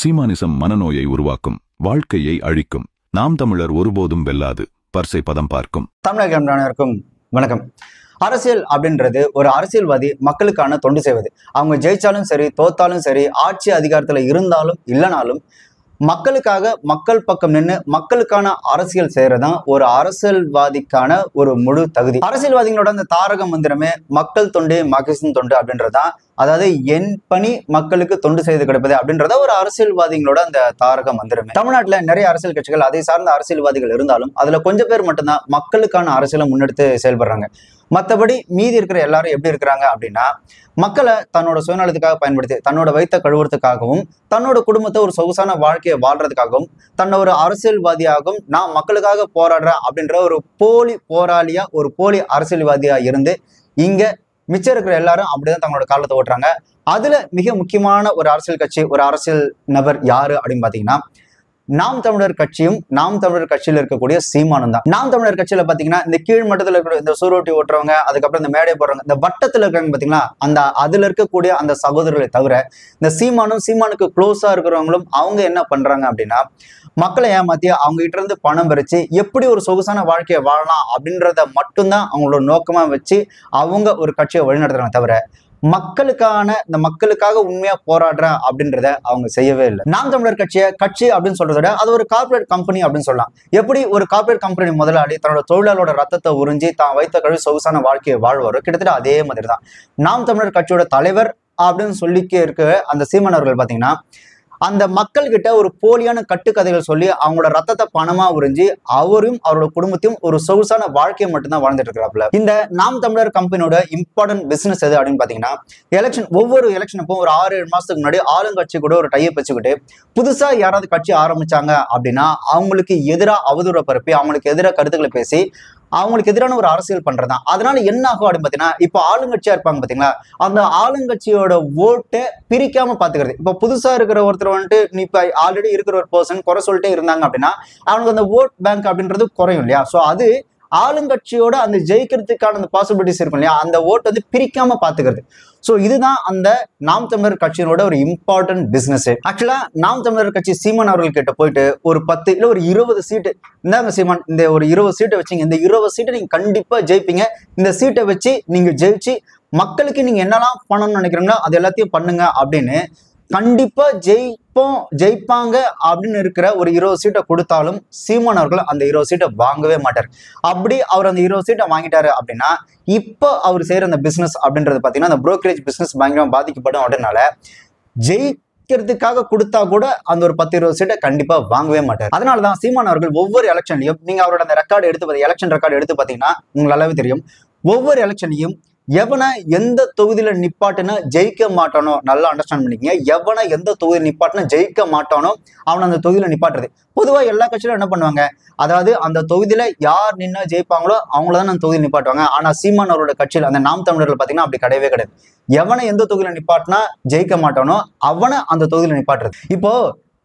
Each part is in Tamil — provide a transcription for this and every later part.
சீமானிசம் மனநோயை உருவாக்கும், வாழ்க்கையை அழிக்கும். நாம் தமிழர் ஒருபோதும் வெல்லாது, பர்சை பதம் பார்க்கும். தமிழகம் வணக்கம். அரசியல் அப்படின்றது ஒரு அரசியல்வாதி மக்களுக்கான தொண்டு செய்வது. அவங்க ஜெயிச்சாலும் சரி, தோத்தாலும் சரி, ஆட்சி அதிகாரத்துல இருந்தாலும் இல்லைனாலும் மக்களுக்காக மக்கள் பக்கம் நின்று மக்களுக்கான அரசியல் செய்யறதுதான் ஒரு அரசியல்வாதிக்கான ஒரு முழு தகுதி. அரசியல்வாதிகளோட அந்த தாரக மந்திரமே மக்கள் தொண்டு மகேசன் தொண்டு அப்படின்றதான். அதாவது என் பணி மக்களுக்கு தொண்டு செய்து கிடைப்பது அப்படின்றத ஒரு அரசியல்வாதிகளோட அந்த தாரக மந்திரமே. தமிழ்நாட்டுல நிறைய அரசியல் கட்சிகள், அதை சார்ந்த அரசியல்வாதிகள் இருந்தாலும் அதுல கொஞ்சம் பேர் மட்டும்தான் மக்களுக்கான அரசியலை முன்னெடுத்து செயல்படுறாங்க. மற்றபடி மீதி இருக்கிற எல்லாரும் எப்படி இருக்கிறாங்க அப்படின்னா, மக்களை தன்னோட சுயநலத்துக்காக பயன்படுத்தி தன்னோட வயிற்ற கழுவுறதுக்காகவும் தன்னோட குடும்பத்தை ஒரு சொகுசான வாழ்க்கையை வாழ்றதுக்காகவும் தன்னை ஒரு அரசியல்வாதியாகவும் நான் மக்களுக்காக போராடுறேன் அப்படின்ற ஒரு போலி போராளியா, ஒரு போலி அரசியல்வாதியா இருந்து இங்க மிச்சம் இருக்கிற எல்லாரும் அப்படிதான் தங்களோட காலத்தை ஓட்டுறாங்க. அதுல மிக முக்கியமான ஒரு அரசியல் கட்சி, ஒரு அரசியல் நபர் யாரு அப்படின்னு பாத்தீங்கன்னா, நாம் தமிழர் கட்சியும் நாம் தமிழர் கட்சியில இருக்கக்கூடிய சீமானும் தான். நாம் தமிழர் கட்சியில பாத்தீங்கன்னா இந்த கீழ் மட்டத்துல இருக்கிற இந்த சூரோட்டி ஓட்டுறவங்க, அதுக்கப்புறம் இந்த மேடை போடுறவங்க, இந்த வட்டத்துல இருக்காங்க பாத்தீங்களா, அந்த அதுல இருக்கக்கூடிய அந்த சகோதரர்களை தவிர இந்த சீமானுக்கு க்ளோஸா இருக்கிறவங்களும் அவங்க என்ன பண்றாங்க அப்படின்னா, மக்களை ஏமாத்தி அவங்க கிட்ட இருந்து பணம் பறிச்சு எப்படி ஒரு சொகுசான வாழ்க்கையை வாழலாம் அப்படின்றத மட்டும்தான் அவங்களோட நோக்கமா வச்சு அவங்க ஒரு கட்சியை வழிநடத்துறாங்க. தவிர மக்களுக்காக உண்மையா போராடுறேன் அப்படின்றத அவங்க செய்யவே இல்லை. நாம் தமிழர் கட்சி அப்படின்னு சொல்றத விட அது ஒரு கார்பரேட் கம்பெனி அப்படின்னு சொல்லலாம். எப்படி ஒரு கார்பரேட் கம்பெனி முதலாளி தன்னோட தொழிலாளரோட ரத்தத்தை உறிஞ்சி தான் வைத்த கழுவி சொகுசான வாழ்க்கையை வாழ்வாரோ, கிட்டத்தட்ட அதே மாதிரி தான் நாம் தமிழர் கட்சியோட தலைவர் அப்படின்னு சொல்லிக்க இருக்க அந்த சீமான் அவர்கள் பாத்தீங்கன்னா, அந்த மக்கள் கிட்ட ஒரு போலியான கட்டுக்கதைகள் சொல்லி அவங்களோட ரத்தத்தை பணமா உறிஞ்சி அவரும் அவரோட குடும்பத்தையும் ஒரு சொகுசான வாழ்க்கையை மட்டும்தான் வாழ்ந்துட்டு இருக்கிறாப்புல. இந்த நாம் தமிழர் கம்பெனியோட இம்பார்ட்டன்ட் பிசினஸ் எது அப்படின்னு பாத்தீங்கன்னா, ஒவ்வொரு எலெக்ஷனுக்கும் ஒரு 6-7 மாசத்துக்கு முன்னாடி ஆளுங்கட்சி கூட ஒரு டைப் வச்சுக்கிட்டு புதுசா யாராவது கட்சி ஆரம்பிச்சாங்க அப்படின்னா அவங்களுக்கு எதிராக அவதூற பரப்பி அவங்களுக்கு எதிராக கருத்துக்களை பேசி அவங்களுக்கு எதிரான ஒரு அரசியல் பண்றதுதான். அதனால என்ன ஆகும் அப்படின்னு பாத்தீங்கன்னா, இப்ப ஆளுங்கட்சியா இருப்பாங்க பாத்தீங்களா, அந்த ஆளுங்கட்சியோட ஓட்டை பிரிக்காம பாத்துக்கிறது. இப்ப புதுசா இருக்கிற ஒருத்தர் வந்துட்டு நீ இப்ப ஆல்ரெடி இருக்கிற ஒரு பர்சன் குறை சொல்லிட்டே இருந்தாங்க அப்படின்னா அவனுக்கு அந்த ஓட் பேங்க் அப்படின்றது குறையும் இல்லையா. சோ அது ஆளுங்கட்சியோட அந்த ஜெயிக்கிறதுக்கான அந்த பாசிபிலிட்டிஸ் இருக்கும் இல்லையா, அந்த ஓட்டு வந்து பிரிக்காம பாத்துக்கிறது. சோ இதுதான் அந்த நாம் தமிழர் கட்சியினோட ஒரு இம்பார்ட்டன்ட் பிசினஸ். ஆக்சுவலா நாம் தமிழர் கட்சி சீமான் அவர்கள் கிட்ட போயிட்டு ஒரு 10 இல்ல ஒரு 20 சீட்டு, இந்தாங்க சீமான் இந்த ஒரு 20 சீட்டை வச்சுங்க, இந்த 20 சீட்டை நீங்க கண்டிப்பா ஜெயிப்பீங்க, இந்த சீட்டை வச்சு நீங்க ஜெயிச்சு மக்களுக்கு நீங்க என்னெல்லாம் பண்ணணும்னு நினைக்கிறீங்களோ அது எல்லாத்தையும் பண்ணுங்க அப்படின்னு கண்டிப்பா ஜெயிப்பாங்க அப்படின்னு இருக்கிற ஒரு 20 சீட்டை கொடுத்தாலும் சீமான் அவர்கள் அந்த 20 சீட்டை வாங்கவே மாட்டார். அப்படி அவர் அந்த 20 சீட்டை வாங்கிட்டாரு அப்படின்னா இப்போ அவர் செய்யற அந்த பிசினஸ் அப்படின்றது பாத்தீங்கன்னா அந்த புரோக்கரேஜ் பிசினஸ் பயங்கரமா பாதிக்கப்படும். அப்படின்னால ஜெயிக்கிறதுக்காக கொடுத்தா கூட அந்த ஒரு 10-20 சீட்டை கண்டிப்பா வாங்கவே மாட்டார். அதனாலதான் சீமான் அவர்கள் ஒவ்வொரு எலெக்ஷன்லையும், நீங்க அவரோட அந்த ரெக்கார்டு எடுத்து எலெக்ஷன் ரெக்கார்டு எடுத்து பாத்தீங்கன்னா உங்களுக்கு நல்லாவே தெரியும், ஒவ்வொரு எலெக்ஷன்லையும் எவனை எந்த தொகுதியில நிப்பாட்டுன்னு ஜெயிக்க மாட்டானோ, நல்லா அண்டர்ஸ்டாண்ட் பண்ணிக்கங்க, எவனை எந்த தொகுதியில் நிப்பாட்டுன்னு ஜெயிக்க மாட்டானோ அவனை அந்த தொகுதியில நிப்பாட்டுறது. பொதுவா எல்லா கட்சியிலும் என்ன பண்ணுவாங்க, அதாவது அந்த தொகுதியில யார் நின்று ஜெயிப்பாங்களோ அவங்களதான் அந்த தொகுதியில் நிப்பாட்டுவாங்க. ஆனா சீமான் அவரோட கட்சியில் அந்த நாம் தமிழர்கள் பாத்தீங்கன்னா அப்படி கிடையவே கிடையாது. எவனை எந்த தொகுதியில நிப்பாட்டினா ஜெயிக்க மாட்டானோ அவனை அந்த தொகுதியில நிப்பாட்டுறது. இப்போ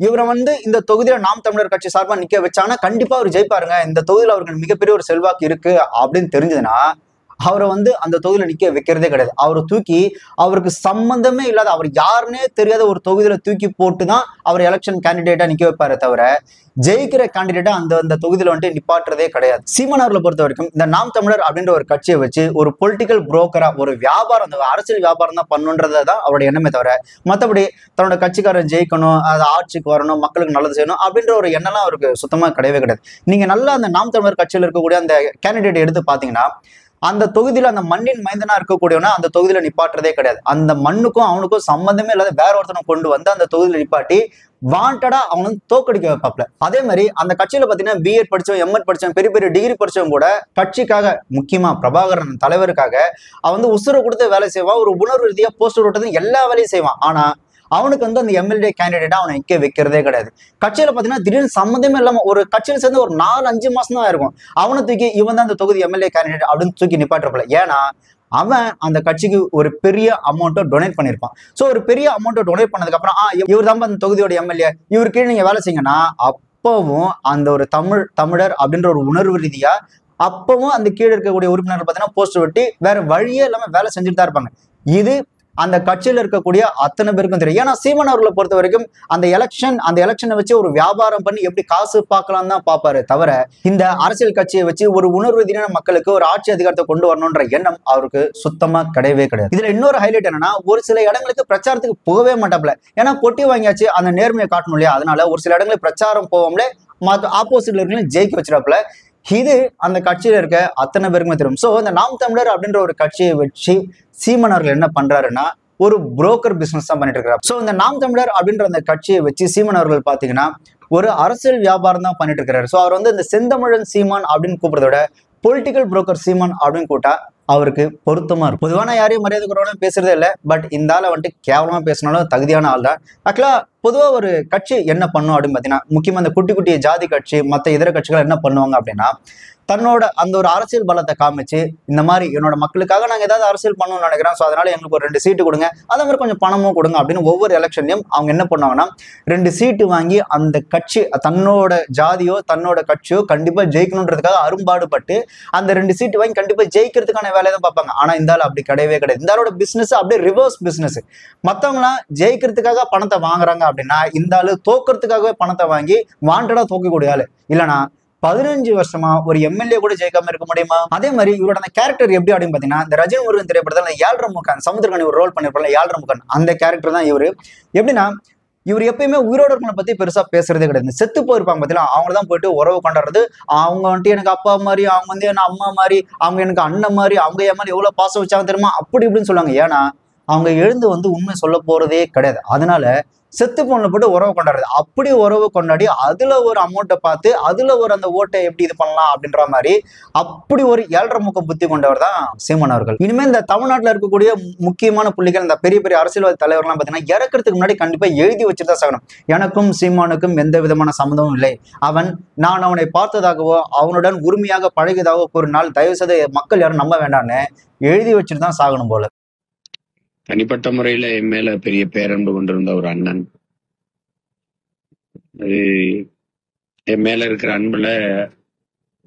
இவரை வந்து இந்த தொகுதியில நாம் தமிழர் கட்சி சார்பா நிக்க வச்சாங்கன்னா கண்டிப்பா அவர் ஜெயிப்பாருங்க, இந்த தொகுதியில அவருக்கு மிகப்பெரிய ஒரு செல்வாக்கு இருக்கு அப்படின்னு தெரிஞ்சதுன்னா அவரை வந்து அந்த தொகுதியில நிக்க வைக்கிறதே கிடையாது. அவரை தூக்கி அவருக்கு சம்பந்தமே இல்லாத, அவர் யாருன்னே தெரியாத ஒரு தொகுதியில தூக்கி போட்டுதான் அவர் எலெக்ஷன் கேண்டிடேட்டா நிக்க வைப்பாரு. தவிர ஜெயிக்கிற கேண்டிடேட்டா அந்த தொகுதியில வந்துட்டு நிப்பாட்டுறதே கிடையாது. சீமான் அவர்களை பொறுத்த வரைக்கும் இந்த நாம் தமிழர் அப்படின்ற ஒரு கட்சியை வச்சு ஒரு பொலிட்டிக்கல் புரோக்கரா ஒரு வியாபாரம், அந்த அரசியல் வியாபாரம் தான் பண்ணுன்றதான் அவருடைய எண்ணமே தவிர மற்றபடி தன்னோட கட்சிக்காரன் ஜெயிக்கணும், அது ஆட்சிக்கு வரணும், மக்களுக்கு நல்லது செய்யணும் அப்படின்ற ஒரு எண்ணம்லாம் அவருக்கு சுத்தமா கிடையவே கிடையாது. நீங்க நல்லா அந்த நாம் தமிழர் கட்சியில இருக்கக்கூடிய அந்த கேண்டிடேட் எடுத்து பாத்தீங்கன்னா அந்த தொகுதியில அந்த மண்ணின் மைந்தனா இருக்கக்கூடியவனா அந்த தொகுதியில நிப்பாட்டுறதே கிடையாது. அந்த மண்ணுக்கும் அவனுக்கும் சம்பந்தமே இல்லாத வேற ஒருத்தனை கொண்டு வந்து அந்த தொகுதியில நிப்பாட்டி வாண்டடா அவனும் தோக்கடிக்க வைப்பாப்ல. அதே மாதிரி அந்த கட்சியில பாத்தீங்கன்னா பிஎட் படிச்சவன், எம்எட் படிச்சவன், பெரிய பெரிய டிகிரி படிச்சவங்க கூட கட்சிக்காக, முக்கியமா பிரபாகரன் தலைவருக்காக அவன் வந்து உசுரை கொடுத்து வேலை செய்வான், ஒரு உணர்வு ரீதியா போஸ்டர் ஓட்டுறது எல்லா வேலையும் செய்வான். ஆனா அவனுக்கு வந்து அந்த எம்எல்ஏ கேண்டிடேட்டா அவனை நிக்க வைக்கிறதே கிடையாது. கட்சியில பாத்தீங்கன்னா திடீர்னு சம்மந்தமே இல்லாம ஒரு கட்சியில சேர்ந்து ஒரு 4-5 மாசம் தான் இருக்கும், அவனை தூக்கி இவன் தான் அந்த தொகுதி எம்எல்ஏ கேண்டிடேட் அப்படின்னு தூக்கி நிப்பாட்டுறப்பல. ஏன்னா அவன் அந்த கட்சிக்கு ஒரு பெரிய அமௌண்ட்டை டொனேட் பண்ணியிருப்பான். ஸோ ஒரு பெரிய அமௌண்ட்டை டொனேட் பண்ணதுக்கு அப்புறம் இவர் தான் அந்த தொகுதியோட எம்எல்ஏ, இவர் கீழே நீங்க வேலை செய்யுங்கன்னா அப்பவும் அந்த ஒரு தமிழர் அப்படின்ற ஒரு உணர்வு ரீதியா அப்பவும் அந்த கீழே இருக்கக்கூடிய உறுப்பினர்கள் பார்த்தீங்கன்னா போஸ்டர் ஒட்டி வேற வழியே இல்லாம வேலை செஞ்சுட்டு தான் இருப்பாங்க. இது அந்த கட்சியில இருக்கக்கூடிய அத்தனை பேருக்கும் தெரியும். ஏன்னா சீமான் அவர்களை பொறுத்த வரைக்கும் அந்த எலெக்ஷனை வச்சு ஒரு வியாபாரம் பண்ணி எப்படி காசு பார்க்கலாம் தான் பார்ப்பாரு தவிர, இந்த அரசியல் கட்சியை வச்சு ஒரு உணர்வு ரீதியான மக்களுக்கு ஒரு ஆட்சி அதிகாரத்தை கொண்டு வரணும்ன்ற எண்ணம் அவருக்கு சுத்தமா கிடையவே கிடையாது. இதுல இன்னொரு ஹைலைட் என்னன்னா, ஒரு சில இடங்களுக்கு பிரச்சாரத்துக்கு போகவே மாட்டாப்ல. ஏன்னா பொட்டி வாங்கியாச்சு, அந்த நேர்மையை காட்டணும் இல்லையா? அதனால ஒரு சில இடங்களுக்கு பிரச்சாரம் போவோம்ல, ஆப்போசிட்ல இருக்கவங்களையும் ஜெயிக்க வச்சிடாப்ல. இது அந்த கட்சியில இருக்க அத்தனை பேருக்குமே தெரியும். சோ இந்த நாம் தமிழர் அப்படின்ற ஒரு கட்சியை வச்சு சீமான் அவர்கள் என்ன பண்றாருன்னா, ஒரு புரோக்கர் பிசினஸ் தான் பண்ணிட்டு இருக்காரு. சோ இந்த நாம் தமிழர் அப்படின்ற அந்த கட்சியை வச்சு சீமான் அவர்கள் பாத்தீங்கன்னா ஒரு அரசியல் வியாபாரம் தான் பண்ணிட்டு இருக்காரு. சோ அவர் வந்து இந்த செந்தமிழன் சீமான் அப்படின்னு கூப்பிடுறத விட பொலிட்டிக்கல் புரோக்கர் சீமான் அப்படின்னு கூட்டா அவருக்கு பொருத்தமா இருக்கும். பொதுவான யாரையும் மரியாதை குறைவான பேசுறதே இல்லை. பட் இந்த ஆளை வந்துட்டு கேவலமா பேசினாலும் தகுதியான ஆள் தான். ஆக்சுவலா பொதுவா ஒரு கட்சி என்ன பண்ணும் அப்படின்னு பாத்தீங்கன்னா, முக்கியமா இந்த குட்டி குட்டி ஜாதி கட்சி மற்ற இதர கட்சிகள் என்ன பண்ணுவாங்க அப்படின்னா, தன்னோட அந்த ஒரு அரசியல் பலத்தை காமிச்சு, இந்த மாதிரி என்னோட மக்களுக்காக நாங்க ஏதாவது அரசியல் பண்ணணும்னு நினைக்கிறோம், ஸோ அதனால எங்களுக்கு ஒரு 2 சீட்டு கொடுங்க, அதே மாதிரி கொஞ்சம் பணமும் கொடுங்க அப்படின்னு ஒவ்வொரு எலெக்ஷன்லையும் அவங்க என்ன பண்ணுவாங்கன்னா 2 சீட்டு வாங்கி அந்த கட்சி தன்னோட ஜாதியோ தன்னோட கட்சியோ கண்டிப்பா ஜெயிக்கணுன்றதுக்காக அரும்பாடுபட்டு அந்த 2 சீட்டு வாங்கி கண்டிப்பா ஜெயிக்கிறதுக்கான வேலையை தான் பார்ப்பாங்க. ஆனா இந்த ஆள் அப்படி கிடையவே கிடையாது. இந்த ஆளோட பிசினஸ் அப்படியே ரிவர்ஸ் பிசினஸ். மத்தவங்களாம் ஜெயிக்கிறதுக்காக பணத்தை வாங்குறாங்க அப்படின்னா, இந்த ஆளு தோக்கிறதுக்காகவே பணத்தை வாங்கி வாண்டடா தோக்கக்கூடிய ஆளு. இல்லைன்னா 15 வருஷமா ஒரு எம்எல்ஏ கூட ஜெயிக்காம இருக்க முடியுமா? அதே மாதிரி இவரோட அந்த கேரக்டர் எப்படி அப்படின்னு பாத்தீங்கன்னா, இந்த ரஜினி முருகன் திரைப்படத்துல 7.5 முக்கான் சமுத்திரக்கனி ஒரு ரோல் பண்ணிருப்பாங்க. 7.5 முக்கான் அந்த கேரக்டர் தான் இவரு. எப்படின்னா, இவர் எப்பயுமே உயிரோட இருக்கவங்களை பத்தி பெருசா பேசுறதே கிடையாது. செத்து போயிருப்பாங்க பார்த்தீங்களா, அவங்க தான் போயிட்டு உறவு கொண்டாடுறது. அவங்க வந்துட்டு எனக்கு அப்பா மாதிரி, அவங்க வந்து என்ன அம்மா மாதிரி, அவங்க எனக்கு அண்ணன் மாதிரி, அவங்க என் மாதிரி எவ்வளவு பாசம் வச்சாங்க தெரியுமா, அப்படி இப்படின்னு சொல்லுவாங்க. ஏன்னா அவங்க எழுந்து வந்து உண்மை சொல்ல போறதே கிடையாது. அதனால செத்து போன போட்டு உறவு கொண்டாடுறது. அப்படி உறவு கொண்டாடி அதுல ஒரு அமௌண்ட்டை பார்த்து அதுல ஒரு அந்த ஓட்டை எப்படி இது பண்ணலாம் அப்படின்ற மாதிரி அப்படி ஒரு 7.5 முக்க புத்தி கொண்டவர் தான் சீமான் அவர்கள். இனிமேல் இந்த தமிழ்நாட்டில் இருக்கக்கூடிய முக்கியமான புள்ளிகள், இந்த பெரிய பெரிய அரசியல்வாதி தலைவர்லாம் பார்த்தீங்கன்னா இறக்கிறதுக்கு முன்னாடி கண்டிப்பா எழுதி வச்சுதான் சாகணும். எனக்கும் சீமானுக்கும் எந்த விதமான சம்மந்தமும் இல்லை, நான் அவனை பார்த்ததாகவோ அவனுடன் உரிமையாக பழகியதாகவோ ஒரு நாள் தயவு செய்து மக்கள் யாரும் நம்ப வேண்டான்னு எழுதி வச்சுட்டு தான் சாகணும் போல. தனிப்பட்ட முறையில என் மேல பெரிய பேரன்பு கொண்டிருந்த ஒரு அண்ணன். அது என் மேல இருக்கிற அன்புல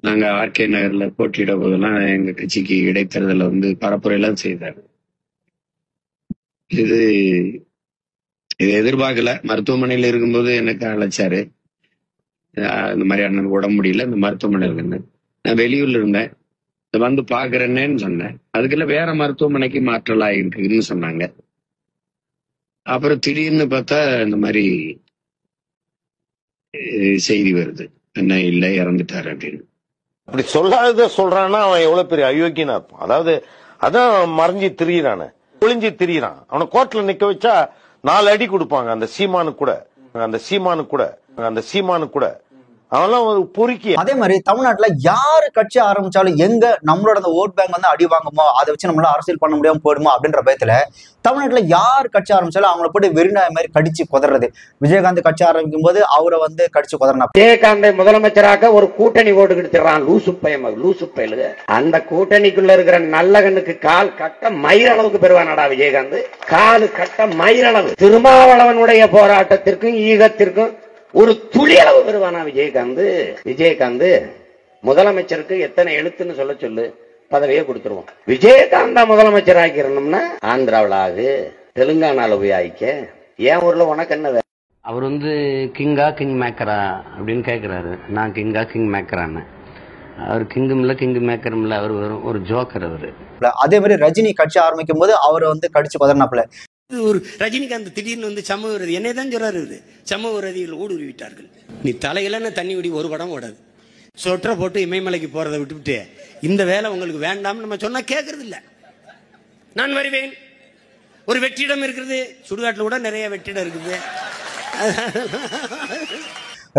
நாங்க ஆர்கே நகர்ல போட்டியிட போதெல்லாம் எங்க கட்சிக்கு இடைத்தேர்தல வந்து பரப்புரையெல்லாம் செய்தார். இது எதிர்பார்க்கல. மருத்துவமனையில இருக்கும்போது எனக்கு அழைச்சாரு. இந்த மாதிரி அண்ணனுக்கு உடம்பு முடியல, இந்த மருத்துவமனை இருக்குன்னு. நான் வெளியூர்ல இருந்தேன், வந்து பாக்குறேன்னு சொன்னேன். அதுக்குள்ள வேற மருத்துவமனைக்கு மாற்றலா இருக்குன்னு சொன்னாங்க. அப்புறம் திடீர்னு பார்த்தா இந்த மாதிரி செய்தி வருது, என்ன இல்ல இறந்துட்டாரு அப்படின்னு. அப்படி சொல்லாத சொல்றான்னா அவன் எவ்வளவு பெரிய அயோக்கியனா இருப்பான். அதாவது அதான் மறைஞ்சி திரியிறானு, ஒளிஞ்சி திரியிறான். அவனை கோர்ட்ல நிக்க வச்சா 4 அடி கொடுப்பாங்க. அந்த சீமானு கூட அவெல்லாம் ஒரு பொறுக்கி. அதே மாதிரி தமிழ்நாட்டுல யாரு கட்சி ஆரம்பிச்சாலும் எங்க நம்மளோட அந்த ஓட் பேங்க் வந்து அடி வாங்குமோ, அதை வச்சு நம்மளால அரசியல் பண்ண முடியாம போயிடுமோ அப்படின்ற பயத்துல தமிழ்நாட்டுல யார் கட்சி ஆரம்பிச்சாலும் அவங்கள போட்டு வெறிநாய் மாதிரி கடிச்சு குதறது. விஜயகாந்த் கட்சி ஆரம்பிக்கும் போது அவரை வந்து கடிச்சு குதறனா. விஜயகாந்தை முதலமைச்சராக ஒரு கூட்டணி ஓட்டு கொடுத்துறான். லூசு பயலுக. அந்த கூட்டணிக்குள்ள இருக்கிற நல்ல கண்ணுக்கு கால் கட்ட மயிரளவுக்கு பெறுவானடா விஜயகாந்த். காலு கட்ட மயிரளவு. திருமாவளவனுடைய போராட்டத்திற்கும் ஈகத்திற்கும் ஒரு துளி அளவு பெறுவானா விஜயகாந்த்? முதலமைச்சருக்கு எத்தனை எழுத்துன்னு சொல்ல சொல்லு, பதவியே கொடுத்துருவோம். விஜயகாந்தா முதலமைச்சர் ஆக்கிரணும்னா ஆந்திராவில் ஆகு, தெலுங்கானால போய் ஆயிக்க. ஏன் ஊர்ல உனக்கு என்ன? அவர் வந்து கிங் மேக்கரா அப்படின்னு கேட்கிறாரு. நான் கிங் மேக்கரான்னு. அவர் கிங்கும் இல்ல கிங் மேக்கரும் இல்ல, அவர் ஒரு ஜோக்கர் அவரு. அதே மாதிரி ரஜினி கட்சி ஆரம்பிக்கும் போது அவரை வந்து கடிச்சு குதறினாப்ல. ஒரு ரஜினிகாந்த் திடீர்னு வந்து சமூக விரோதி என்னதான் சொல்றாரு, சமூக விரோதிகள் ஊடுருவி விட்டார்கள். நீ தலையில தண்ணி விடி ஒரு படம் ஓடாது. சொற்ற போட்டு இமயமலைக்கு போறதை விட்டுவிட்டு இந்த வேலை உங்களுக்கு வேண்டாம் நம்ம சொன்னா கேட்கறது இல்ல. நான் வருவேன். ஒரு வெற்றிடம் இருக்கிறது, சுடுகாட்டுல கூட நிறைய வெற்றிடம் இருக்குது.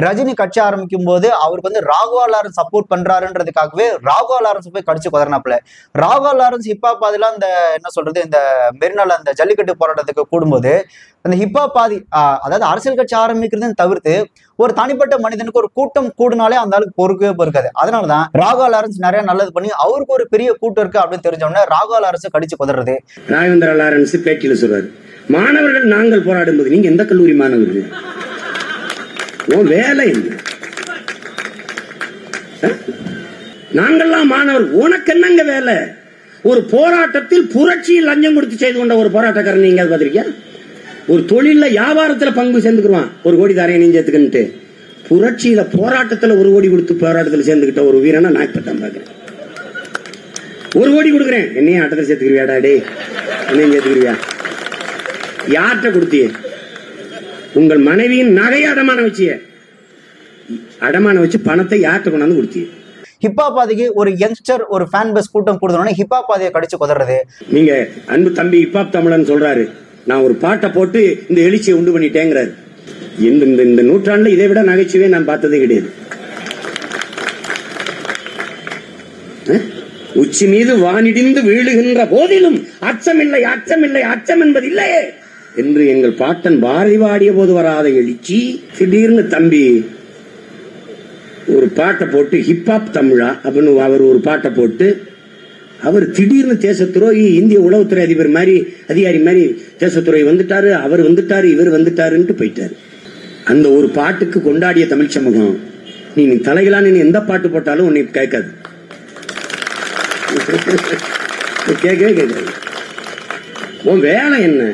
ரஜினி கட்சி ஆரம்பிக்கும் போது அவருக்கு வந்து ராகவா லாரன்ஸ் சப்போர்ட் பண்றாருன்றதுக்காகவே ராகவா லாரன்ஸ் போய் கடிச்சு குதறினாப்ல. ராகவா லாரன்ஸ் ஹிப்ஹாப் பாதிலாம் இந்த என்ன சொல்றது, இந்த மெரினால அந்த ஜல்லிக்கட்டு போராட்டத்துக்கு கூடும்போது அந்த ஹிப்ஹாப் பாதி, அதாவது அரசியல் கட்சி ஆரம்பிக்கிறதுன்னு தவிர்த்து ஒரு தனிப்பட்ட மனிதனுக்கு ஒரு கூட்டம் கூடுனாலே அந்த அளவுக்கு பொறுக்காது. அதனாலதான் ராகவா லாரன்ஸ் நிறைய நல்லது பண்ணி அவருக்கு ஒரு பெரிய கூட்டம் இருக்கு அப்படின்னு தெரிஞ்சோடனே ராகவா லாரன்ஸ் கடிச்சு குதறது. ராகவேந்திர லாரன்ஸ் பேட்டியில சொல்றாரு, மாணவர்கள் நாங்கள் போராடும் போது நீங்க எந்த கல்லூரி மாணவர்கள், வேலை நாங்கள்லாம் மாணவர், உனக்கு என்னங்க வேலை? ஒரு போராட்டத்தில் புரட்சியில் லஞ்சம் கொடுத்து செய்து கொண்ட ஒரு போராட்டக்காரன் நீங்க பாத்திருக்கியா? ஒரு தொழில வியாபாரத்துல பங்கு சேர்ந்துக்குவான், 1 கோடி தரேன் நீ சேர்த்துக்கிட்டு. புரட்சியில போராட்டத்துல 1 கோடி கொடுத்து போராட்டத்துல சேர்ந்துக்கிட்ட ஒரு வீரனா நான் இப்பதான் பாக்குறேன். 1 கோடி கொடுக்குறேன், என்னையும் ஆட்டத்தில் சேர்த்துக்கிறியாடா? டே என்னையும் சேர்த்துக்கிறியா? யார்கிட்ட கொடுத்திய? உங்கள் மனைவியின் நகை அடமான வச்சு பணத்தை யார்கிட்ட கொண்டாந்து கொடுத்திய? ஹிப்பாபாதிக்கு ஒரு யங்ஸ்டர் ஒரு ஃபேன் பேஸ் கூட்டம் கொடுத்தோன்னே ஹிப்பாபாதியை கடிச்சு குதறது. நீங்க அன்பு தம்பி ஹிப்பாப் தமிழன் சொல்றாரு, நான் ஒரு பாட்டை போட்டு இந்த எழுச்சியை உண்டு பண்ணிட்டேங்கிறாரு. இந்த நூற்றாண்டுல இதை விட நகைச்சுவை நான் பார்த்ததே கிடையாது. உச்சி மீது வானிடிந்து வீழுகின்ற போதிலும் அச்சமில்லை அச்சமில்லை அச்சம் என்பது இல்லையே என்று எங்கள் பாட்டன் பாரதி பாடிய போது வராத எழுச்சி, திடீர்னு தம்பி ஒரு பாட்டை போட்டு ஹிப்ஹாப் தமிழா அப்படின்னு அவர் ஒரு பாட்டை போட்டு அவர் திடீர்னு தேசத்துறை இந்திய உளவுத்துறை அதிகாரி மாதிரி தேசத்துறை வந்துட்டாரு, அவர் வந்துட்டாரு, இவர் வந்துட்டாருன்ட்டு போயிட்டாரு. அந்த ஒரு பாட்டுக்கு கொண்டாடிய தமிழ் சமூகம் நீ தலைகளான நீ எந்த பாட்டு போட்டாலும் உன்னை கேட்காது, கேட்கவே கேட்காது. உன் வேலை என்ன?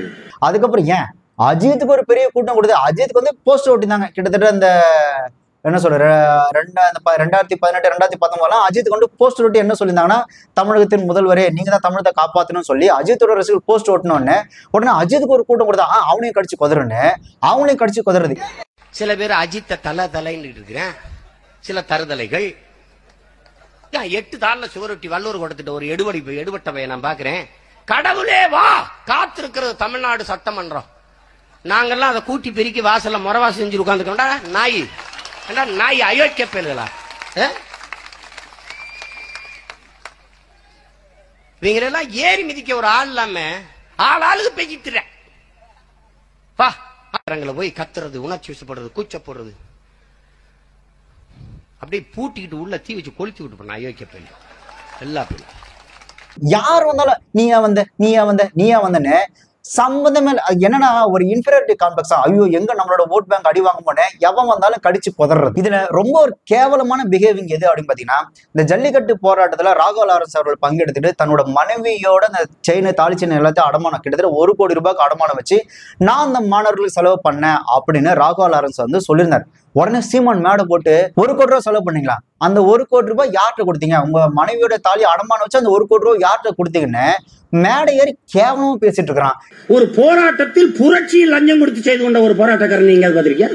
அதுக்கப்புறம் ஏன் அஜித்துக்கு ஒரு பெரிய கூட்டம் கொடுத்து அஜித்துக்கு வந்து போஸ்டர் ஓட்டினாங்க. கிட்டத்தட்ட அந்த என்ன சொல்ற 2018 2019 அஜித்துக்கு வந்து போஸ்டர் ஓட்டி என்ன சொல்லியிருந்தாங்கன்னா, தமிழகத்தின் முதல்வரே நீங்க தான் தமிழத்தை காப்பாற்றணும்னு சொல்லி அஜித்தோட ரசிகர்கள் போஸ்ட் ஓட்டினோடனே உடனே அஜித்துக்கு ஒரு கூட்டம் கொடுத்தா அவனையும் கடிச்சு குதறது. சில பேர் அஜித்த தலைன்னு இருக்கிறேன், சில தருதலைகள் 8 தாள்ல சுவரொட்டி வல்லூர் கொடுத்துட்டு ஒரு எடுபட்ட பையன் நான் பாக்குறேன். கடவுளே வா காத்திருக்கிறது தமிழ்நாடு சட்டமன்றம். நாங்கெல்லாம் அதை கூட்டி பெருக்கி வாசல்ல முறவா செஞ்சு உட்காந்துக்கோண்டா நாய் அயோக்கிய பேர்களா? இவங்களெல்லாம் ஏறி மிதிக்க ஒரு ஆள் இல்லாம ஆளுக்கு பெய்கிட்டு போய் கத்துறது, உணர்ச்சி வசப்படுறது, கூச்சப்படுறது, அப்படியே பூட்டிக்கிட்டு உள்ள தீ வச்சு கொளுத்தி விட்டு பண்ண அயோக்கிய பேர் எல்லா பேரும். யார் வந்தாலும் நீயா வந்தன்னு சம்பந்தமே என்னன்னா ஒரு இன்ஃபீரியாரிட்டி காம்ப்ளெக்ஸா, ஐயோ எங்க நம்மளோட ஓட் பேங்க் அடி வாங்க போனேன், எவன் வந்தாலும் கடிச்சு புதறது. இதுல ரொம்ப ஒரு கேவலமான பிஹேவிங் எது அப்படின்னு பாத்தீங்கன்னா, இந்த ஜல்லிக்கட்டு போராட்டத்துல ராகவ லாரன்ஸ் அவர்கள் பங்கெடுத்துட்டு தன்னோட மனைவியோட அந்த தாலி செயின் எல்லாத்தையும் அடமானம் கிட்டத்தட்ட 1 கோடி ரூபாய்க்கு அடமானம் வச்சு நான் அந்த மாணவர்களுக்கு செலவு பண்ணேன் அப்படின்னு ராகவ லாரன்ஸ் வந்து சொல்லியிருந்தார். உடனே சீமான் மேடை போட்டு 1 கோடி ரூபாய் செலவு பண்ணீங்களா, அந்த 1 கோடி ரூபாய் யார்கிட்ட கொடுத்தீங்க, உங்க மனைவியோட தாலி அடமானம் வச்சு அந்த 1 கோடி ரூபாய் யார்கிட்ட கொடுத்தீங்கன்னு மேடை ஏறி கேவலமா பேசிட்டு இருக்கிறான். ஒரு போராட்டத்தில் புரட்சியில் லஞ்சம் கொடுத்து செய்து கொண்ட ஒரு போராட்டக்காரன் நீங்க பாத்திருக்கியா?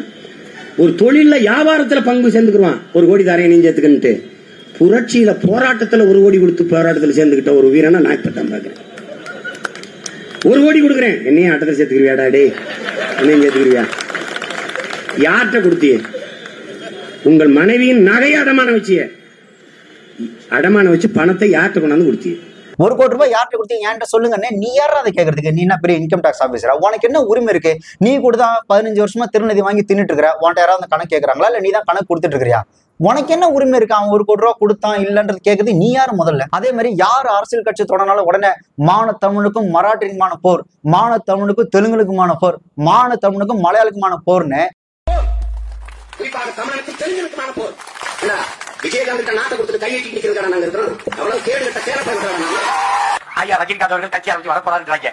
ஒரு தொழில வியாபாரத்துல பங்கு சேர்ந்துக்குவான், 1 கோடி தரேன் நீ சேர்த்துக்கிட்டு. புரட்சியில போராட்டத்துல 1 கோடி கொடுத்து போராட்டத்துல சேர்ந்துக்கிட்ட ஒரு வீரனா நான் இப்பதான் பாக்குறேன். 1 கோடி கொடுக்குறேன், என்னையும் ஆட்டத்தில் சேர்த்துக்கிறியாடா? டே என்னையும் சேர்த்துக்கிறியா? யார்கிட்ட கொடுத்திய? உங்கள் மனைவியின் நகை அடமான வச்சு பணத்தை யார்கிட்ட கொண்டாந்து கொடுத்திய? 1 கோடி ரூபாய் யார்கிட்ட கொடுத்தீங்க என்கிட்ட சொல்லுங்க. நீ யாரா அதை கேட்கறதுக்கு? நீ என்ன பெரிய இன்கம் டாக்ஸ் ஆபீசரா? உனக்கு என்ன உரிமை இருக்கு? நீ கூட தான் 15 வருஷமா திருநதி வாங்கி தின்னுட்டு இருக்கிற. உன்ட்ட யாராவது கணக்கு கேட்கறாங்களா இல்ல நீ தான் கணக்கு கொடுத்துட்டு இருக்கிறியா? உனக்கு என்ன உரிமை இருக்கு அவன் 1 கோடி ரூபாய் கொடுத்தான் இல்லன்றது கேட்கறது? நீ யாரு முதல்ல? அதே மாதிரி யார் அரசியல் கட்சி தொடர்னாலும் உடனே மான தமிழுக்கும் மராட்டிக்குமான போர், மான தமிழுக்கும் தெலுங்குக்குமான போர், மான தமிழுக்கும் மலையாளுக்குமான போர்னு குறிப்பாக தமிழகத்தில் தெலுங்குக்குமான போர். விஜயகாந்த் நாட்டை கொடுத்துட்டு கையெட்டி நிற்கிறதுக்கான நாங்க இருக்கிறோம். அவ்வளவு கேடுகட்ட கேர பண்றாங்க. ஐயா ரஜினிகாந்த் அவர்கள் கட்சி ஆரம்பிச்சு வரக்கூடாதுன்றாங்க.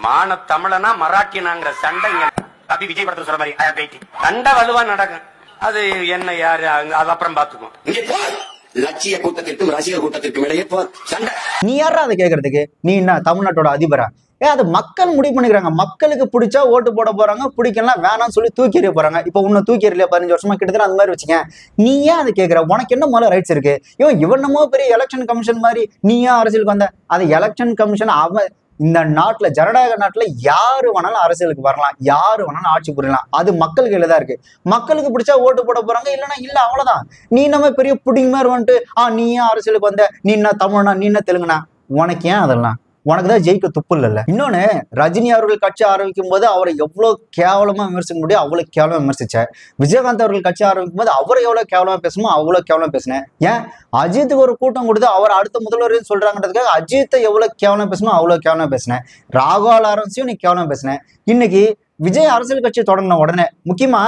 மான தமிழனா மராட்டியனாங்கிற சண்டை தம்பி விஜய் படத்தில் சொல்ற மாதிரி சண்டை வலுவா நடக்கும். அது என்ன யாரு அது அப்புறம் பாத்துக்குவோம். லட்சிய கூட்டத்திற்கும் ரசிகர் கூட்டத்திற்கும் இடையே சண்டை. நீ யாரா அதை கேட்கறதுக்கு? நீ என்ன தமிழ்நாட்டோட அதிபரா? அது மக்கள் முடிவு பண்ணிக்கிறாங்க. மக்களுக்கு பிடிச்சா ஓட்டு போட போறாங்க, பிடிக்கலாம் வேணாம்னு சொல்லி தூக்கி எறிய போறாங்க. இப்ப உன்னை தூக்கி எறியல 15 வருஷமா கிட்டத்தட்ட அந்த மாதிரி வச்சுக்க. நீ ஏன் அதை கேட்கிற? உனக்கு என்ன முதல்ல ரைட்ஸ் இருக்கு? இவனமோ பெரிய எலெக்ஷன் கமிஷன் மாதிரி நீ ஏன் அரசியலுக்கு வந்த? அது எலெக்ஷன் கமிஷன் அவன் இந்த நாட்டுல ஜனநாயக நாட்டுல யாரு வேணாலும் அரசியலுக்கு வரலாம், யாரு வேணாலும் ஆட்சி புரியலாம். அது மக்கள் கையில தான் இருக்கு. மக்களுக்கு பிடிச்சா ஓட்டு போட போறாங்க, இல்லைன்னா இல்ல அவ்வளவுதான். நீ நம்ம பெரிய புடிங் மாதிரி வந்துட்டு நீ ஏன் அரசியலுக்கு வந்த, நீ என்ன தமிழ்னா, நீ என்ன தெலுங்குனா, உனக்கு ஏன் அதெல்லாம்? உனக்கு தான் ஜெயிக்க துப்பு இல்ல. இன்னொன்னு, ரஜினி அவர்கள் கட்சி ஆரம்பிக்கும் போது அவரை எவ்வளவு கேவலமா விமர்சிக்க முடியும் அவ்வளவு கேவலமா விமர்சிச்சேன். விஜயகாந்த் அவர்கள் கட்சி ஆரம்பிக்கும் போது அவரை எவ்வளவு கேவலமா பேசணுமோ அவ்வளவு கேவலமா பேசினேன். ஏன் அஜித்துக்கு ஒரு கூட்டம் கொடுத்து அவர் அடுத்த முதல்வர் சொல்றாங்கன்றதுக்காக அஜித்தை எவ்வளவு கேவலமா பேசணும் அவ்வளவு கேவலமா பேசினேன். ராகவ லாரன்ஸையும் நீ கேவலமா பேசினேன். இன்னைக்கு விஜய் அரசியல் கட்சி தொடங்கின உடனே முக்கியமா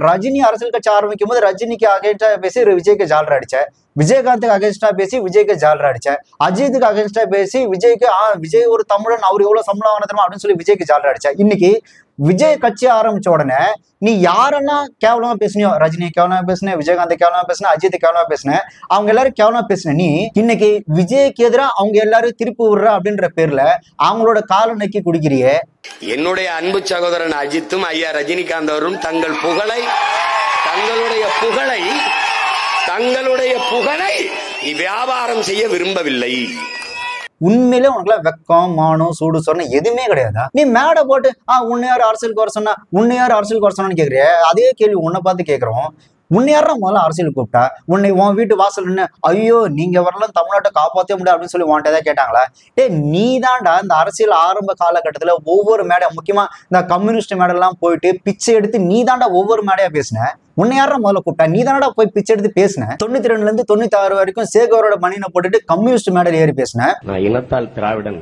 ரஜினி அரசியல் கட்சி ஆரம்பிக்கும் போது ரஜினிக்கு அகேன்ஸ்டா பேசி விஜய்க்கு ஜாலரா அடிச்ச, விஜயகாந்துக்கு அகேன்ஸ்டா பேசி விஜய்க்கு ஜாலரா அடிச்ச, அஜித்துக்கு அகேன்ஸ்டா பேசி விஜய்க்கு விஜய் ஒரு தமிழன், அவர் எவ்வளவு சம்பளம் வாங்கினா அப்படின்னு சொல்லி விஜய்க்கு ஜாலரா அடிச்ச. இன்னைக்கு விஜய் கட்சி ஆரம்பிச்ச உடனே நீ யாரெல்லாம் கேவலமா பேசுனியோ, ரஜினியை கேவலமா பேசுன, விஜயகாந்த் கேவலமா பேசுன, அஜித் கேவலமா பேசுன, அவங்க எல்லாரும் கேவலமா பேசுன நீ இன்னைக்கு விஜய்க்கு எதிராக அவங்க எல்லாரும் திருப்பி விடுற அப்படின்ற பேர்ல அவங்களோட காலை நக்கி குடிக்கிறியே. என்னுடைய அன்பு சகோதரன் அஜித்தும் ஐயா ரஜினிகாந்த் அவரும் தங்களுடைய புகழை வியாபாரம் செய்ய விரும்பவில்லை. உண்மையிலே உனக்குலாம் வெக்கம், மானம், சூடு சொன்ன எதுவுமே கிடையாதா? நீ மேடை போட்டு உன்னை யார் அரசியலுக்கு வர சொன்னான்னு கேக்குறிய. அதே கேள்வி உன்னை பார்த்து கேட்கிறோம். உன்னை யாரா முதல்ல அரசியலுக்கு கூப்பிட்டா? உன்னை உன் வீட்டு வாசல் நின்று ஐயோ நீங்க வரலாம் தமிழ்நாட்டை காப்பாற்ற முடியாது அப்படின்னு சொல்லி உன்கிட்ட ஏதாவது கேட்டாங்களா? நீ தான்டா இந்த அரசியல் ஆரம்ப காலகட்டத்துல ஒவ்வொரு மேடை, முக்கியமா இந்த கம்யூனிஸ்ட் மேடெல்லாம் போயிட்டு பிச்சை எடுத்து நீ தாண்டா ஒவ்வொரு மேடையா பேசின. உன்னை யாரா முதல்ல கூப்பிட்டா? நீ தானடா போய் பிச்சை எடுத்து பேசின. 92 இருந்து 96 வரைக்கும் சேகரோட மணினை போட்டுட்டு கம்யூனிஸ்ட் மேடையில் ஏறி பேசின. நான் இனத்தால் திராவிடன்,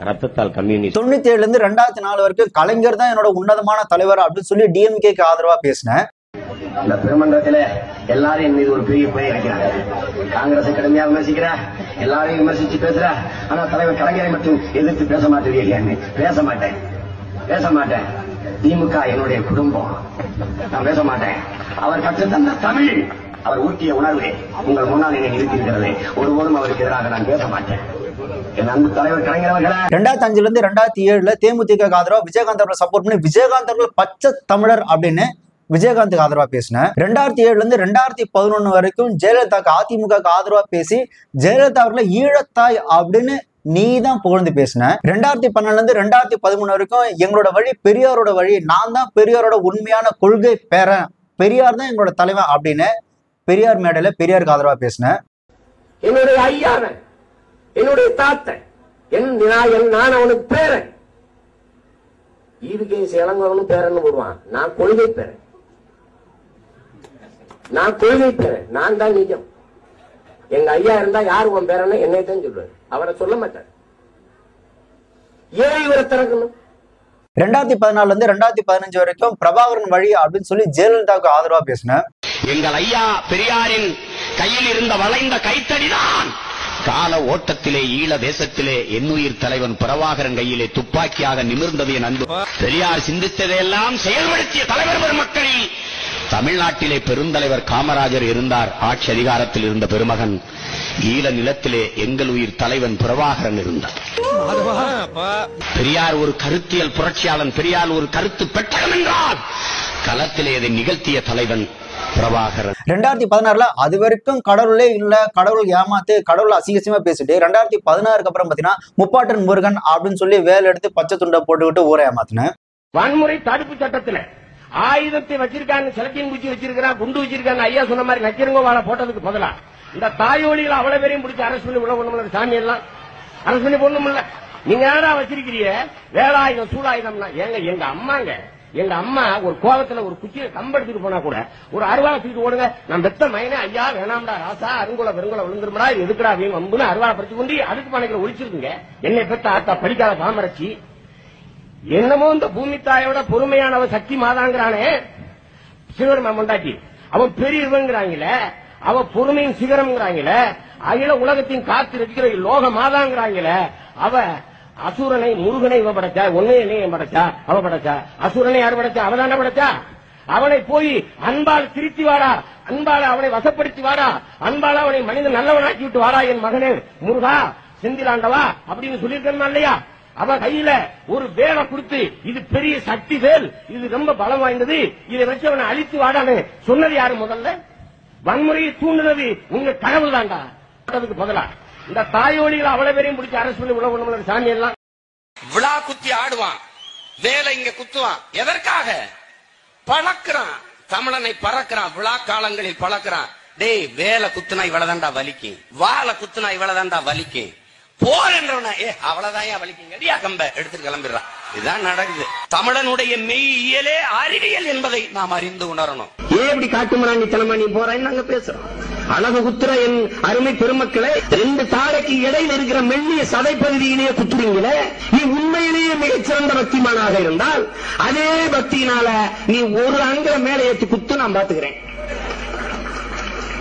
ரத்தத்தால் கம்யூனிஸ்ட். 97 இருந்து 2004 வரைக்கும் கலைஞர் தான் என்னோட உன்னதமான தலைவர் அப்படின்னு சொல்லி டிஎம்கேக்கு ஆதரவா பேசின. இந்த பெருமன்றத்திலே எல்லாரும் என் மீது ஒரு பெரிய பழி அடைக்கிறாங்க. காங்கிரஸை கடுமையா விமர்சிக்கிற, எல்லாரையும் விமர்சிச்சு பேசுற, ஆனா தலைவர் கலைஞரை மட்டும் எதிர்த்து பேச மாட்டேன். பேச மாட்டேன். திமுக என்னுடைய குடும்பம், நான் பேச மாட்டேன். அவர் கற்றுத்தந்த தமிழ், அவர் ஊட்டிய உணர்வு உங்கள் முன்னால் என்னை நிறுத்தியிருக்கிறது. ஒருபோதும் அவருக்கு எதிராக நான் பேச மாட்டேன். என் அன்பு தலைவர் கலைஞர் அவர்களே, 2005 இருந்து 2007 தேமுதிக ஆதரவா விஜயகாந்த் அவர்கள் சப்போர்ட் பண்ணி விஜயகாந்த் அவர்கள் பச்சை தமிழர் அப்படின்னு விஜயகாந்துக்கு ஆதரவா பேசின. 2007 இருந்து 2011 வரைக்கும் ஜெயலலிதாக்கு அதிமுக ஆதரவா பேசி ஜெயலலிதா அவர்களை ஈழத்தாய் அப்படின்னு நீ தான் புகழ்ந்து பேசின. 2012 இருந்து 2013 வரைக்கும் எங்களோட வழி பெரியாரோட வழி, நான் தான் பெரியாரோட உண்மையான கொள்கை பேரன், பெரியார் தான் எங்களோட தலைவன் அப்படின்னு பெரியார் மேடையில பெரியாருக்கு ஆதரவா பேசின. என்னுடைய ஐயாவன், என்னுடைய தாத்தன், நான் அவனுக்கு பேரன். ஈவுகே இளங்கவனும் பேரன்னு போடுவான். நான் கொள்கை பேரன், நான் தான் நிஜம். எங்க ஐயா இருந்தா யாரு உன் பேரன்னு என்னை தான் சொல்றாரு, அவரை சொல்ல மாட்டார். ஏன் இவரை திறக்கணும்? 2014 இருந்து 2015 வரைக்கும் பிரபாகரன் வழி அப்படின்னு சொல்லி ஜெயலலிதாவுக்கு ஆதரவா பேசின. எங்கள் ஐயா பெரியாரின் கையில் இருந்த வளைந்த கைத்தடிதான் கால ஓட்டத்திலே ஈழ தேசத்திலே என்னுயிர் தலைவன் பிரபாகரன் கையிலே துப்பாக்கியாக நிமிர்ந்தது. என் அன்பு பெரியார் சிந்தித்ததையெல்லாம் செயல்படுத்திய தலைவர் பெருமக்களில் தமிழ்நாட்டிலே பெருந்தலைவர் காமராஜர் இருந்தார். ஆட்சி அதிகாரத்தில் இருந்த பெருமகன். ஈழ நிலத்திலே எங்கள் உயிர் தலைவன் பிரபாகரன் இருந்தார். பெரியார் ஒரு கருத்தியல் புரட்சியாளன், பெரியார் ஒரு கருத்து பெட்டகம் என்றால் களத்திலே அதை நிகழ்த்திய தலைவன் பிரபாகரன். 2016 அது வரைக்கும் கடவுளே இல்ல, கடவுள் ஏமாத்து, கடவுள் அசிங்கசியமா பேசிட்டு 2016 அப்புறம் பாத்தீங்கன்னா முப்பாட்டன் முருகன் அப்படின்னு சொல்லி வேலை எடுத்து பச்சை துண்டை போட்டுக்கிட்டு ஊரை ஏமாத்தின. வன்முறை தடுப்பு சட்டத்துல ஆயுதத்தை வச்சிருக்காங்க, செலக்டின் குச்சி வச்சிருக்காங்க, குண்டு வச்சிருக்காங்க. ஐயா சொன்ன மாதிரி நச்சிருங்க வாழை போட்டதுக்கு பதிலா இந்த தாயோலிகள் அவ்வளவு பேரையும் பிடிச்சி அரசு பண்ணி உள்ள ஒண்ணுமில்ல, சாமி எல்லாம் அரசு பண்ணி போடணும்ல. நீங்க யாரா வச்சிருக்கிறீங்க வேலாயுதம் சூடாயுதம்னா? எங்க அம்மா ஒரு கோலத்துல ஒரு குச்சியை கம்பெடுத்துட்டு போனா கூட ஒரு அருவாளை தூக்கிட்டு ஓடுங்க, நான் பெத்த மயனே ஐயா வேணாம்டா ராசா அருங்குல பெருங்குல விழுந்துருமடா, இது எதுக்குடா அப்படின்னு வம்புன்னு அருவாளை பறிச்சு கொண்டு அடுக்கு பானைகளை ஒழிச்சிருக்குங்க. என்னை பெத்த ஆத்தா படிக்காத பாமரச்சி என்னமோ இந்த பூமி தாயோட பொறுமையானவ சக்தி மாதாங்கிறானே சிவருமா மொண்டாட்டி, அவன் பெரியவங்கிறாங்களே, அவ பொறுமையின் சிகரம்ங்கிறாங்களே, அகில உலகத்தின் காத்து இருக்கிற லோக மாதாங்கிறாங்களே, அவ அசுரனை முருகனை இவ படைச்சா, ஒன்னே படைச்சா, அவ படைச்சா. அசுரனை யாரு படைச்சா? அவதான படைச்சா. அவனை போய் அன்பால் திருத்தி வாடா, அன்பால அவனை வசப்படுத்தி வாடா, அன்பால அவனை மனிதன் நல்லவனாக்கி விட்டு வாடா என் மகனே முருகா செந்திலாண்டவா அப்படின்னு சொல்லியிருக்கா இல்லையா? அவன் கையில ஒரு வேலை கொடுத்து இது பெரிய சக்தி வேல், இது ரொம்ப பலம் வாய்ந்தது, இதை வச்சு அவனை அழித்து வாடான்னு சொன்னது யாரு? முதல்ல வன்முறையை தூண்டுனது உங்க கடவுள் தாண்டா. பதிலா இந்த தாயோலிகளை அவ்வளவு பேரையும் பிடிச்சி அரசு பண்ணி உள்ள சாமி எல்லாம் விழா குத்தி ஆடுவான், வேலை இங்க குத்துவான். எதற்காக? பழக்கிறான், தமிழனை பறக்கிறான், விழா காலங்களில் பழக்கிறான். டேய் வேலை குத்துனா இவ்வளவுதான்டா வலிக்கும், வாழை குத்துனா இவ்வளவுதான்டா வலிக்கும், போர் என்றவன அவ்வளவுதான் வலிக்குங்க, அடியா கம்ப எடுத்துட்டு கிளம்பிடுறான். இதுதான் நடக்குது. தமிழனுடைய மெய்யியலே அறிவியல் என்பதை நாம் அறிந்து உணரணும். ஏன் இப்படி காட்டுமராணித்தனமா நீ போறான்னு நாங்க பேசுறோம். அழகு குத்துற என் அருமை பெருமக்களே, 2 தாடைக்கு இடையில் இருக்கிற மெல்லிய சதை பகுதியிலேயே குத்துறீங்களே, நீ உண்மையிலேயே மிகச்சிறந்த பக்திமானாக இருந்தால் அதே பக்தியினால நீ ஒரு அங்க மேல ஏற்றி குத்து நான் பாத்துக்கிறேன்.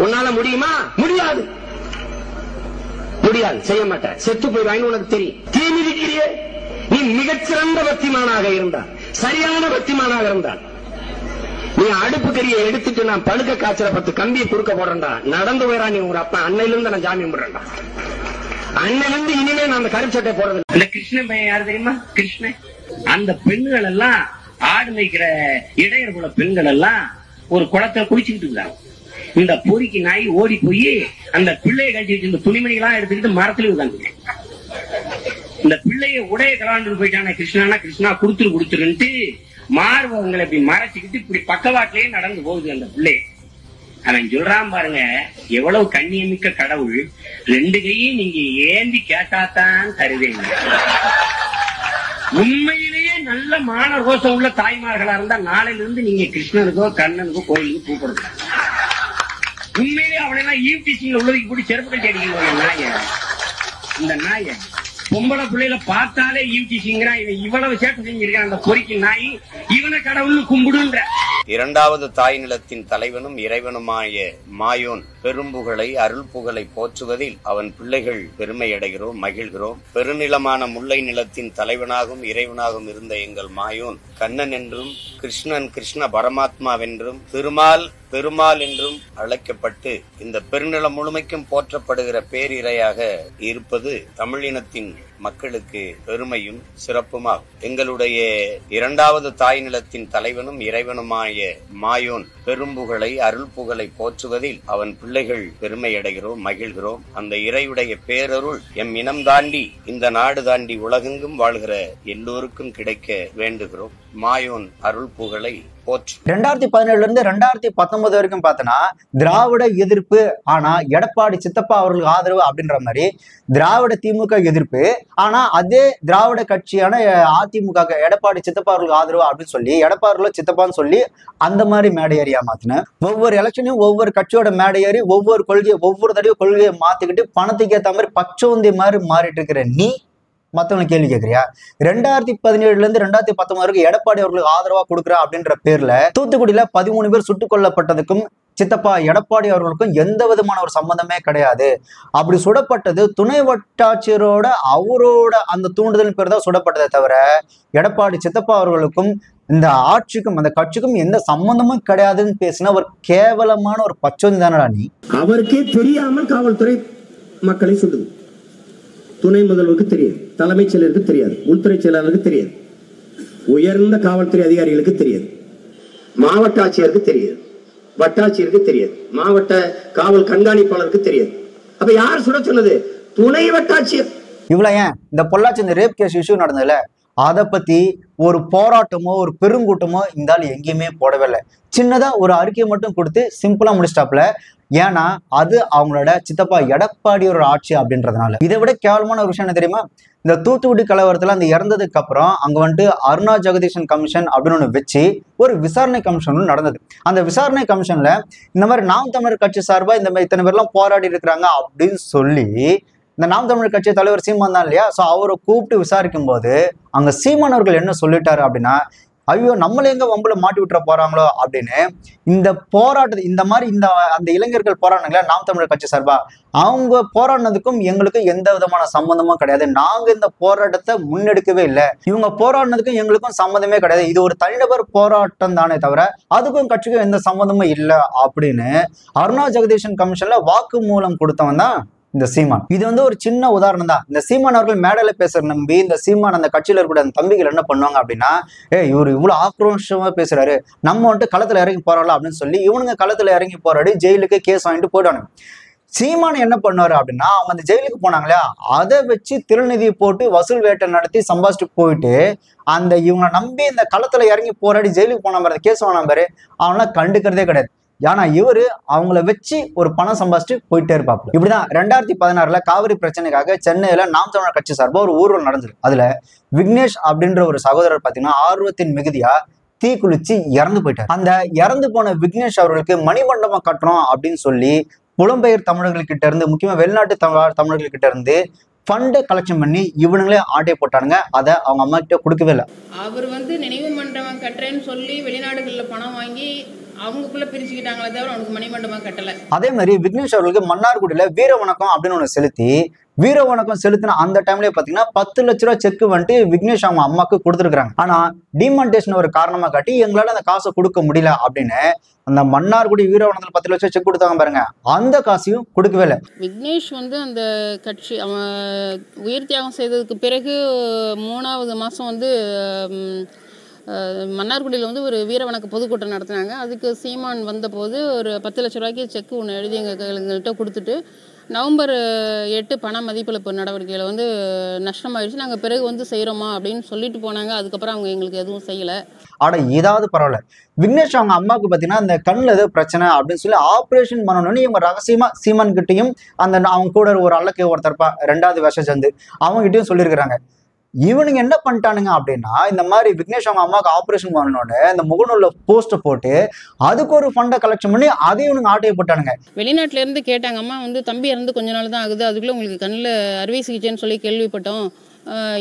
உன்னால முடியுமா? முடியாது, முடியாது, செய்ய மாட்டேன், செத்து போயிடுவான்னு உனக்கு தெரியும். தீ மிதிக்கிறியே, நீ மிகச்சிறந்த பக்திமானாக இருந்தால், சரியான பக்திமானாக இருந்தால், நீ அடுப்பு கறியை எடுத்துட்டு நான் பழுக்க காய்ச்சல 10 கம்பியை குறுக்க போடுறேன்டா, நடந்து போயிடா நீ உங்க அப்பா. அன்னையில இருந்து நான் ஜாமீன் போடுறேன்டா, அன்னையில இருந்து இனிமே நான் அந்த கருப்பு சட்டை போடுறது. இந்த கிருஷ்ணன் பையன் யாரு தெரியுமா? கிருஷ்ணன். அந்த பெண்கள் எல்லாம் ஆடு மேய்க்கிற இடையர் குல பெண்கள் எல்லாம் ஒரு குளத்தை குளிச்சுக்கிட்டு இருந்தாங்க. இந்த பொறிக்கு நாய் ஓடி போய் அந்த பிள்ளையை கட்டி வச்சிருந்த துணிமணிகளா எடுத்துக்கிட்டு மரத்துல உட்காந்து இந்த பிள்ளைய உடைய கலாண்டு போயிட்டான கிருஷ்ணா, கிருஷ்ணா குடுத்துருன்ட்டு மார்பவங்களை இப்படி மறைச்சுக்கிட்டு இப்படி பக்கவாட்டிலேயே நடந்து போகுது அந்த பிள்ளை. அவன் சொல்றான் பாருங்க, எவ்வளவு கண்ணியமிக்க கடவுள், 2 கையும் நீங்க ஏந்தி கேட்டாத்தான் தருவீங்க. உண்மையிலேயே நல்ல மான ரோசம் உள்ள தாய்மார்களா இருந்தா நாளையில இருந்து நீங்க கிருஷ்ணனுக்கோ கண்ணனுக்கோ கோயிலுக்கு கூப்பிடுங்க. உண்மையிலேயே அவனெல்லாம் ஈவ்டீசிங்ல உள்ளதுக்கு போட்டு செருப்பு கட்டி அடிக்கணும். நாய இந்த நாய பொம்பளை பிள்ளைல பார்த்தாலே ஈவ்டீசிங்கிறான். இவன் இவ்வளவு சேட்டை செஞ்சிருக்கான் அந்த பொறிக்கு நாய், இவனை கடவுள்னு கும்பிடுன்ற. 2வது தாய் நிலத்தின் தலைவனும் இறைவனுமாய மாயோன் பெரும்புகளை அருள் புகழை போற்றுவதில் அவன் பிள்ளைகள் பெருமை அடைகிறோம், மகிழ்கிறோம். பெருநிலமான முல்லை நிலத்தின் தலைவனாகவும் இறைவனாகவும் இருந்த எங்கள் மாயோன் கண்ணன் என்றும் கிருஷ்ணன் கிருஷ்ண பரமாத்மாவென்றும் திருமால் பெருமாள் என்றும் அழைக்கப்பட்டு இந்த பெருநிலம் முழுமைக்கும் போற்றப்படுகிற பேரிரையாக இருப்பது தமிழினத்தின் மக்களுக்கு பெருமையும் சிறப்புமாகும். எங்களுடைய 2வது தாய் நிலத்தின் தலைவனும் இறைவனுமாய மாயோன் பெரும்புகளை அருள் புகழை போற்றுவதில் அவன் பிள்ளைகள் பெருமை அடைகிறோம், மகிழ்கிறோம். அந்த இறையுடைய பேரருள் எம் இனம் தாண்டி இந்த நாடு தாண்டி உலகெங்கும் வாழ்கிற எல்லோருக்கும் கிடைக்க வேண்டுகிறோம். மாயோன் அருள் புகழை 2017 இருந்து 2019 வரைக்கும் பார்த்தோன்னா திராவிட எதிர்ப்பு, ஆனா எடப்பாடி சித்தப்பா அவர்களுக்கு ஆதரவு அப்படின்ற மாதிரி திராவிட திமுக எதிர்ப்பு, ஆனா அதே திராவிட கட்சியான அதிமுக எடப்பாடி சித்தப்பா அவர்களுக்கு ஆதரவு அப்படின்னு சொல்லி எடப்பாடி சித்தப்பான்னு சொல்லி அந்த மாதிரி மேடை ஏறியா மாத்தின. ஒவ்வொரு எலெக்ஷனையும் ஒவ்வொரு கட்சியோட மேடை ஏறி ஒவ்வொரு கொள்கையை ஒவ்வொரு தடவையும் கொள்கையை மாத்திக்கிட்டு பணத்துக்கு ஏற்ற மாதிரி பச்சோந்தி மாதிரி மாறிட்டு இருக்கிற நீ மத்தவங்க கேள்வி கேட்கறியா? 2017 இருந்து 2019 வரைக்கும் எடப்பாடி அவர்களுக்கு ஆதரவா கொடுக்குறா அப்படின்ற பேர்ல தூத்துக்குடியில 13 பேர் சுட்டுக் கொல்லப்பட்டதுக்கும் சித்தப்பா எடப்பாடி அவர்களுக்கும் எந்த விதமான ஒரு சம்பந்தமே கிடையாது. அப்படி சுடப்பட்டது துணை வட்டாட்சியரோட அவரோட அந்த தூண்டுதல் பேர் தான் சுடப்பட்டதை தவிர எடப்பாடி சித்தப்பா அவர்களுக்கும் இந்த ஆட்சிக்கும் அந்த கட்சிக்கும் எந்த சம்பந்தமும் கிடையாதுன்னு பேசின ஒரு கேவலமான ஒரு பச்சோந்தி தானடா நீ. அவருக்கே தெரியாமல் காவல்துறை மக்களை சுடுது. துணை முதல்வருக்கு தெரியாது, தலைமைச் செயலருக்கு தெரியாது, உள்துறை செயலாளருக்கு தெரியாது, உயர்ந்த காவல்துறை அதிகாரிகளுக்கு தெரியாது, மாவட்ட ஆட்சியருக்கு தெரியாது, வட்டாட்சியருக்கு தெரியாது, மாவட்ட காவல் கண்காணிப்பாளருக்கு தெரியாது. அப்ப யார் சுட சொன்னது? துணை வட்டாட்சியர். இவ்வளவு ஏன் இந்த பொள்ளாச்சி இந்த ரேப் கேஸ் இஷ்யூ நடந்ததுல அதை பத்தி ஒரு போராட்டமோ ஒரு பெருங்கூட்டமோ இந்த ஆள் எங்கேயுமே போடவே இல்லை. சின்னதா ஒரு அறிக்கையை மட்டும் கொடுத்து சிம்பிளா முடிச்சிட்டாப்ல. ஏன்னா அது அவங்களோட சித்தப்பா எடப்பாடியோட ஆட்சி அப்படின்றதுனால. இதை விட கேவலமான ஒரு விஷயம் என்ன தெரியுமா? இந்த தூத்துக்குடி கலவரத்துல அந்த இறந்ததுக்கு அப்புறம் அங்க வந்துட்டு அருணா ஜெகதீசன் கமிஷன் அப்படின்னு ஒண்ணு வச்சு ஒரு விசாரணை கமிஷன் நடந்தது. அந்த விசாரணை கமிஷன்ல இந்த மாதிரி நாம் தமிழர் கட்சி சார்பா இந்த மாதிரி இத்தனை பேர்லாம் போராடி இருக்கிறாங்க அப்படின்னு சொல்லி இந்த நாம் தமிழர் கட்சி தலைவர் சீமான் தான் இல்லையா, ஸோ அவரை கூப்பிட்டு விசாரிக்கும் போது அங்க சீமான் அவர்கள் என்ன சொல்லிட்டாரு அப்படின்னா, ஐயோ நம்மள எங்க வம்புல மாட்டி விட்டுற போறாங்களோ அப்படின்னு இந்த போராட்டத்தை இந்த மாதிரி அந்த இளைஞர்கள் போராடினாங்களா நாம் தமிழர் கட்சி சார்பா, அவங்க போராடினதுக்கும் எங்களுக்கும் எந்த விதமான சம்பந்தமும் கிடையாது. நாங்க இந்த போராட்டத்தை முன்னெடுக்கவே இல்லை, இவங்க போராடினதுக்கும் எங்களுக்கும் சம்மந்தமே கிடையாது, இது ஒரு தனிநபர் போராட்டம் தானே தவிர அதுக்கும் கட்சிக்கும் எந்த சம்மந்தமும் இல்லை அப்படின்னு அருணா ஜெகதீசன் கமிஷன்ல வாக்கு மூலம் கொடுத்தவன் தான் இந்த சீமான். இது வந்து ஒரு சின்ன உதாரணம் தான். இந்த சீமான் அவர்கள் மேடையில பேசுற நம்பி இந்த சீமான் அந்த கட்சியில இருக்கிற அந்த தம்பிகள் என்ன பண்ணுவாங்க அப்படின்னா, இவரு இவ்வளவு ஆக்ரோஷமா பேசுறாரு, நம்ம வந்துட்டு களத்துல இறங்கி போறாளா அப்படின்னு சொல்லி இவனுங்க களத்துல இறங்கி போராடி ஜெயிலுக்கு கேஸ் வாங்கிட்டு போயிடுவாங்க. சீமான் என்ன பண்ணுவாரு அப்படின்னா, அவங்க அந்த ஜெயிலுக்கு போனாங்களா அதை வச்சு திருநிதி போட்டு வசூல் வேட்டை நடத்தி சம்பாதிச்சுட்டு போயிட்டு அந்த இவங்களை நம்பி இந்த களத்துல இறங்கி போராடி ஜெயிலுக்கு போன மாதிரி கேஸ் வாங்கின மாதிரி அவங்களாம் கண்டுக்கிறதே கிடையாது. ஏன்னா இவரு அவங்கள வச்சு ஒரு பணம் சம்பாதிச்சுட்டு போயிட்டே இருப்பாப்ல. இப்படிதான் 2016 காவிரி பிரச்சனைக்காக சென்னையில நாம் தமிழர் கட்சி சார்பா ஒரு ஊர்வலம் நடந்தது. அதுல விக்னேஷ் அப்படின்ற ஒரு சகோதரர் பாத்தீங்கன்னா ஆர்வத்தின் மிகுதியா தீ குளிச்சு இறந்து போயிட்டார். அந்த இறந்து போன விக்னேஷ் அவர்களுக்கு மணிமண்டபம் கட்டுறோம் அப்படின்னு சொல்லி புலம்பெயர் தமிழர்கள்கிட்ட இருந்து, முக்கியமா வெளிநாட்டு தமிழர்கள்கிட்ட இருந்து ஃபண்டை கலெக்ஷன் பண்ணி இவனுங்களே ஆட்டை போட்டானுங்க. அதை அவங்க அம்மா கிட்ட கொடுக்கவே இல்லை. அவர் நினைவு மண்டபம் கட்டுறேன்னு சொல்லி வெளிநாடுகளில் பணம் வாங்கி அவங்களுக்குள்ள பிரிச்சுக்கிட்டாங்களே தவிர அவனுக்கு மணிமண்டபம் கட்டல. அதே மாதிரி விக்னேஷ் அவர்களுக்கு மன்னார்குடியில வீர வணக்கம் அப்படின்னு ஒண்ணு செலுத்தி, வீர வணக்கம் செலுத்தின அந்த டைம்லயே பாத்தீங்கன்னா 10 லட்ச ரூபாய் செக் வந்துட்டு விக்னேஷ் அவங்க அம்மாக்கு கொடுத்துருக்காங்க. ஆனா டிமான்டேஷன் ஒரு காரணமா காட்டி எங்களால அந்த காசை கொடுக்க முடியல அப்படின்னு அந்த மன்னார்குடி வீர வணக்கத்துல 10 லட்சம் செக் கொடுத்தாங்க பாருங்க, அந்த காசையும் கொடுக்கவே இல்லை. விக்னேஷ் அந்த கட்சி அவன் உயிர் தியாகம் செய்ததுக்கு பிறகு 3வது மாசம் மன்னார்குடியில் ஒரு வீர வணக்க பொதுக்கூட்டம் நடத்தினாங்க. அதுக்கு சீமான் வந்தபோது ஒரு 10 லட்ச ரூபாய்க்கு செக் ஒன்று எழுதி எங்கள்கிட்ட கொடுத்துட்டு, நவம்பர் 8 பண மதிப்பிழப்பு நடவடிக்கையில் நஷ்டமாயிடுச்சு, நாங்கள் பிறகு செய்கிறோமா அப்படின்னு சொல்லிட்டு போனாங்க. அதுக்கப்புறம் அவங்க எங்களுக்கு எதுவும் செய்யலை. ஆனா ஏதாவது பரவாயில்ல, விக்னேஷ் அவங்க அம்மாவுக்கு பார்த்தீங்கன்னா இந்த கண்ணில் ஏதோ பிரச்சனை அப்படின்னு சொல்லி ஆப்ரேஷன் பண்ணணும்னு இவங்க ரகசியமா சீமான் கிட்டையும் அவங்க கூட ஒரு அல்லக்கு ஒருத்தர்ப்பா 2வது வருஷம் சேர்ந்து அவங்க கிட்டையும் சொல்லியிருக்கிறாங்க. இவனுங்க என்ன பண்ணிட்டானுங்க அப்படின்னா, இந்த மாதிரி விக்னேஷ் அவங்க அம்மாவுக்கு ஆப்ரேஷன் பண்ணணும்னு இந்த முகநூல்ல போஸ்ட் போட்டு அதுக்கு ஒரு ஃபண்டை கலெக்ஷன் பண்ணி அதை இவனுங்க ஆட்டையை போட்டானுங்க. வெளிநாட்டுல இருந்து கேட்டாங்க, அம்மா தம்பி இறந்து கொஞ்ச நாள் தான் ஆகுது, அதுக்குள்ள உங்களுக்கு கண்ணில் அறுவை சிகிச்சைன்னு சொல்லி கேள்விப்பட்டோம்,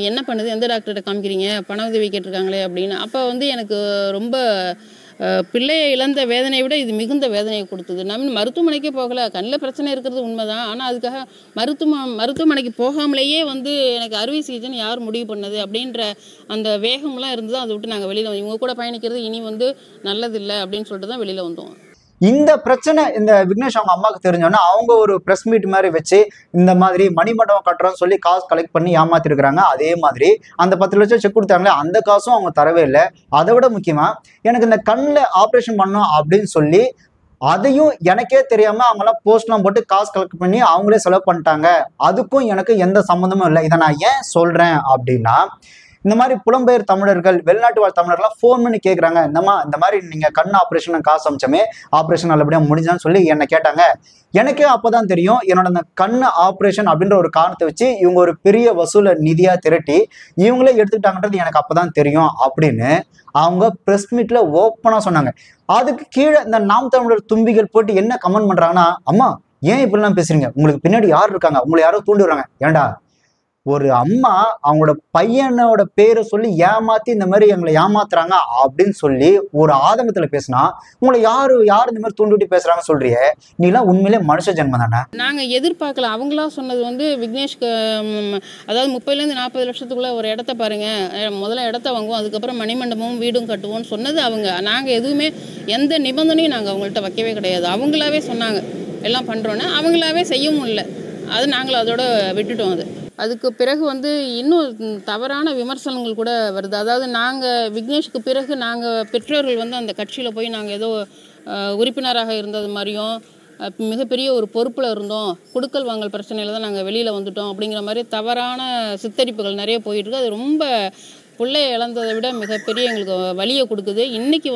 என்ன பண்ணுது, எந்த டாக்டர்கிட்ட காமிக்கிறீங்க, பண உதவி கேட்டிருக்காங்களே அப்படின்னு. அப்போ எனக்கு ரொம்ப பிள்ளையை இழந்த வேதனையை விட இது மிகுந்த வேதனையை கொடுத்தது. நம்ம மருத்துவமனைக்கே போகலை, கண்ணில் பிரச்சனை இருக்கிறது உண்மைதான், ஆனால் அதுக்காக மருத்துவமனைக்கு போகாமலேயே எனக்கு அறுவை சிகிச்சைன்னு யார் முடிவு பண்ணது அப்படின்ற அந்த வேகம்லாம் இருந்தது. அதை விட்டு நாங்கள் வெளியில் இவங்க கூட பயணிக்கிறது இனி நல்லதில்லை அப்படின்னு சொல்லிட்டு தான் வெளியில் வந்தோம். இந்த பிரச்சனை இந்த விக்னேஷ் அவங்க அம்மாவுக்கு தெரிஞ்சோன்னா அவங்க ஒரு பிரஸ் மீட் மாதிரி வச்சு இந்த மாதிரி மணிமண்டபம் கட்டுறோம்னு சொல்லி காசு கலெக்ட் பண்ணி ஏமாத்திருக்கிறாங்க. அதே மாதிரி அந்த 10 லட்சம் செக் கொடுத்தாங்களே அந்த காசும் அவங்க தரவே இல்லை. அதை விட முக்கியமா எனக்கு இந்த கண்ணில் ஆப்ரேஷன் பண்ணணும் அப்படின்னு சொல்லி அதையும் எனக்கே தெரியாம அவங்களாம் போஸ்ட்லாம் போட்டு காசு கலெக்ட் பண்ணி அவங்களே செலவு பண்ணிட்டாங்க. அதுக்கும் எனக்கு எந்த சம்மந்தமும் இல்லை. இதை நான் ஏன் சொல்றேன் அப்படின்னா, இந்த மாதிரி புலம்பெயர் தமிழர்கள், வெளிநாட்டு வாழ் தமிழர்கள்லாம் ஃபோன் பண்ணி கேட்குறாங்க, இந்த மாதிரி நீங்கள் கண் ஆப்ரேஷன் காசு அமிச்சமே, ஆப்ரேஷன் நல்லபடியாக முடிஞ்சான்னு சொல்லி என்னை கேட்டாங்க. எனக்கே அப்போதான் தெரியும் என்னோட அந்த கண் ஆப்ரேஷன் அப்படின்ற ஒரு காரணத்தை வச்சு இவங்க ஒரு பெரிய வசூலை நிதியாக திரட்டி இவங்களே எடுத்துக்கிட்டாங்கன்றது எனக்கு அப்போதான் தெரியும் அப்படின்னு அவங்க ப்ரெஸ் மீட்ல ஓப்பனாக சொன்னாங்க. அதுக்கு கீழே இந்த நாம் தமிழர் தும்பிகள் போட்டு என்ன கமெண்ட் பண்ணுறாங்கன்னா, அம்மா ஏன் இப்படிலாம் பேசுறீங்க, உங்களுக்கு பின்னாடி யார் இருக்காங்க, உங்களை யாரோ தூண்டி விடுறாங்க. ஏண்டா ஒரு அம்மா அவங்களோட பையனோட பேரை சொல்லி ஏமாத்தி இந்த மாதிரி எங்களை ஏமாத்துறாங்க அப்படின்னு சொல்லி ஒரு ஆதங்கத்துல பேசினா உங்களை யாரு இந்த மாதிரி தூண்டிவிட்டு பேசுறாங்க சொல்றியே, நீலாம் உண்மையிலே மனுஷ ஜென்மம் தானே. நாங்க எதிர்பார்க்கல. அவங்களா சொன்னது விக்னேஷ்க்கு அதாவது 30லேருந்து 40 லட்சத்துக்குள்ள ஒரு இடத்த பாருங்க, முதல்ல இடத்த வாங்குவோம், அதுக்கப்புறம் மணிமண்டபமும் வீடும் கட்டுவோம்னு சொன்னது அவங்க. நாங்க எதுவுமே எந்த நிபந்தனையும் நாங்க அவங்கள்ட்ட வைக்கவே கிடையாது. அவங்களாவே சொன்னாங்க எல்லாம் பண்றோன்னு, அவங்களாவே செய்யவும் இல்லை. அது நாங்களும் அதோட விட்டுட்டோம். அதுக்கு பிறகு இன்னும் தவறான விமர்சனங்கள் கூட வருது. அதாவது நாங்கள் விக்னேஷுக்கு பிறகு நாங்கள் பெற்றோர்கள் அந்த கட்சியில் போய் நாங்கள் ஏதோ உறுப்பினராக இருந்தது மாதிரியும் மிகப்பெரிய ஒரு பொறுப்பில் இருந்தோம், குடுக்கல் வாங்கல் பிரச்சனையில் தான் நாங்கள் வெளியில் வந்துட்டோம் அப்படிங்கிற மாதிரி தவறான சித்தரிப்புகள் நிறைய போயிட்டுருக்கு. அது ரொம்ப பிள்ளையை இழந்ததை விட மிகப்பெரிய எங்களுக்கு வலியை கொடுக்குது. இன்றைக்கி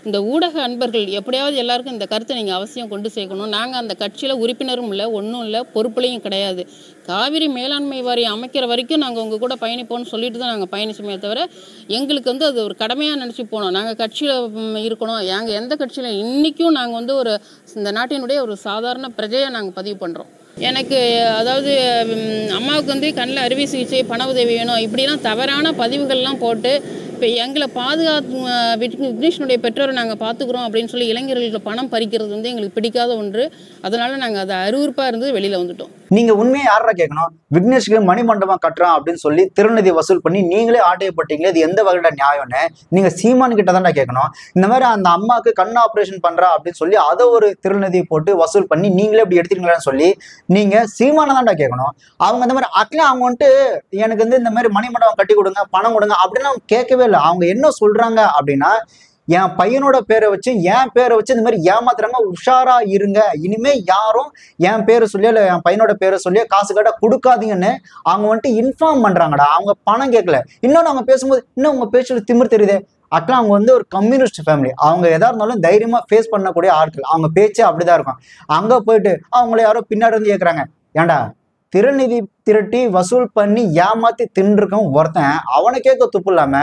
இந்த ஊடக அன்பர்கள் எப்படியாவது எல்லாருக்கும் இந்த கருத்தை நீங்கள் அவசியம் கொண்டு சேர்க்கணும். நாங்கள் அந்த கட்சியில் உறுப்பினரும் இல்லை, ஒன்றும் இல்லை, பொறுப்புலையும் கிடையாது. காவிரி மேலாண்மை வாரியம் அமைக்கிற வரைக்கும் நாங்கள் உங்கள் கூட பயணிப்போம்னு சொல்லிட்டு தான் நாங்கள் பயணிச்சோமே தவிர எங்களுக்கு அது ஒரு கடமையாக நினச்சி போனோம். நாங்கள் கட்சியில் இருக்கணும், நாங்கள் எந்த கட்சியில் இன்றைக்கும் நாங்கள் ஒரு இந்த நாட்டினுடைய ஒரு சாதாரண பிரஜையை நாங்கள் பதிவு பண்ணுறோம். எனக்கு அதாவது அம்மாவுக்கு கண்ணில் அறுவை சிகிச்சை, பண உதவி வேணும், இப்படிலாம் தவறான பதிவுகள்லாம் போட்டு இப்போ எங்களை விக்னேஷனுடைய பெற்றோரை நாங்கள் பார்த்துக்குறோம் அப்படின்னு சொல்லி இளைஞர்களுக்கு பணம் பறிக்கிறது எங்களுக்கு பிடிக்காத ஒன்று. அதனால நாங்கள் அதை அருவருப்பாக இருந்து வெளியில் வந்துட்டோம். நீங்கள் உண்மையை யாரா கேட்கணும், விக்னேஷ்க்கு மணிமண்டபம் கட்டுறோம் அப்படின்னு சொல்லி திருநிதி வசூல் பண்ணி நீங்களே ஆட்டையப்பட்டீங்களே, இது எந்த வகையில நியாயம்னு நீங்கள் சீமான் கிட்ட தான்டா கேட்கணும். இந்த மாதிரி அந்த அம்மாவுக்கு கண் ஆப்ரேஷன் பண்ணுறா அப்படின்னு சொல்லி அதை ஒரு திருநிதி போட்டு வசூல் பண்ணி நீங்களே இப்படி எடுத்துக்கீங்களான்னு சொல்லி நீங்கள் சீமானை தான்டா கேட்கணும். அவங்க இந்த மாதிரி அட்லாம் அவங்க எனக்கு இந்த மாதிரி மணிமண்டபம் கட்டி கொடுங்க, பணம் கொடுங்க அப்படின்னு அவங்க கேட்கவே இல்லை. அவங்க என்ன சொல்றாங்க அப்படின்னா, என் பையனோட பேரை வச்சு என் பேரை வச்சு இந்த மாதிரி ஏமாத்துறாங்க, உஷாரா இருங்க, இனிமே யாரும் என் பேரை சொல்லியோ இல்லை என் பையனோட பேரை சொல்லியோ காசு கேட்டா கொடுக்காதீங்கன்னு அவங்க இன்ஃபார்ம் பண்றாங்கடா. அவங்க பணம் கேட்கல. இன்னொன்று அவங்க பேசும்போது இன்னும் உங்க பேச்சுல திமிர் தெரியுது. அட்லாம் அவங்க ஒரு கம்யூனிஸ்ட் ஃபேமிலி, அவங்க எதா இருந்தாலும் தைரியமா ஃபேஸ் பண்ணக்கூடிய ஆட்கள், அவங்க பேச்சு அப்படிதான் இருக்கும். அங்க போயிட்டு அவங்கள யாரோ பின்னாடி இருந்து கேட்கறாங்க, ஏன்டா திருநிதி திரட்டி வசூல் பண்ணி ஏமாத்தி தின்றுருக்கவன் ஒருத்தன் அவனை கேட்க துப்பு இல்லாம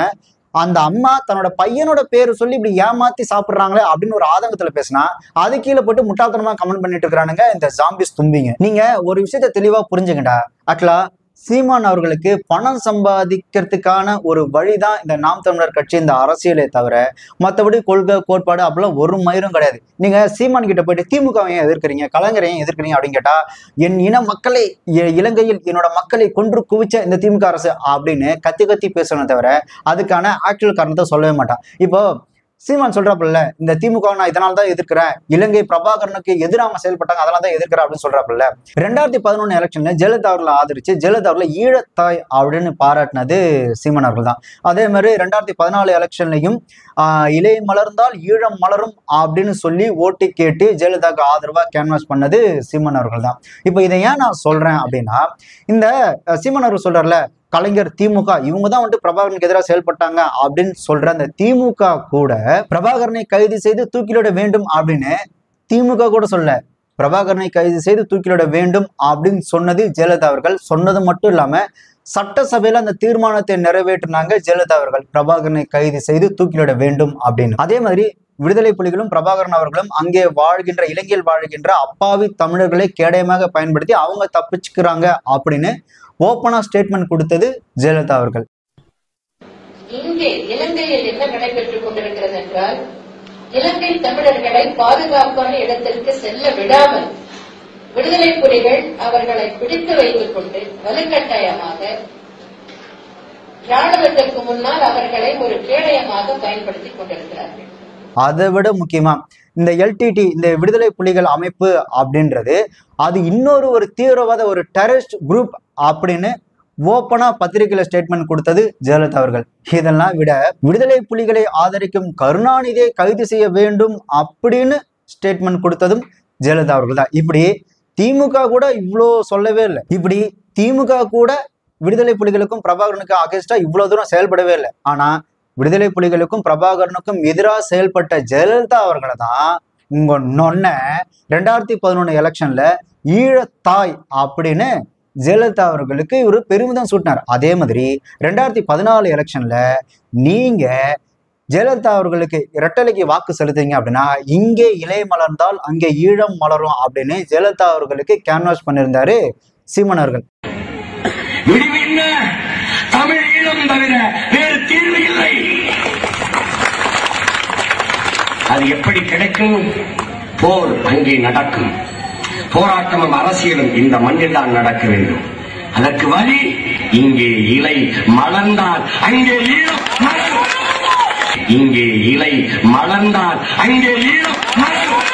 அந்த அம்மா தன்னோட பையனோட பேரு சொல்லி இப்படி ஏமாத்தி சாப்பிடுறாங்களே அப்படின்னு ஒரு ஆதங்கத்துல பேசினா அது கீழே போட்டு முட்டாள்தனமா கமெண்ட் பண்ணிட்டு இருக்கிறானுங்க இந்த ஜாம்பிஸ் தும்பிங்க. நீங்க ஒரு விஷயத்த தெளிவா புரிஞ்சுங்கடா. ஆக்சுவலா சீமான் அவர்களுக்கு பணம் சம்பாதிக்கிறதுக்கான ஒரு வழிதான் இந்த நாம் தமிழர் கட்சி, இந்த அரசியலே தவிர மற்றபடி கொள்கை கோட்பாடு அப்படிலாம் ஒரு மயிரும் கிடையாது. நீங்க சீமான் கிட்ட போயிட்டு திமுகவையும் எதிர்க்கிறீங்க, கலைஞரையும் எதிர்க்கிறீங்க அப்படின்னு கேட்டா, என் இன மக்களை, இலங்கையில் என்னோட மக்களை கொன்று குவிச்ச இந்த திமுக அரசு அப்படின்னு கத்தி கத்தி பேசணும் தவிர அதுக்கான ஆக்சுவல் காரணத்தை சொல்லவே மாட்டான். இப்போ சீமான் சொல்றாப்புல, இந்த திமுக நான் இதனால தான் எதிர்க்கிறேன், இலங்கை பிரபாகரனுக்கு எதிராக செயல்பட்டாங்க அதனால தான் எதிர்க்கிறேன் அப்படின்னு சொல்றாப்புல. 2011 எலெக்ஷன்ல ஜெயலலிதா அவர்களை ஆதரிச்சு ஜெயலலிதா அவர்களை ஈழத்தாய் அப்படின்னு பாராட்டினது சீமான் அவர்கள் தான். அதே மாதிரி 2014 எலெக்ஷன்லையும் இலை மலர்ந்தால் ஈழம் மலரும் அப்படின்னு சொல்லி ஓட்டு கேட்டு ஜெயலலிதாவுக்கு ஆதரவா கேன்வாஸ் பண்ணது சீமான் அவர்கள் தான். இப்போ இதை ஏன் நான் சொல்றேன் அப்படின்னா, இந்த சீமான் அவர்கள் சொல்றாருல, கலைஞர் திமுக இவங்க தான் வந்துட்டு பிரபாகரனுக்கு எதிராக செயல்பட்டாங்க அப்படின்னு சொல்ற அந்த திமுக கூட பிரபாகரனை கைது செய்து தூக்கிலிட வேண்டும் அப்படின்னு திமுக கூட சொல்ல, பிரபாகரனை கைது செய்து தூக்கிலிட வேண்டும் அப்படின்னு சொன்னது ஜெயலலிதா அவர்கள். சொன்னது மட்டும் இல்லாம சட்டசபையில அந்த தீர்மானத்தை நிறைவேற்றினாங்க ஜெயலலிதா அவர்கள், பிரபாகரனை கைது செய்து தூக்கிலிட வேண்டும் அப்படின்னு. அதே மாதிரி விடுதலை புலிகளும் பிரபாகரன் அவர்களும் அங்கே வாழ்கின்ற, இலங்கையில் வாழ்கின்ற அப்பாவி தமிழர்களை கேடயமாக பயன்படுத்தி அவங்க தப்பிச்சுக்கிறாங்க அப்படின்னு ஓப்பனா ஸ்டேட்மெண்ட் கொடுத்தது ஜெயலலிதா அவர்கள். இங்கே இலங்கையில் என்ன நடைபெற்றுக் கொண்டிருக்கிறது என்றால், இலங்கை தமிழர்களை பாதுகாப்பான இடத்திற்கு செல்ல விடாமல் விடுதலை புலிகள் அவர்களை பிடித்து வைத்துக் கொண்டு வலுக்கட்டாயமாக ராணுவத்திற்கு முன்னால் அவர்களை ஒரு கேடயமாக பயன்படுத்திக் கொண்டிருக்கிறார்கள். அதை விட முக்கியமா இந்த எல்டிடி, இந்த விடுதலை புலிகள் அமைப்பு அப்படின்றது அது இன்னொரு ஒரு தீவிரவாத ஒரு டெரரிஸ்ட் குரூப் அப்படின்னு ஓப்பனா பத்திரிகையில ஸ்டேட்மெண்ட் கொடுத்தது ஜெயலலிதா அவர்கள். இதெல்லாம் விட விடுதலை புலிகளை ஆதரிக்கும் கருணாநிதியை கைது செய்ய வேண்டும் அப்படின்னு ஸ்டேட்மெண்ட் கொடுத்ததும் ஜெயலலிதா அவர்கள் தான். இப்படி திமுக கூட இவ்வளோ சொல்லவே இல்லை. இப்படி திமுக கூட விடுதலை புலிகளுக்கும் பிரபாகரனுக்கு அகேன்ஸ்டா இவ்வளவு தூரம் செயல்படவே இல்லை. ஆனா விடுதலை புலிகளுக்கும் பிரபாகரனுக்கும் எதிராக செயல்பட்ட ஜெயலலிதா அவர்களை தான் உங்க நொன்ன 2011 எலெக்ஷன்ல ஈழத்தாய் அப்படின்னு ஜெயலலிதா அவர்களுக்கு இவரு பெருமிதம் சூட்டினார். அதே மாதிரி 2014 எலெக்ஷன்ல நீங்க ஜெயலலிதா அவர்களுக்கு இரட்டலைக்கு வாக்கு செலுத்தீங்க அப்படின்னா, இங்கே இலை மலர்ந்தால் அங்கே ஈழம் மலரும் அப்படின்னு ஜெயலலிதா அவர்களுக்கு கேன்வாஸ் பண்ணியிருந்தாரு சீமான் அவர்கள். தமிழ் ஈழம் தவிர வேறு தீர்வு இல்லை. அது எப்படி கிடைக்கும்? போர் அங்கே நடக்கும். போராட்டமும் அரசியலும் இந்த மண்ணில் தான் நடக்க வேண்டும். அதற்கு வழி இங்கே இலை மலர்ந்தால் அங்கே ஈழம் மலரும். இங்கே இலை மலர்ந்தால் அங்கே ஈழம் மலரும்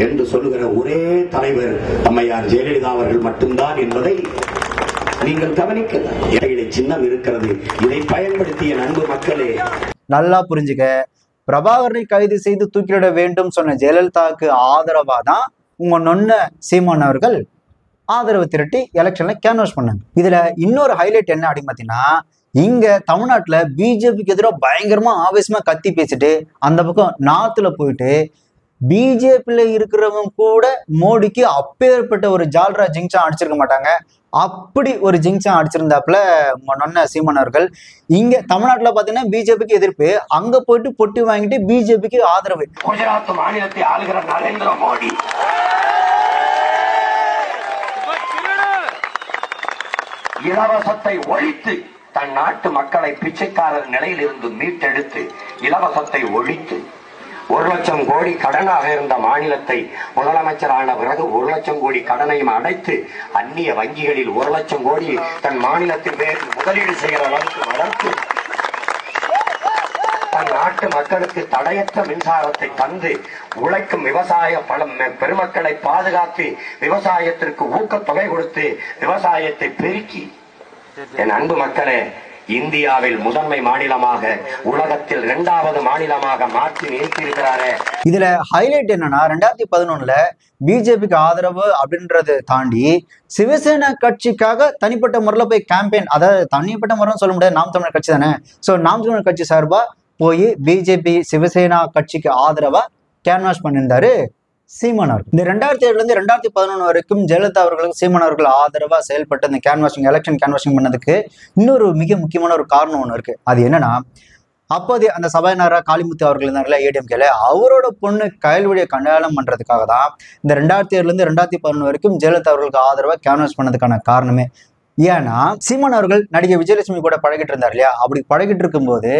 என்று சொல்லுகிற ஒரே தலைவர் அம்மையார் ஜெயலலிதா அவர்கள் மட்டும்தான் என்பதை நீங்கள் கவனிக்கலாம். இடையிலே சின்னம் இருக்கிறது. இதை பயன்படுத்திய அன்பு மக்களே நல்லா புரிஞ்சுக்க, பிரபாகரனை கைது செய்து தூக்கிலிட வேண்டும் சொன்ன ஜெயலலிதாவுக்கு ஆதரவா தான் உங்க நொன்ன சீமான் அவர்கள் ஆதரவு திரட்டி எலெக்ஷன்ல கேன்வாஸ் பண்ணாங்க. இதுல இன்னொரு ஹைலைட் என்ன அப்படின்னு பாத்தீங்கன்னா, இங்க தமிழ்நாட்டுல பிஜேபிக்கு எதிராக பயங்கரமா ஆவேசமா கத்தி பேசிட்டு அந்த பக்கம் நார்த்ல போயிட்டு பிஜேபியில இருக்கிறவங்க கூட மோடிக்கு அப்பேற்பட்ட ஒரு ஜால்ரா ஜிங்ஸா அடிச்சிருக்க மாட்டாங்க. அப்படி ஒரு ஜிங்ஸா அடிச்சிருந்தாப்புல நொன்ன சீமான் அவர்கள். இங்க தமிழ்நாட்டுல பாத்தீங்கன்னா பிஜேபிக்கு எதிர்ப்பு, அங்க போயிட்டு பொட்டி வாங்கிட்டு பிஜேபிக்கு ஆதரவு. குஜராத் மாநிலத்தை ஆளுகிற நரேந்திர மோடி இலவசத்தை ஒழித்து தன் நாட்டு மக்களை பிச்சைக்காரர் நிலையில் இருந்து மீட்டெடுத்து இலவசத்தை ஒழித்து 1,00,000 கோடி கடனாக இருந்த மாநிலத்தை முதலமைச்சரான பிறகு 1,00,000 கோடி கடனையும் அடைத்து அந்நிய வங்கிகளில் 1,00,000 கோடி தன் மாநிலத்தின் பேரில் முதலீடு செய்கிற அளவுக்கு வளர்த்து தன் நாட்டு மக்களுக்கு தடையற்ற மின்சாரத்தை தந்து உழைக்கும் விவசாய பெருமக்களை பாதுகாத்து விவசாயத்திற்கு ஊக்கத்தொகை கொடுத்து விவசாயத்தை பெருக்கி என் அன்பு மக்களே இந்தியாவில் முதன்மை மாநிலமாக உலகத்தில் 2வது மாநிலமாக மாற்றி நிறுத்தியிருக்கிறாரே. இதுல ஹைலைட் என்னன்னா, 2011 பிஜேபிக்கு ஆதரவு அப்படின்றத தாண்டி சிவசேனா கட்சிக்காக தனிப்பட்ட முறையில் போய் கேம்பெயின், அதாவது தனிப்பட்ட முறைன்னு சொல்ல முடியாது, நாம் தமிழர் கட்சி தானே. ஸோ நாம் தமிழர் கட்சி சார்பா போய் பிஜேபி சிவசேனா கட்சிக்கு ஆதரவா கேன்வாஸ் பண்ணியிருந்தாரு சீமான் அவர்கள். இந்த 2007 இருந்து 2011 வரைக்கும் ஜெயலலிதா அவர்களுக்கு சீமான் அவர்கள் ஆதரவா செயல்பட்டு இந்த எலெக்ஷன் கேன்வாஷிங் பண்ணதுக்கு இன்னொரு மிக முக்கியமான ஒரு காரணம் ஒன்று இருக்கு. அது என்னன்னா, அப்போது அந்த சபாநாயகராக காளிமுத்து அவர்கள் இருந்தாங்களா ஏடிஎம்கேல, அவரோட பொண்ணு கயல்விழியை கல்யாணம் பண்றதுக்காக தான் இந்த 2007 இருந்து 2011 வரைக்கும் ஜெயலலிதா அவர்களுக்கு ஆதரவா கேன்வாஸ் பண்ணதுக்கான காரணமே. ஏன்னா சீமான் அவர்கள் நடிகை விஜயலட்சுமி கூட பழகிட்டு இருந்தார் இல்லையா, அப்படி பழகிட்டு இருக்கும்போது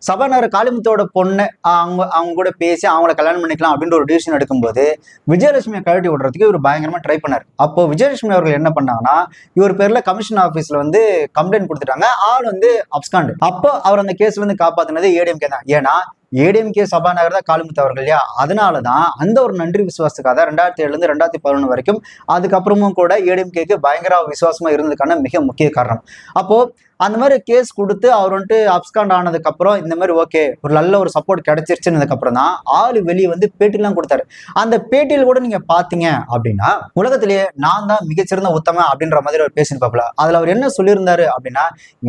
சபாநாயகர் காளிமுத்தோட பொண்ணு அவங்க கூட பேசி அவங்கள கல்யாணம் பண்ணிக்கலாம் அப்படின்ற ஒரு டிசிஷன் எடுக்கும்போது விஜயலட்சுமியை கழட்டி விடுறதுக்கு இவர் பயங்கரமா ட்ரை பண்ணார். அப்போ விஜயலட்சுமி அவர்கள் என்ன பண்ணாங்கன்னா, இவர் பேர்ல கமிஷன் ஆபீஸ்ல வந்து கம்ப்ளைண்ட் கொடுத்துட்டாங்க, ஆள் வந்து அப்ஸ்காண்ட். அப்போ அவர் அந்த கேஸ்ல இருந்து காப்பாத்தினது ஏடிஎம்கே தான். ஏன்னா ஏடிஎம்கே சபாநாயகர் தான் காளிமுத்து அவர்கள் இல்லையா, அதனாலதான் அந்த ஒரு நன்றி விசுவாசத்துக்காக 2007 இருந்து 2011 வரைக்கும் அதுக்கப்புறமும் கூட ஏடிஎம்கேக்கு பயங்கர விசுவாசமா இருந்ததுக்கான மிக முக்கிய காரணம். அப்போ அந்த மாதிரி கேஸ் கொடுத்து அவர் வந்துட்டு அப்ஸ்காண்ட் ஆனதுக்கு அப்புறம் இந்த மாதிரி ஓகே ஒரு நல்ல ஒரு சப்போர்ட் கிடைச்சிருச்சுன்னதுக்கு அப்புறம் தான் ஆளு வெளியே வந்து பேட்டிலாம் கொடுத்தாரு. அந்த பேட்டியில் கூட நீங்க பாத்தீங்க அப்படின்னா, உலகத்திலேயே நான் தான் மிகச்சிறந்த உத்தம அப்படின்ற மாதிரி அவர் பேசியிருப்பாப்ல. அதுல அவர் என்ன சொல்லியிருந்தாரு அப்படின்னா,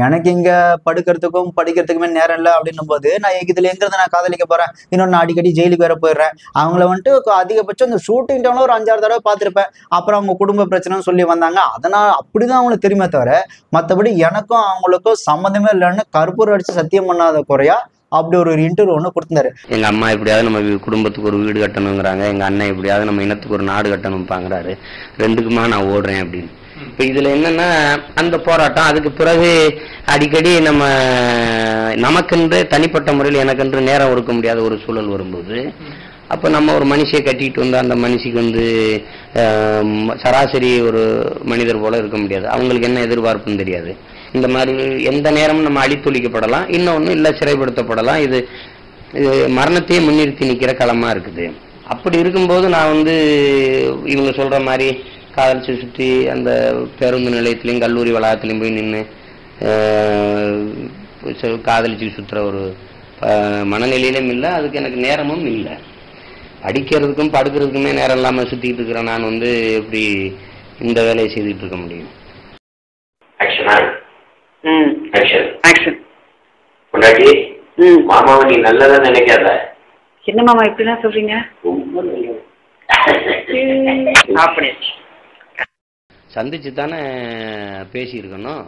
எனக்கு இங்க படுக்கிறதுக்கும் படிக்கிறதுக்குமே நேரம் இல்லை அப்படின்னும் போது நான் இதுல எங்கிறது நான் காதலிக்க போறேன், இன்னொன்னு நான் அடிக்கடி ஜெயிலுக்கு வேற போயிடுறேன், அவங்கள வந்துட்டு அதிகபட்சம் இந்த ஷூட்டிங் டைம்ல ஒரு 5-6 தடவை பார்த்திருப்பேன், அப்புறம் அவங்க குடும்ப பிரச்சனைன்னு சொல்லி வந்தாங்க, அதனால அப்படிதான் அவங்களுக்கு தெரியுமே தவிர மற்றபடி எனக்கும் அவங்களுக்கும் சம்மந்தமே இல்லைன்னு கற்பூரம் அடிச்சு சத்தியம் பண்ணாத குறையா அப்படி ஒரு இன்டர்வியூ ஒன்று கொடுத்தாரு. எங்க அம்மா எப்படியாவது நம்ம குடும்பத்துக்கு ஒரு வீடு கட்டணுங்கிறாங்க, எங்க அண்ணன் எப்படியாவது நம்ம இனத்துக்கு ஒரு நாடு கட்டணும்பாங்கிறாரு, ரெண்டுக்குமா நான் ஓடுறேன் அப்படின்னு. இப்ப இதுல என்னன்னா அந்த போராட்டம், அதுக்கு பிறகு அடிக்கடி நமக்கென்று தனிப்பட்ட முறையில் எனக்கென்று நேரம் ஒதுக்க முடியாத ஒரு சூழல் வரும்போது, அப்ப நம்ம ஒரு மனுஷியை கட்டிட்டு வந்து அந்த மனுஷிக்கு வந்து சராசரி ஒரு மனிதர் போல இருக்க முடியாது, அவங்களுக்கு என்ன எதிர்பார்ப்புன்னு தெரியாது. இந்த மாதிரி எந்த நேரமும் நம்ம அழித்தொழிக்கப்படலாம், இன்னொன்னு இல்ல சிறைப்படுத்தப்படலாம். இது மரணத்தையே முன்னிறுத்தி நிக்கிற களமா இருக்குது. அப்படி இருக்கும்போது நான் வந்து இவங்க சொல்ற மாதிரி காதலிச்சு சுற்றி அந்த பேருந்து நிலையத்திலையும் கல்லூரி வளாகத்திலையும் போய் நின்று காதலிச்சு சுற்றுற ஒரு மனநிலையிலும் இல்லை, அதுக்கு எனக்கு நேரமும் இல்லை. அடிக்கிறதுக்கும் படுக்கிறதுக்குமே நேரம் இல்லாம சுத்திட்டு இருக்கிறேன். நான் வந்து எப்படி இந்த வேலையை செய்துட்டு இருக்க முடியும்? மாமாவை நீ நல்லதா நினைக்காத. என்ன மாமா இப்படிலாம் சொல்றீங்க? சந்திச்சு தானே பேசியிருக்கணும்.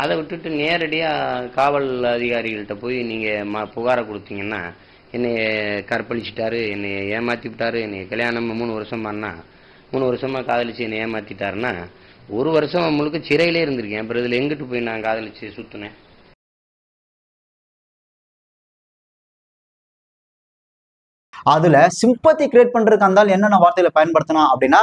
அதை விட்டுட்டு நேரடியா காவல் அதிகாரிகள்கிட்ட போய் நீங்க புகாரை கொடுத்தீங்கன்னா, என்னை கற்பழிச்சிட்டாரு, என்னை ஏமாத்தி விட்டாரு, என்னை கல்யாணம் 3 வருஷம் பண்ணா 3 வருஷமா காதலிச்சு என்னை ஏமாத்திட்டாருன்னா 1 வருஷம் முழுக்க சிறையிலே இருந்திருக்கேன். அப்புறம் இதுல எங்கிட்டு போய் நான் காதலிச்சு சுத்துனேன்? அதுல சிம்பத்தி கிரியேட் பண்றதுக்கு அந்த என்னென்ன வார்த்தைகளை பயன்படுத்தினா அப்படின்னா,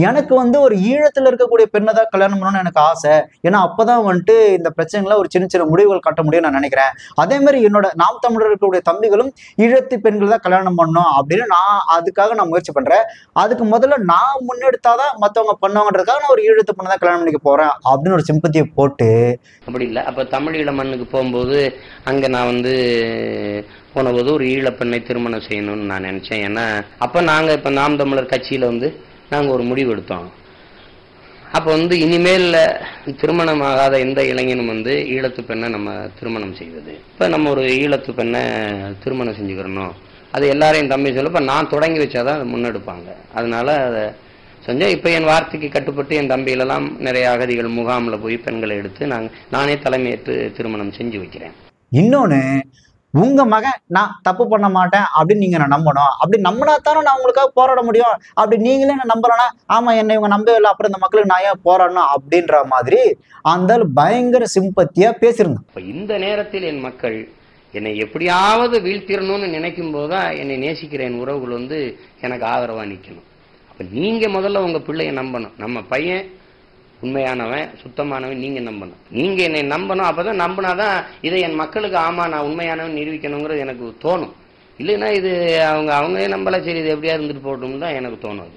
எனக்கு வந்து ஒரு ஈழத்துல இருக்கக்கூடிய பெண்ணை தான் கல்யாணம் பண்ணணும்னு எனக்கு ஆசை, ஏன்னா அப்பதான் வந்துட்டு இந்த பிரச்சனைகளை ஒரு சின்ன சின்ன முடிவுகள் கட்ட முடியும் நான் நினைக்கிறேன். அதே மாதிரி என்னோட நாம் தமிழர் இருக்கக்கூடிய தம்பிகளும் ஈழத்து பெண்கள் தான் கல்யாணம் பண்ணணும் அப்படின்னு அதுக்காக நான் முயற்சி பண்றேன். அதுக்கு முதல்ல நான் முன்னெடுத்தாதான் மற்றவங்க பண்ணுவாங்கன்றதுக்காக நான் ஒரு ஈழத்து பெண்ணை தான் கல்யாணம் பண்ணிக்க போறேன் அப்படின்னு ஒரு சிம்பத்தியை போட்டு. அப்படி இல்லை. அப்ப தமிழ் ஈழ மண்ணுக்கு போகும்போது அங்க நான் வந்து போனபோது ஒரு ஈழப்பெண்ணை திருமணம் செய்யணும்னு நான் நினைச்சேன். ஏன்னா அப்ப நாங்க இப்ப நாம் தமிழர் கட்சியில வந்து நாங்க ஒரு முடிவு எடுத்தோம். அப்ப வந்து இனிமேல் திருமணம் ஆகாத எந்த இளைஞனும் வந்து ஈழத்து பெண்ணை நம்ம திருமணம் செய்வது. இப்ப நம்ம ஒரு ஈழத்து பெண்ணை திருமணம் செஞ்சுக்கிறணும், அது எல்லாரையும் தம்பி சொல்ல இப்ப நான் தொடங்கி வச்சாதான் அதை முன்னெடுப்பாங்க. அதனால அதை செஞ்சேன். இப்ப என் வார்த்தைக்கு கட்டுப்பட்டு என் தம்பிகளெல்லாம் நிறைய அகதிகள் முகாமில் போய் பெண்களை எடுத்து நானே தலைமையேற்று திருமணம் செஞ்சு வைக்கிறேன். இன்னொன்னு, உங்க மகன் நான் தப்பு பண்ண மாட்டேன் அப்படின்னு நீங்க நான் நம்பணும். அப்படி நம்பினா தானே நான் உங்களுக்காக போராட முடியும். அப்படி நீங்களே என்ன நம்பலனா, ஆமா என்னை இவங்க நம்பவே இல்லை, அப்புறம் இந்த மக்களுக்கு நான் ஏன் போராடணும் அப்படின்ற மாதிரி அந்த பயங்கர சிம்பத்தியா பேசியிருந்தேன். இந்த நேரத்தில் என் மக்கள் என்னை எப்படியாவது வீழ்த்திடணும்னு நினைக்கும் போதுதான் என்னை நேசிக்கிற என் உறவுகள் வந்து எனக்கு ஆதரவா நிக்கணும். அப்ப நீங்க முதல்ல உங்க பிள்ளைய நம்பணும். நம்ம பையன் உண்மையானவன் சுத்தமானவன் நீங்க நம்பணும். நீங்க என்னை நம்பணும். அப்பதான் நம்பினாதான் இதை என் மக்களுக்கு ஆமா நான் உண்மையானவன் நிரூபிக்கணுங்கிறது எனக்கு தோணும். இல்லைன்னா இது அவங்களே நம்பல, சரி இது எப்படியா இருந்துட்டு போகட்டும்னு தான் எனக்கு தோணும்.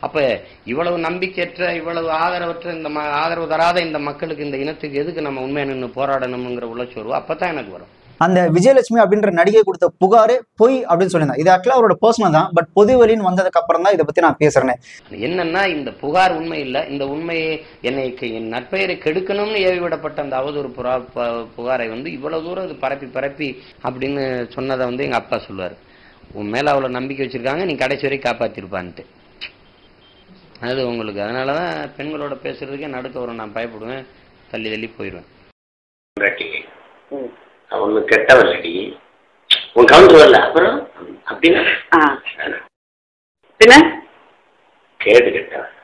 அப்ப இவ்வளவு நம்பிக்கையற்ற இவ்வளவு ஆதரவற்ற இந்த ஆதரவு தராத இந்த மக்களுக்கு இந்த இனத்துக்கு எதுக்கு நம்ம உண்மையா நின்று போராடணுங்கிற உள்ளச்சோர்வு அப்பதான் எனக்கு வரும். அந்த விஜயலட்சுமி அப்படின்ற நடிகை கொடுத்த புகாரு பொய் அப்படின்னு சொல்லியிருந்தேன். இது ஆக்சுவலா அவரோட பர்சனல் தான், பட் பொதுவெளின்னு வந்ததுக்கு அப்புறம் தான் இதை பத்தி நான் பேசுறேன். என்னன்னா இந்த புகார் உண்மை இல்லை, இந்த உண்மையை என் நற்பெயரை கெடுக்கணும்னு ஏவிவிடப்பட்ட அந்த அவதூறு புகாரை வந்து இவ்வளவு தூரம் இது பரப்பி அப்படின்னு சொன்னதை வந்து எங்க அப்பா சொல்லுவாரு. உன் மேல அவ்வளவு நம்பிக்கை வச்சிருக்காங்க, நீ கடைசி வரை காப்பாத்திருப்பான்ட்டு. அது உங்களுக்கு. அதனாலதான் பெண்களோட பேசுறதுக்கே நடுக்க வரும், நான் பயப்படுவேன், தள்ளி தள்ளி போயிடுவேன். ஒண்ணு கெட்டவல்லடி உன் கவுண்டர் வரல அப்புறம் அப்படின்னா பின்ன கேடு கெட்டவன்.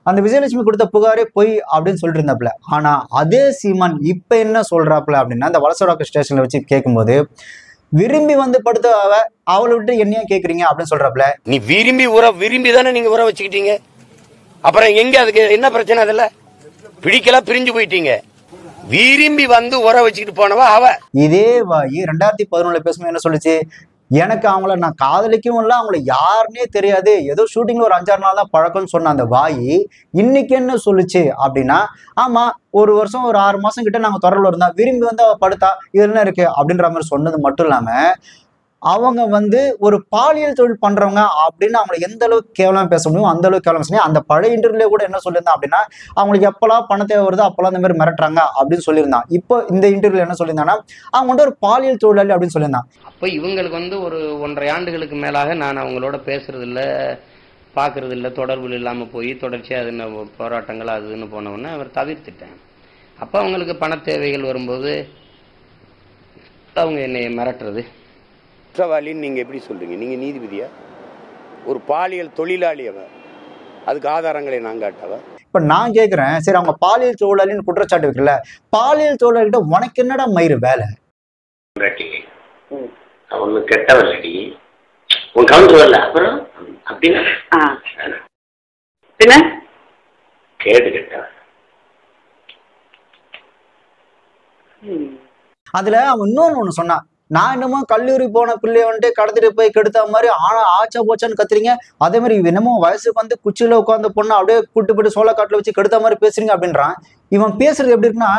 அந்த விஜயலட்சுமி கொடுத்த புகாரே பொய் அப்படின்னு சொல்லிட்டு இருந்தாப்புல. ஆனா அதே சீமான் இப்ப என்ன சொல்றாப்புல அப்படின்னா, இந்த வலசரோக்க ஸ்டேஷன்ல வச்சு கேட்கும்போது, விரும்பி வந்து படுத்த அவளை விட்டு என்னையா கேக்குறீங்க அப்படின்னு சொல்றாப்புல. நீ விரும்பி தானே நீங்க உற வச்சுக்கிட்டீங்க, அப்புறம் எங்க அதுக்கு என்ன பிரச்சனை? அதுல பிடிக்கல பிரிஞ்சு போயிட்டீங்க. விரும்பி வந்து உற வச்சுக்கிட்டு போனவா அவ. இதே வாயி 2011 பேசும்போது என்ன சொல்லுச்சு, எனக்கு அவங்கள நான் காதலிக்கவும் இல்லை, அவங்கள யாருன்னே தெரியாது, ஏதோ ஷூட்டிங்ல ஒரு 5-6 நாள் தான் பழக்கம்னு சொன்ன அந்த வாயி இன்னைக்கு என்ன சொல்லுச்சு அப்படின்னா, ஆமா ஒரு வருஷம் ஒரு 6 மாசம் கிட்ட நாங்க தொடர்புல இருந்தா, விரும்பி வந்து அவ படுத்தா, இது என்ன இருக்கு அப்படின்ற மாதிரி சொன்னது மட்டும் இல்லாம, அவங்க வந்து ஒரு பாலியல் தொழில் பண்றவங்க அப்படின்னு அவங்களை எந்த அளவுக்கு கேவலமா பேச முடியும் அந்த அளவுக்கு கேவலம் சொன்னீங்க. அந்த பழைய இன்டர்வியூல கூட என்ன சொல்லியிருந்தான் அப்படின்னா, அவங்களுக்கு எப்பெல்லாம் பண தேவை வருதோ அப்பெல்லாம் இந்த மாதிரி மிரட்டுறாங்க அப்படின்னு சொல்லியிருந்தான். இப்போ இந்த இன்டர்வியூல என்ன சொல்லியிருந்தாங்கன்னா, அவங்க வந்து ஒரு பாலியல் தொழிலாளி அப்படின்னு சொல்லியிருந்தான். அப்போ இவங்களுக்கு வந்து ஒரு 1.5 ஆண்டுகளுக்கு மேலாக நான் அவங்களோட பேசுறது இல்லை, பார்க்கறது இல்லை, தொடர்புகள் இல்லாமல் போய் தொடர்ச்சியாக அது போராட்டங்கள் அதுன்னு போனவுடனே அவர் தவிர்த்துட்டேன். அப்போ அவங்களுக்கு பண தேவைகள் வரும்போது அவங்க என்னை மிரட்டுறது. குற்றவாளின்னு நீங்க எப்படி சொல்றீங்க? நீங்க நீதிபதியா? ஒரு பாலியல் தொழிலாளி அவ, அதுக்கு ஆதாரங்களை நான் காட்டவா? இப்ப நான் கேக்குறேன், சரி அவங்க பாலியல் தொழிலாளின்னு குற்றச்சாட்டு வைக்கல, பாலியல் தொழிலாளிகிட்ட உனக்கு என்னடா மயிறு வேலை? ஒண்ணு கெட்டவல்லடி உன் கவுண்டர் வரல அப்புறம் அப்படின்னா பின்ன கேடு கெட்டவன். அதுல அவன் இன்னொன்னு சொன்னான், நான் என்னமோ கல்லூரி போன பிள்ளைய வந்துட்டு கடத்திட்டு போய் கெடுத்த மாதிரி ஆனா ஆச்சா போச்சான்னு கத்துறீங்க, அதே மாதிரி என்னமோ வயசுக்கு வந்து குச்சியில உட்காந்து பொண்ணு அப்படியே கூட்டு போயிட்டு சோளக்காட்டுல வச்சு கெடுத்த மாதிரி பேசுறீங்க அப்படின்றான். இவன் பேசுறது எப்படி இருக்குன்னா,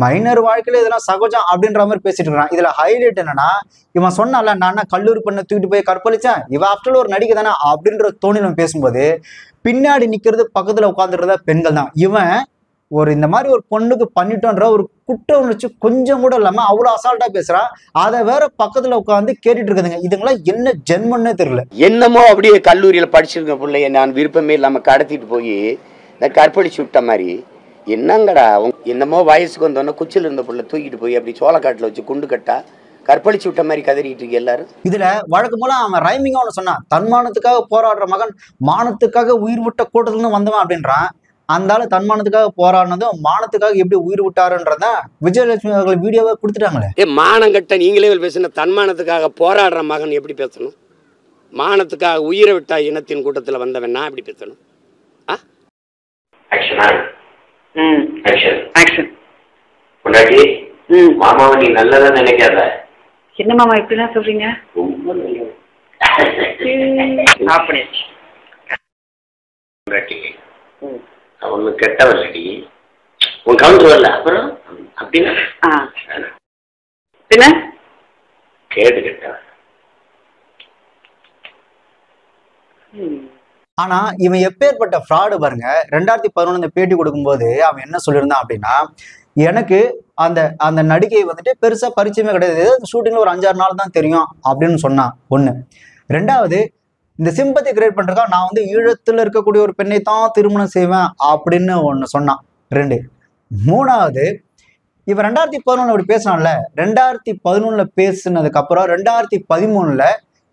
மைனர் வாழ்க்கையில இதெல்லாம் சகஜம் அப்படின்ற மாதிரி பேசிட்டு இருக்கான். இதுல ஹைலைட் என்னன்னா, இவன் சொன்னால நான் கல்லூரி பொண்ணை தூக்கிட்டு போய் கற்பழிச்சேன், இவன் ஆஃப்டர் ஒரு நடிகை தானே அப்படின்ற தோணில பேசும்போது, பின்னாடி நிக்கிறது பக்கத்துல உட்காந்துருந்தா பெண்கள் தான். இவன் ஒரு இந்த மாதிரி ஒரு பொண்ணுக்கு பண்ணிட்டோன்ற ஒரு குற்ற உணர்ச்சி கொஞ்சம் கூட இல்லாம அவ்வளவு அசால்ட்டா பேசுறான். அதை வேற பக்கத்துல உட்காந்து கேட்டுட்டு இருக்குதுங்க. இதுங்களாம் என்ன ஜென்மன்னே தெரியல. என்னமோ அப்படியே கல்லூரியில படிச்சிருக்க பிள்ளைய நான் விருப்பமே இல்லாம கடத்திட்டு போய் கற்பழிச்சு விட்ட மாதிரி, என்னங்கடா என்னமோ வயசுக்கு வந்தோன்னா குச்சில இருந்த பிள்ளை தூக்கிட்டு போய் அப்படி சோளக்காட்டுல வச்சு குண்டு கட்டா கற்பழிச்சு விட்ட மாதிரி கதறிட்டு இருக்கு எல்லாரும். இதுல வழக்கு போல அவன் ரைமிங்கா ஒண்ணு சொன்னான், தன்மானத்துக்காக போராடுற மகன் மானத்துக்காக உயிர் விட்ட கூட்டத்துல இருந்து வந்தவன் அப்படின்றான். அந்த ஆளு தன்மானத்துக்காக போராடினதும் மானத்துக்காக எப்படி உயிர் விட்டாருன்றத விஜயலட்சுமி அவர்கள் வீடியோவை கொடுத்துட்டாங்களே. மானம் கட்ட நீங்களே பேசுன தன்மானத்துக்காக போராடுற மகன் எப்படி பேசணும்? மானத்துக்காக உயிரை விட்டா இனத்தின் கூட்டத்தில் வந்தவன் நான் எப்படி பேசணும்? மாமாவை நீ நல்லதா நினைக்காத. என்ன மாமா இப்படிலாம் சொல்றீங்க? ஒண்ணு கெட்டவல்லடி உன் கவுண்டர் வரல அப்புறம் அப்படின்னா பின்ன கேடு கெட்டவன். ஆனா இவன் எப்பேற்பட்ட ஃப்ராடு பாருங்க. 2011 பேட்டி கொடுக்கும்போது அவன் என்ன சொல்லியிருந்தான் அப்படின்னா, எனக்கு அந்த அந்த நடிகை வந்துட்டு பெருசா பரிச்சயமே கிடையாது, ஷூட்டிங்ல ஒரு 5-6 நாள் தான் தெரியும் அப்படின்னு சொன்னான். ஒண்ணு. ரெண்டாவது, இந்த சிம்பத்தி கிரியேட் பண்றதுக்காக நான் வந்து ஈழத்துல இருக்கக்கூடிய ஒரு பெண்ணை தான் திருமணம் செய்வேன் அப்படின்னு ஒண்ணு சொன்னான். 2. மூணாவது, இவன் 2011 அப்படி பேசினான்ல, 2011 பேசினதுக்கு அப்புறம் 2013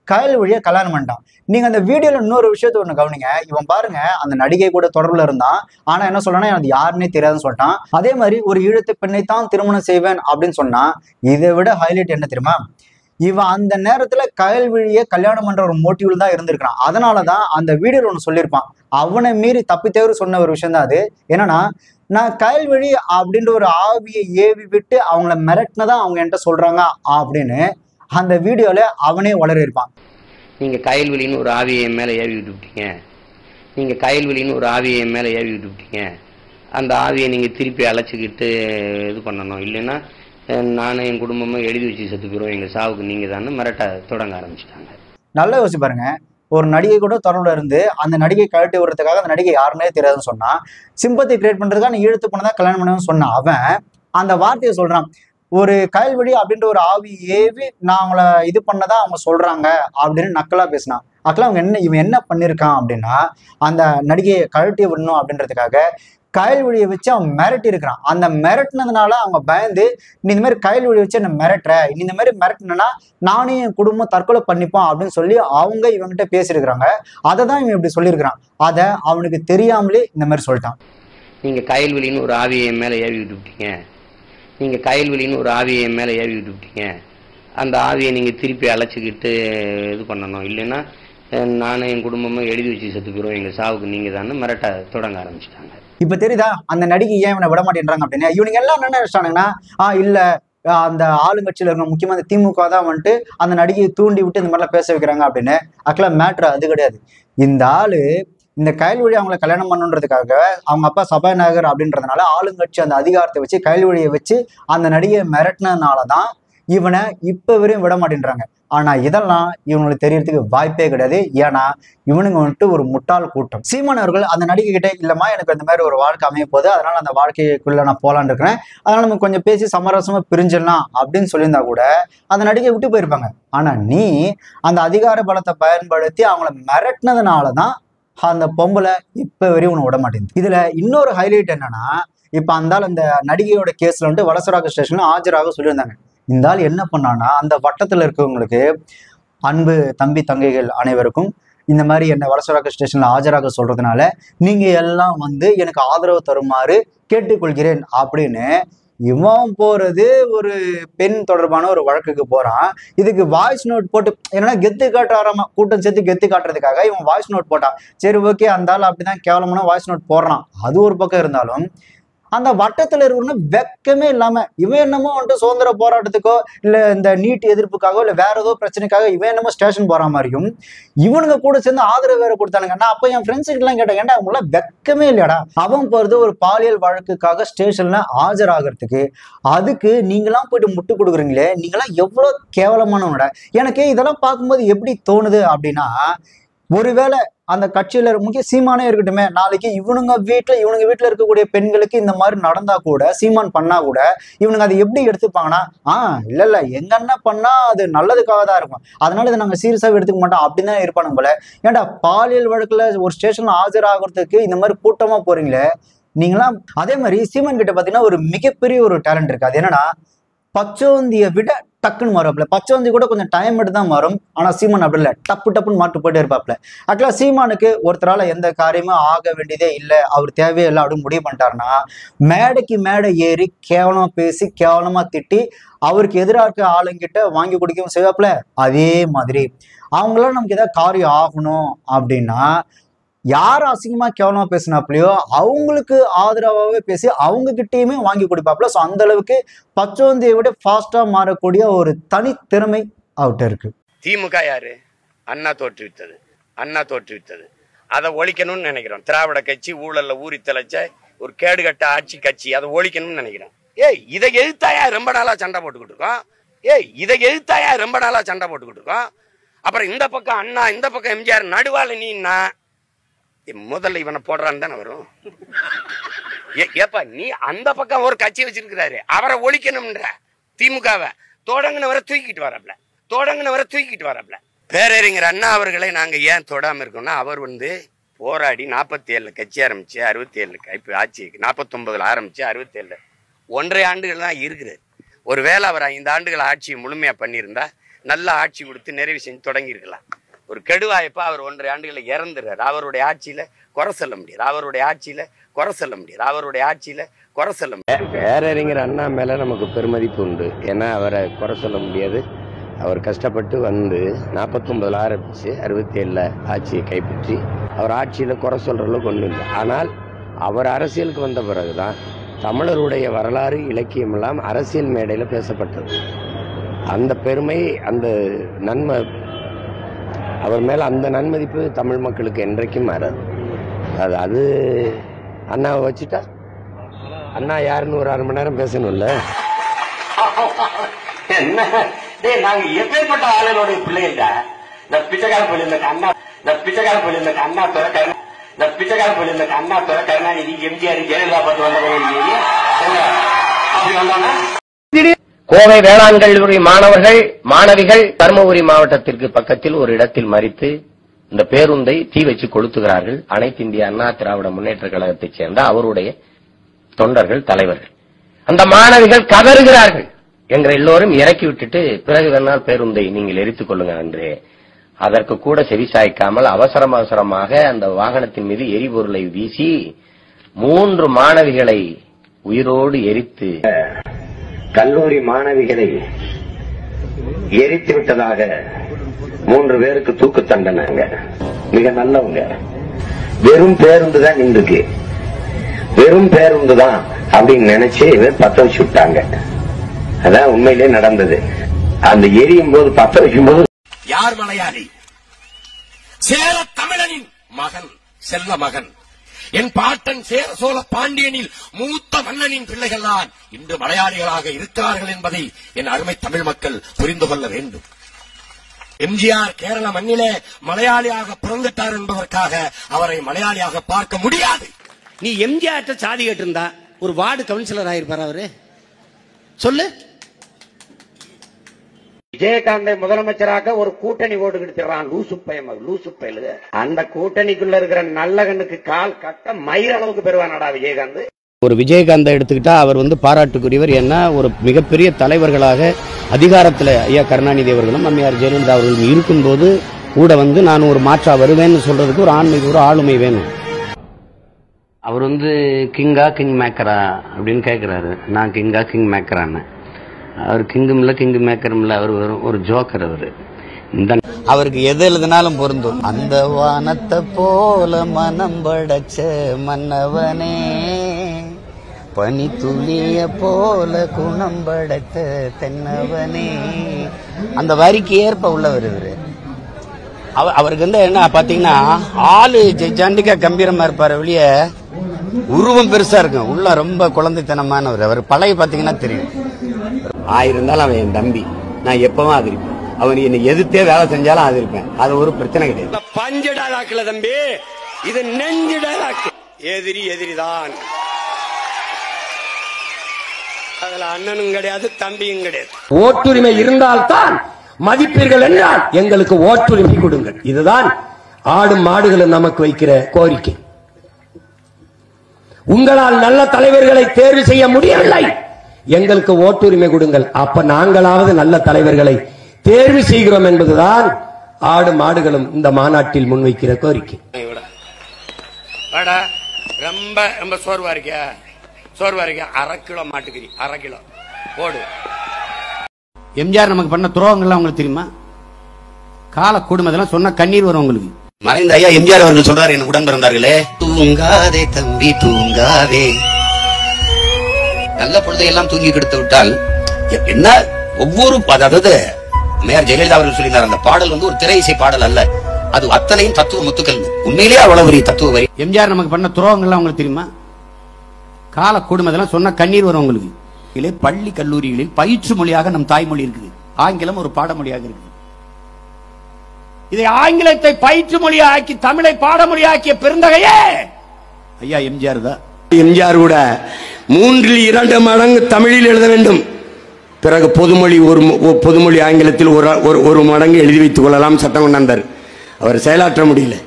கயல்விழியை கல்யாணம் பண்ணிட்டான். நீங்க அந்த வீடியோல இன்னொரு விஷயத்த ஒண்ணு கவனிங்க. இவன் பாருங்க, அந்த நடிகை கூட தொடர்புல இருந்தான், ஆனா என்ன சொல்றான்னா எனக்கு யாருன்னே தெரியாதுன்னு சொல்லிட்டான். அதே மாதிரி ஒரு ஈழத்து பெண்ணை தான் திருமணம் செய்வேன் அப்படின்னு சொன்னா, இதை விட ஹைலைட் என்ன தெரியுமா, இவன் அந்த நேரத்துல கயல்விழியை கல்யாணம் பண்ற ஒரு மோட்டிவ்ல தான் இருந்திருக்கான். அதனாலதான் அந்த வீடியோல ஒண்ணு சொல்லியிருப்பான், அவனை மீறி தப்பி தேவை சொன்ன ஒரு விஷயம் தான் அது. என்னன்னா, நான் கயல்விழி அப்படின்ற ஒரு ஆவியை ஏவி விட்டு அவங்கள மிரட்டினதான் அவங்க என்கிட்ட சொல்றாங்க அப்படின்னு அந்த வீடியோல அவனே வளரிருப்பான். நீங்க கயல்வெளின்னு ஒரு ஆவியை மேல ஏவி விட்டு விட்டீங்க, நீங்க கயல்வெளின்னு ஒரு ஆவியை மேல ஏவி விட்டு விட்டீங்க, அந்த ஆவியை நீங்க திருப்பி அழைச்சிக்கிட்டு இது பண்ணணும், இல்லைன்னா நானும் என் குடும்பமும் எழுதி வச்சு செத்து போயிடும், எங்க சாவுக்கு நீங்க தான் மிரட்ட தொடங்க ஆரம்பிச்சிட்டாங்க. நல்லா யோசிச்சு பாருங்க, ஒரு நடிகை கூட தொடர்புல இருந்து அந்த நடிகை கழட்டி விடுறதுக்காக அந்த நடிகை யாருன்னே தெரியாதுன்னு சொன்னா, சிம்பத்தி கிரியேட் பண்றதுக்காக நீ இழுத்து பண்ணதான் கல்யாணம் பண்ணணும்னு சொன்ன அவன் அந்த வார்த்தையை சொல்றான், ஒரு கயல்வெளி அப்படின்ற ஒரு ஆவி ஏவி நான் அவங்கள இது பண்ணதான் அவங்க சொல்றாங்க அப்படின்னு நக்கலா பேசினான். ஆக்சுவலா இவன் என்ன பண்ணிருக்கான் அப்படின்னா, அந்த நடிகையை கழட்டி விடணும் அப்படின்றதுக்காக கயல்வெளியை வச்சு அவன் மிரட்டி இருக்கிறான். அந்த மிரட்டினதுனால அவங்க பயந்து, நீ இந்த மாதிரி கயல்வெளி வச்சு என்ன மிரட்டுற, நீ இந்த மாதிரி மிரட்டினா நானும் என் குடும்பம் தற்கொலை பண்ணிப்போம் அப்படின்னு சொல்லி அவங்க இவங்கிட்ட பேசியிருக்கிறாங்க. அதை தான் இவன் இப்படி சொல்லியிருக்கிறான். அதை அவனுக்கு தெரியாமலே இந்த மாதிரி சொல்லிட்டான். நீங்க கயல்வெளின்னு ஒரு ஆவியை மேல ஏவி விட்டு விட்டீங்க, நீங்க கயல்வெளின்னு ஒரு ஆவியை மேல ஏவி விட்டு விட்டீங்க, அந்த ஆவியை நீங்க திருப்பி அழைச்சிக்கிட்டு இது பண்ணணும், இல்லைன்னா நானும் என் குடும்பமும் எழுதி வச்சு செத்து போயிடுவோம், எங்க சாவுக்கு நீங்க தான் மிரட்ட தொடங்க ஆரம்பிச்சிட்டாங்க. இப்ப தெரியுதா அந்த நடிகை ஏன் இவனை விட மாட்டேன்றாங்க அப்படின்னு. இவனுங்க எல்லாம் என்ன நினைச்சானுங்கன்னா, இல்ல அந்த ஆளுங்கட்சியில இருக்க முக்கியமா அந்த திமுக தான் வந்துட்டு அந்த நடிகையை தூண்டி விட்டு இந்த மாதிரிலாம் பேச வைக்கிறாங்க அப்படின்னு. ஆக்சுவலா மேட்ரு அது கிடையாது. இந்த ஆளு இந்த கயல்வெளி அவங்களை கல்யாணம் பண்ணுன்றதுக்காக அவங்க அப்பா சபாநாயகர் அப்படின்றதுனால ஆளுங்கட்சி அந்த அதிகாரத்தை வச்சு கயல்வெளியை வச்சு அந்த நடிகையை மிரட்டினதுனாலதான் இவனை இப்ப வரையும் விட மாட்டேன்றாங்க. ஆனா இதெல்லாம் இவங்களுக்கு தெரியறதுக்கு வாய்ப்பே கிடையாது. ஏன்னா இவனுங்க வந்துட்டு ஒரு முட்டாள் கூட்டம். சீமான் அவர்கள் அந்த நடிகை கிட்டே, இல்லம்மா எனக்கு இந்த மாதிரி ஒரு வாழ்க்கை அமைய போகுது, அதனால அந்த வாழ்க்கைக்குள்ள நான் போலான்னு இருக்கிறேன், அதனால நம்ம கொஞ்சம் பேசி சமரசமா பிரிஞ்சிடலாம் அப்படின்னு சொல்லியிருந்தா கூட அந்த நடிகை விட்டு போயிருப்பாங்க. ஆனா நீ அந்த அதிகார பலத்தை பயன்படுத்தி அவங்கள மிரட்டினதுனாலதான் அந்த பொம்பளை இப்ப வரையும் உன்னை விட மாட்டேங்குது. இதுல இன்னொரு ஹைலைட் என்னன்னா, இப்ப அந்த நடிகையோட கேஸ்ல வந்துட்டு வலசராக ஸ்டேஷன்ல ஆஜராக சொல்லியிருந்தாங்க. இந்த ஆள் என்ன பண்ணான்னா, அந்த வட்டத்துல இருக்கவங்களுக்கு, அன்பு தம்பி தங்கைகள் அனைவருக்கும் இந்த மாதிரி என்ன வலசராக ஸ்டேஷன்ல ஆஜராக சொல்றதுனால நீங்க எல்லாம் வந்து எனக்கு ஆதரவு தருமாறு கேட்டுக்கொள்கிறேன் அப்படின்னு இவன் போறது ஒரு பெண் தொடர்பான ஒரு வழக்குக்கு போறான். இதுக்கு வாய்ஸ் நோட் போட்டு என்னன்னா கெத்து காட்டுறாராமா, கூட்டம் சேர்த்து கெத்து காட்டுறதுக்காக இவன் வாய்ஸ் நோட் போட்டான். சரி ஓகே, அந்த ஆள் அப்படிதான் கேவலமான வாய்ஸ் நோட் போடுறான். அது ஒரு பக்கம் இருந்தாலும் அந்த வட்டத்துல இருக்கணும்னு வெக்கமே இல்லாம இவன் என்னமோ வந்துட்டு சுதந்திர போராட்டத்துக்கோ இல்ல இந்த நீட் எதிர்ப்புக்காகவோ இல்ல வேற ஏதோ பிரச்சனைக்காக இவன் என்னமோ ஸ்டேஷன் போற மாதிரியும் இவனுங்க கூட சேர்ந்து ஆதரவு வேற கொடுத்தானுங்க. நான் அப்ப என் ஃப்ரெண்ட்ஸ் கிட்ட எல்லாம் கேட்டேன், ஏன்டா அவங்களாம் வெக்கமே இல்லையாடா, அவன் போறது ஒரு பாலியல் வழக்குக்காக ஸ்டேஷன்ல ஆஜராகிறதுக்கு, அதுக்கு நீங்களாம் போயிட்டு முட்டு கொடுக்குறீங்களே, நீங்களாம் எவ்வளவு கேவலமானவனடா. எனக்கு இதெல்லாம் பார்க்கும்போது எப்படி தோணுது அப்படின்னா, ஒருவேளை அந்த கட்சியில முக்கிய சீமானே இருக்கட்டுமே, நாளைக்கு இவனுங்க வீட்டுல இருக்கக்கூடிய பெண்களுக்கு இந்த மாதிரி நடந்தா கூட, சீமான் பண்ணா கூட இவனுங்க அதை எப்படி எடுத்துப்பாங்கன்னா, இல்ல எங்க அண்ணன் பண்ணா அது நல்லதுக்காக தான் இருக்கும், அதனால இதை நாங்க சீரியஸாவே எடுத்துக்க மாட்டோம் அப்படின்னு தான் இருப்பானுங்க போல. ஏன்டா பாலியல் வழக்குல ஒரு ஸ்டேஷன்ல ஆஜராகிறதுக்கு இந்த மாதிரி கூட்டமா போறீங்களே நீங்களாம். அதே மாதிரி சீமான் கிட்ட பாத்தீங்கன்னா ஒரு மிகப்பெரிய ஒரு டேலண்ட் இருக்கு. அது என்னன்னா, பச்சோந்தியை விட டக்குன்னு மாறுவாப்ல. பச்சோந்தி கூட கொஞ்சம் டைம் எடுத்து தான் மாறும். ஆனா சீமான் அப்படி இல்லை, டப்புன்னு மாட்டு போயிட்டே இருப்பாப்ல. ஆக்சுவலா சீமானுக்கு ஒருத்தரால எந்த காரியமும் ஆக வேண்டியதே இல்லை, அவர் தேவையே இல்லை அப்படின்னு முடிவு பண்ணிட்டாருன்னா, மேடைக்கு மேடை ஏறி கேவலமா பேசி கேவலமா திட்டி அவருக்கு எதிராக இருக்க ஆளுங்கிட்ட வாங்கி குடிக்கவும் செய்வாப்ல. அதே மாதிரி அவங்களால நமக்கு ஏதாவது காரியம் ஆகணும் அப்படின்னா யார் அசிங்கமா கேவலமா பேசினாப்லையோ அவங்களுக்கு ஆதரவாகவே பேசி அவங்க கிட்டேயுமே வாங்கி கொடுப்பாப்ல. ஸோ அந்த அளவுக்கு பச்சோந்தியை விட ஃபாஸ்டா மாறக்கூடிய ஒரு தனித்திறமை அவர்கிட்ட இருக்கு. திமுக யாரு? அண்ணா தோற்றுவித்தது. அதை ஒழிக்கணும்னு நினைக்கிறோம். திராவிட கட்சி ஊழல்ல ஊறி தெளிச்ச ஒரு கேடுகட்ட ஆட்சி கட்சி, அதை ஒழிக்கணும்னு நினைக்கிறோம். இதை எதிர்த்தாயா ரொம்ப நாளா சண்டை போட்டுக்கிட்டு இருக்கோம். அப்புறம் இந்த பக்கம் அண்ணா, இந்த பக்கம் எம்ஜிஆர், நடுவால நீன்னா முதல்ல இவனை போடுறான்னு தானே வரும். ஏப்பா நீ அந்த பக்கம் ஒரு கட்சி வச்சிருக்கிறாரு, அவரை ஒழிக்கணும்ன்ற திமுகவை தொடங்கினவரை தூக்கிட்டு வரப்பல. பேரறிஞர் அண்ணா அவர்களை நாங்க ஏன் தொடாம இருக்கோம்னா, அவர் போராடி 47 கட்சி ஆரம்பிச்சு 67 ஆட்சி 49 ஆரம்பிச்சு 67 1.5 ஆண்டுகள் தான் இருக்கிறது. ஒருவேளை அவர் 5 ஆண்டுகள் ஆட்சியை முழுமையா பண்ணியிருந்தா நல்ல ஆட்சி கொடுத்து நிறைவு செஞ்சு தொடங்கி இருக்கலாம். ஒரு கெடுவாய்ப்பா அவர் 1.5 ஆண்டுகளை இறந்துறாரு. அவருடைய ஆட்சியில குறை சொல்ல முடியாது. பேரறிஞர் அண்ணா மேல நமக்கு பெருமதிப்பு உண்டு. ஏன்னா அவரை குறை சொல்ல முடியாது. அவர் கஷ்டப்பட்டு 49 ஆரம்பிச்சு 67 ஆட்சியை கைப்பற்றி அவர் ஆட்சியில குறை சொல்ற அளவுக்கு ஒன்றும் இல்லை. ஆனால் அவர் அரசியலுக்கு வந்த பிறகுதான் தமிழருடைய வரலாறு இலக்கியம் எல்லாம் அரசியல் மேடையில பேசப்பட்டது. அந்த பெருமை, அந்த நன்மை, அவர் மேல அந்த நன்மதிப்பு தமிழ் மக்களுக்கு என்றைக்கும் மாறாது. அது அண்ணாவை வச்சுட்டா அண்ணா யாருன்னு ஒரு 1/2 மணி நேரம் பேசணும்ல. என்ன நாங்க எப்பேற்பட்ட ஆளுநருடைய பிள்ளைங்க. இந்த பிச்சைக்கார அண்ணா துறை கருணாநிதி, எம்ஜிஆர், ஜெயலலிதா பார்த்து வந்தவங்க அப்படி வந்தாங்க. கோவை வேளாண் கல்லூரி மாணவர்கள் மாணவிகள் தருமபுரி மாவட்டத்திற்கு பக்கத்தில் ஒரு இடத்தில் மறித்து இந்த பேருந்தை தீ வச்சு கொளுத்துகிறார்கள். அனைத்து இந்திய அண்ணா திராவிட முன்னேற்ற கழகத்தைச் சேர்ந்த அவருடைய தொண்டர்கள் தலைவர்கள். அந்த மாணவிகள் கதறுகிறார்கள், எங்களை எல்லோரும் இறக்கி விட்டுட்டு பிறகு வேணால் பேருந்தை நீங்கள் எரித்துக் கொள்ளுங்க என்று. அதற்கு கூட செவிசாய்க்காமல் அவசரமாக அந்த வாகனத்தின் மீது எரிபொருளை வீசி 3 மாணவிகளை உயிரோடு எரித்து கல்லூரி மாணவிகளை எரித்து விட்டதாக 3 பேருக்கு தூக்கு தண்டனைங்க. மிக நல்லவங்க. வெறும் பேருந்து தான் நின்றுக்கு, வெறும் பேருந்து தான் அப்படின்னு நினைச்சு பத்த வச்சு விட்டாங்க. அதான் உண்மையிலே நடந்தது. அந்த எரியும் போது பத்த வைக்கும் போது யார் மலையாளி? சேர தமிழனின் மகன், செல்ல மகன். என் பாட்டன் சேர சோழ பாண்டியனில் மூத்த மன்னனின் பிள்ளைகள் தான் இன்று மலையாளிகளாக இருக்கிறார்கள் என்பதை என் அருமை தமிழ் மக்கள் புரிந்து கொள்ள வேண்டும். எம்ஜிஆர் கேரள மண்ணிலே மலையாளியாக பிறந்துட்டார் என்பதற்காக அவரை மலையாளியாக பார்க்க முடியாது. நீ எம்ஜிஆர் சாதி கேட்டிருந்தா ஒரு வார்டு கவுன்சிலர் ஆயிருப்பார் அவரு? சொல்லு. விஜயகாந்தை முதலமைச்சராக ஒரு கூட்டணி ஓட்டு கிடைச்சிடறான். லூசு பயலுக. அந்த கூட்டணிக்குள்ள இருக்கிற நல்ல கண்ணுக்கு கால் கட்ட மயிர் அளவுக்கு பெறுவானடா விஜயகாந்த். ஒரு விஜயகாந்தை எடுத்துக்கிட்டா அவர் பாராட்டுக்குரியவர். ஏன்னா ஒரு மிகப்பெரிய தலைவர்களாக அதிகாரத்தில் ஐயா கருணாநிதி அவர்களும் அம்மையார் ஜெயலலிதா அவர்களும் இருக்கும்போது கூட நான் ஒரு மாற்றா வருவேன்னு சொல்றதுக்கு ஒரு ஆண்மைக்கு ஒரு ஆளுமை வேணும். அவர் கிங்கா கிங் மேக்கரா அப்படின்னு கேட்கிறாரு. நான் கிங்கா கிங் மேக்கரான்னு. அவர் கிங்கும் இல்ல கிங் மேக்கரும் இல்ல, அவர் ஒரு ஜோக்கர். அவருக்கு எது எழுதினாலும் பொருந்தும். அந்த வானத்தை போல மனம் படைச்ச மன்னவனே, பனி துளிய போல குணம் படைத்த தென்னவனே, அந்த வரிக்கு ஏற்ப உள்ளவர் இவரு. அவருக்கு என்ன பாத்தீங்கன்னா ஆளு ஜண்டிகா கம்பீரமா இருப்பாரு, வெளிய உருவம் பெருசா இருக்கும், உள்ள ரொம்ப குழந்தைத்தனமானவர். அவர் பழைய பாத்தீங்கன்னா தெரியும். ஆயிருந்தாலும் அவன் என் தம்பி, நான் எப்பவும் ஆதரிப்பேன். அவன் என்னை எதிர்த்தே வேலை செஞ்சாலும் ஆதரிப்பேன். அது ஒரு பிரச்சனை கிடையாது. பஞ்சடாலாக்குல தம்பி, இது நெஞ்சிடாலாக்கு. எதிரிதான். அதுல அண்ணனும் கிடையாது, தம்பியும் கிடையாது. ஓட்டுரிமை இருந்தால்தான் மதிப்பீர்கள் என்றால் எங்களுக்கு ஓட்டுரிமை கொடுங்கள். இதுதான் ஆடும் மாடுகளும் நமக்கு வைக்கிற கோரிக்கை. உங்களால் நல்ல தலைவர்களை தேர்வு செய்ய முடியவில்லை, எங்களுக்கு ஓட்டுரிமை கொடுங்கள். அப்ப நாங்களாவது நல்ல தலைவர்களை தேர்வு செய்கிறோம் என்பதுதான் ஆடு மாடுகளும் இந்த மாநாட்டில் முன்வைக்கிற கோரிக்கை. ரொம்ப ரொம்ப சோர்வா இருக்கியா? அரை கிலோ மாட்டுக்கறி, அரை கிலோ போடு. எம்ஜிஆர் நமக்கு பண்ண துரோகங்கள்லாம் உங்களுக்கு தெரியுமா? கால குடும்பம் இதெல்லாம் சொன்ன கண்ணீர் வரும் உங்களுக்கு. மறைந்த ஐயா எம்ஜிஆர் அவர்கள் சொல்றாரு, என் உடன் பிறந்தார்களே, தூங்காதே தம்பி தூங்காதே, நல்ல பொழுதையெல்லாம் தூங்கி கெடுத்து விட்டால் என்ன ஒவ்வொரு, அதாவது மேயர் ஜெயலலிதா அவர்கள் சொல்லியிருந்தார், அந்த பாடல் ஒரு திரை இசை பாடல் அல்ல, அது அத்தனையும் தத்துவ முத்துக்கள். உண்மையிலேயே அவ்வளவு வரி தத்துவ வரி. எம்ஜிஆர் நமக்கு பண்ண துரோகங்கள்லாம் உங்களுக்கு தெரியுமா? கால குடும்பம் இதெல்லாம் சொன்ன கண்ணீர் வரும் உங்களுக்கு. பள்ளி கல்லூரிகளில் பயிற்று மொழியாக நம் தாய்மொழி இருக்குது, ஆங்கிலம் ஒரு பாடமொழியாக இருக்குது. இதை ஆங்கிலத்தை பயிற்று மொழியாக்கி தமிழை பாடமொழியாக்கிய பெருந்தகையே ஐயா எம்ஜிஆர் தான். எம்ஜிஆர் கூட 3/2 மடங்கு தமிழில் எழுத வேண்டும், பிறகு பொதுமொழி ஆங்கிலத்தில் ஒரு மடங்கு எழுதி வைத்துக் கொள்ளலாம் சட்டம் கொண்டாந்தார். அவர் செயலாற்ற முடியல.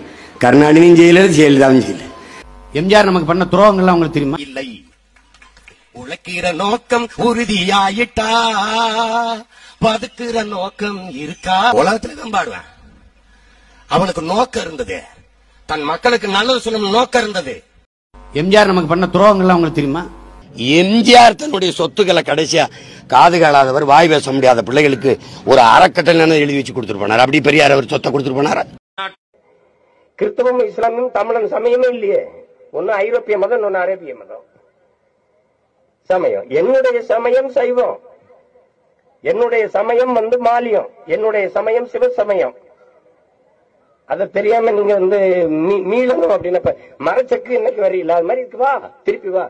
கருணாநிதியும் செய்யல, ஜெயலலிதாவும் செய்யல. எம்ஜிஆர் நமக்கு பண்ண துரோகங்கள்லாம் உங்களுக்கு தெரியுமா? இல்லை. உழைக்கிற நோக்கம் உறுதியாயிட்டா பதுக்குற நோக்கம் இருக்கா? உலகத்துல தான் பாடுவேன். அவனுக்கு நோக்கம் இருந்தது, தன் மக்களுக்கு நல்லது சொல்லணும் நோக்கம் இருந்தது. எம்ஜிஆர் நமக்கு பண்ண துரோகங்கள்லாம் உங்களுக்கு தெரியுமா? எம்ஜிஆர் தன்னுடைய சொத்துக்களை கடைசியா காது காலாதவர், வாய் பேச முடியாத பிள்ளைகளுக்கு ஒரு அறக்கட்டளை எழுதி வச்சு கொடுத்துட்டு போனார். அப்படி பெரியார் அவர் சொத்தை கொடுத்துட்டு போனார். கிறிஸ்தவம் இஸ்லாமும் தமிழன் சமயமே இல்லையே. ஒன்னு ஐரோப்பிய மதம், இன்னொன்னு அரேபிய மதம். சமயம் என்னுடைய சமயம் சைவம், என்னுடைய சமயம் மாலியம், என்னுடைய சமயம் சிவ சமயம். அத தெரியாம நீங்க மீளணும் அப்படின்னா மரச்சக்கு இன்னைக்கு வரையில அது மாதிரி இருக்கு, வா திருப்பி வா.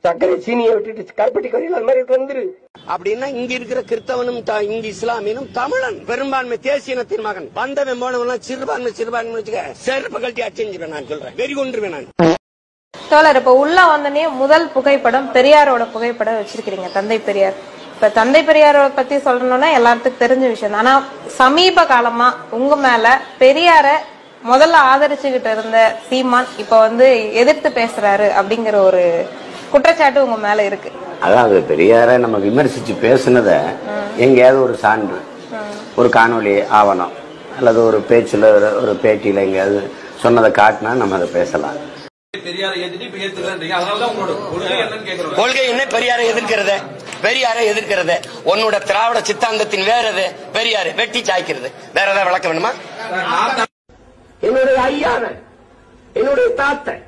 சர்க்கரை சீனியை விட்டுட்டு கருப்பட்டி வரையில அது மாதிரி வந்துரு அப்படின்னா இங்க இருக்கிற கிறிஸ்தவனும் இங்க இஸ்லாமியனும் தமிழன் பெரும்பான்மை தேசியனத்தின் மகன். வந்தவன் போனவன் சிறுபான்மை வச்சுக்க செருப்பு கழட்டி அச்செஞ்சுவேன். நான் சொல்றேன், வெறி கொண்டுருவேன் நான். தோழர், இப்ப உள்ள வந்தனே முதல் புகைப்படம் பெரியாரோட புகைப்படம் வச்சிருக்கீங்க, தந்தை பெரியார். இப்ப தந்தை பெரியாரை பத்தி சொல்லணும்னா எல்லாத்துக்கும் தெரிஞ்ச விஷயம் தான். ஆனா சமீப காலமா உங்க மேல பெரியார முதல்ல ஆதரிச்சுக்கிட்டு இருந்த சீமான் இப்ப எதிர்த்து பேசுறாரு அப்படிங்கிற ஒரு குற்றச்சாட்டு உங்க மேல இருக்கு. அதாவது பெரியார நம்ம விமர்சிச்சு பேசுனத எங்கேயாவது ஒரு சான்று, ஒரு காணொலி ஆவணம் அல்லது ஒரு பேச்சுல ஒரு பேட்டியில எங்கேயாவது சொன்னதை காட்டினா நம்ம அதை பேசலாம். கொள்கை என்ன? பெரியாரை எதிர்க்கிறது. பெரியாரை எதிர்க்கிறது உன்னோட திராவிட சித்தாந்தத்தின் வேற எது? பெரியாரு வெட்டி சாய்க்கிறது. வேற ஏதாவது விளக்க வேணுமா? என்னுடைய ஐயான, என்னுடைய தாத்தன்,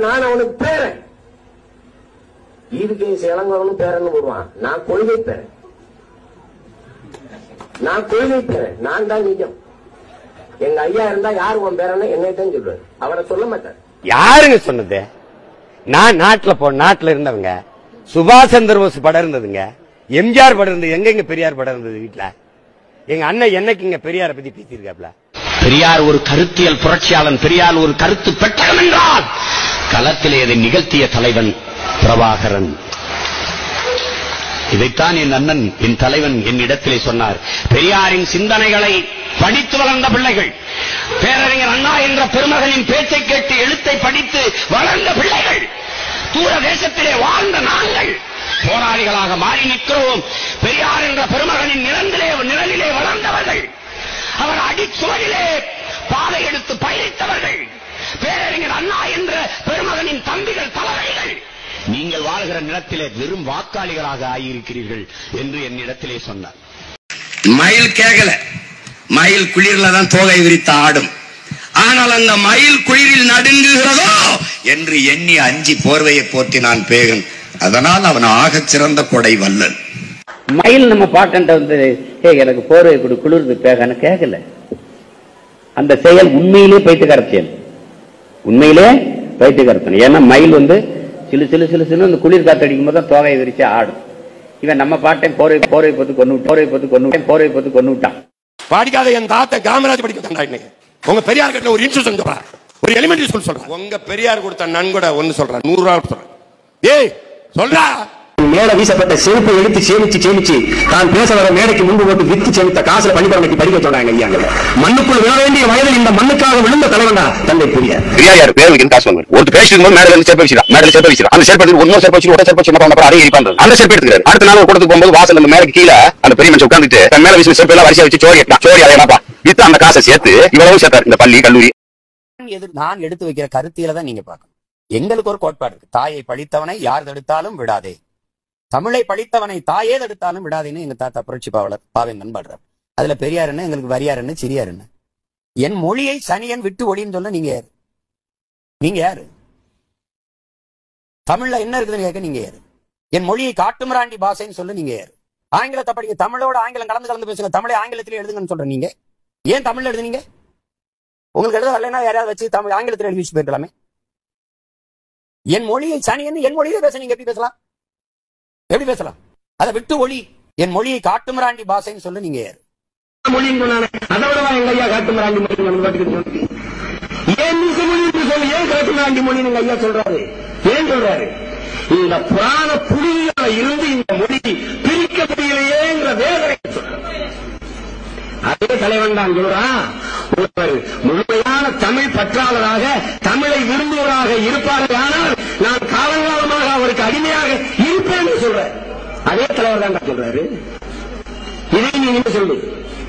நான் அவனுக்கு பேரன். இதுக்கு இளங்கவனும் பேரன்னு போடுவான். நான் கொள்கை பேரன், நான் தான் நிஜம். எங்க ஐயா இருந்தா யாரு உன் பேரன்னு என்னைத்தான் சொல்றாரு, அவரை சொல்ல மாட்டார். யாருங்க சொன்னது? நான் நாட்டுல இருந்தவங்க. சுபாஷ் சந்திர போஸ் படம் இருந்ததுங்க, எம்ஜிஆர் படம் இருந்தது. எங்க பெரியார் படம் இருந்தது வீட்டுல? எங்க அண்ணன் என்னைக்கு இங்க பெரியார பத்தி பேசியிருக்காப்ல? பெரியார் ஒரு கருத்தியல் புரட்சியாளன், பெரியார் ஒரு கருத்து பெட்டகம் என்றால் களத்திலே இதை நிகழ்த்திய தலைவன் பிரபாகரன். இதைத்தான் என் அண்ணன், என் தலைவன் என்னிடத்திலே சொன்னார். பெரியாரின் சிந்தனைகளை படித்து வளர்ந்த பிள்ளைகள், பேரறிஞர் அண்ணா என்ற பெருமகனின் பேச்சை கேட்டு எழுத்தை படித்து வளர்ந்த பிள்ளைகள், தூர தேசத்திலே வாழ்ந்த நாங்கள் போராளிகளாக மாறி நிற்கிறோம். பெரியார் என்ற பெருமகனின் நிழலிலே வளர்ந்தவர்கள், அவர் அடிச்சுவரிலே பாதை எடுத்து பயணித்தவர்கள், பேரறிஞர் அண்ணா என்ற பெருமகனின் தம்பிகள், தலைவர்கள். நீங்கள் வாழ்கிற நிலத்திலே வெறும் வாக்காளிகளாக ஆகியிருக்கிறீர்கள் என்று என்னிடத்திலே சொன்னார். மயில் கேகல, மயில் குளிர்ல தான் தோகை விரித்து ஆடும். ஆனால் அந்த மயில் குளிரில் நடுங்குகிறதோ என்று எண்ணி அஞ்சி போர்வையை போற்றி நான் பேகன். அதனால் அவன் ஆகச் சிறந்த கொடை வல்லன். மயில் நம்ம பாட்டு எனக்கு போர்வை கொடு குளிர்ந்து பேகன்னு கேட்கல. அந்த செயல் உண்மையிலே பைத்தியக்கார செயல், உண்மையிலே பைத்தியக்காரத்தனம். ஏன்னா மயில் சிலு சிலு சிலு சிலு அந்த குளிர் காத்து அடிக்கும் போது தான் தோகையை விரிச்சு ஆடும். இவன் நம்ம பாட்டை போரை போத்து கொண்டு விட்டான். படிக்காத என் தாத்த காமராஜ் படிக்க உங்க பெரியார் கிட்ட ஒரு இன்ஸ்டியூஷன் சொல்றா, ஒரு எலிமெண்டரி ஸ்கூல் சொல்றா. உங்க பெரியார் கொடுத்த நன்கொடை ஒன்னு சொல்றா, 100 ரூபாய் சொல்றேன். ஏய் சொல்றா, மேல வீசப்பட்ட செருப்பை எடுத்து சேமிச்சு தான் பேச வர மேடைக்கு முன்பு போட்டு வித்து சேமித்த காசுல பள்ளிக்கூடத்தை படிக்க சொல்றாங்க. ஐயாங்க மண்ணுக்குள் விழ வேண்டிய வயதில் இந்த மண்ணுக்காக விழுந்த தலைவன் தான் தந்தை பெரியார். பெரியார் பேருக்கு காசு வாங்க ஒரு பேசிட்டு மேல செருப்பு வச்சிருக்கா, மேல செருப்பு வச்சிருக்கா. அந்த செருப்பு இன்னொரு செருப்பு வச்சு ஒரு செருப்பு வச்சு என்ன பண்ண அதை பண்றது. அந்த செருப்பு எடுத்துக்கிறாரு. அடுத்த நாள் கூடத்துக்கு போகும்போது வாசல் அந்த மேலுக்கு கீழே அந்த பெரிய மனுஷன் உட்காந்துட்டு மேல வீசி செருப்பு எல்லாம் வரிசையா வச்சு சோரி அதையப்பா வித்து அந்த காசை சேர்த்து இவ்வளவு சேர்த்தார். இந்த பள்ளி கல்லூரி நான் எடுத்து வைக்கிற கருத்தியில தான் நீங்க பார்க்கணும். எங்களுக்கு ஒரு கோட்பாடு இருக்கு. தாயை பழித்தவனை யார் தடுத்தாலும் விடாதே, தமிழை பழித்தவனை தாயே தடுத்தாலும் விடாதேன்னு எங்க தாத்தா புரட்சி பாவலர் பாவேந்தன் பாடுறார். அதுல பெரியார் என்ன, எங்களுக்கு வரியார் என்ன, சிறியார் என்ன? என் மொழியை சனியன் விட்டு ஒளின்னு சொல்ல நீங்க யாரு? நீங்க யாரு? தமிழ்ல என்ன இருக்குதுன்னு கேட்க நீங்க யாரு? என் மொழியை காட்டுமிராண்டி பாஷைன்னு சொல்ல நீங்க யாரு? ஆங்கிலத்தை படிக்க, தமிழோட ஆங்கிலம் கலந்து பேசுங்க, தமிழை ஆங்கிலத்திலே எழுதுங்கன்னு சொல்ற நீங்க ஏன் தமிழ்ல எழுதுனீங்க? உங்களுக்கு எழுத வரலைன்னா யாராவது வச்சு தமிழ் ஆங்கிலத்தில் எழுதி வச்சு போயிருக்கலாமே. என் மொழியை சனியன் என் மொழியில பேச நீங்க எப்படி பேசலாம்? எப்படி பேசலாம்? அதை விட்டு ஒளி, என் மொழியை காட்டுமிராண்டி பாஷைன்னு சொல்ல நீங்க யாரு? எங்க ஐயா காட்டுமிராண்டி மொழி ஏன் காட்டுமிராண்டி மொழி எங்க ஐயா சொல்றாரு? ஏன் சொல்றாரு? இந்த புராண புலிகளை இருந்து இந்த மொழி பிரிக்க முடியலையேங்கிற வேதனை அதே தலைவன் தான் சொல்றான். ஒருவர் முழுமையான தமிழ் பற்றாளராக, தமிழை விரும்புவராக இருப்பார்கள், ஆனால் நான் காலங்காலமாக அவருக்கு அடிமையாக இருப்பேன் சொல்ற அதே தலைவர் தான் சொல்றாரு. இதை நீங்க சொல்லு.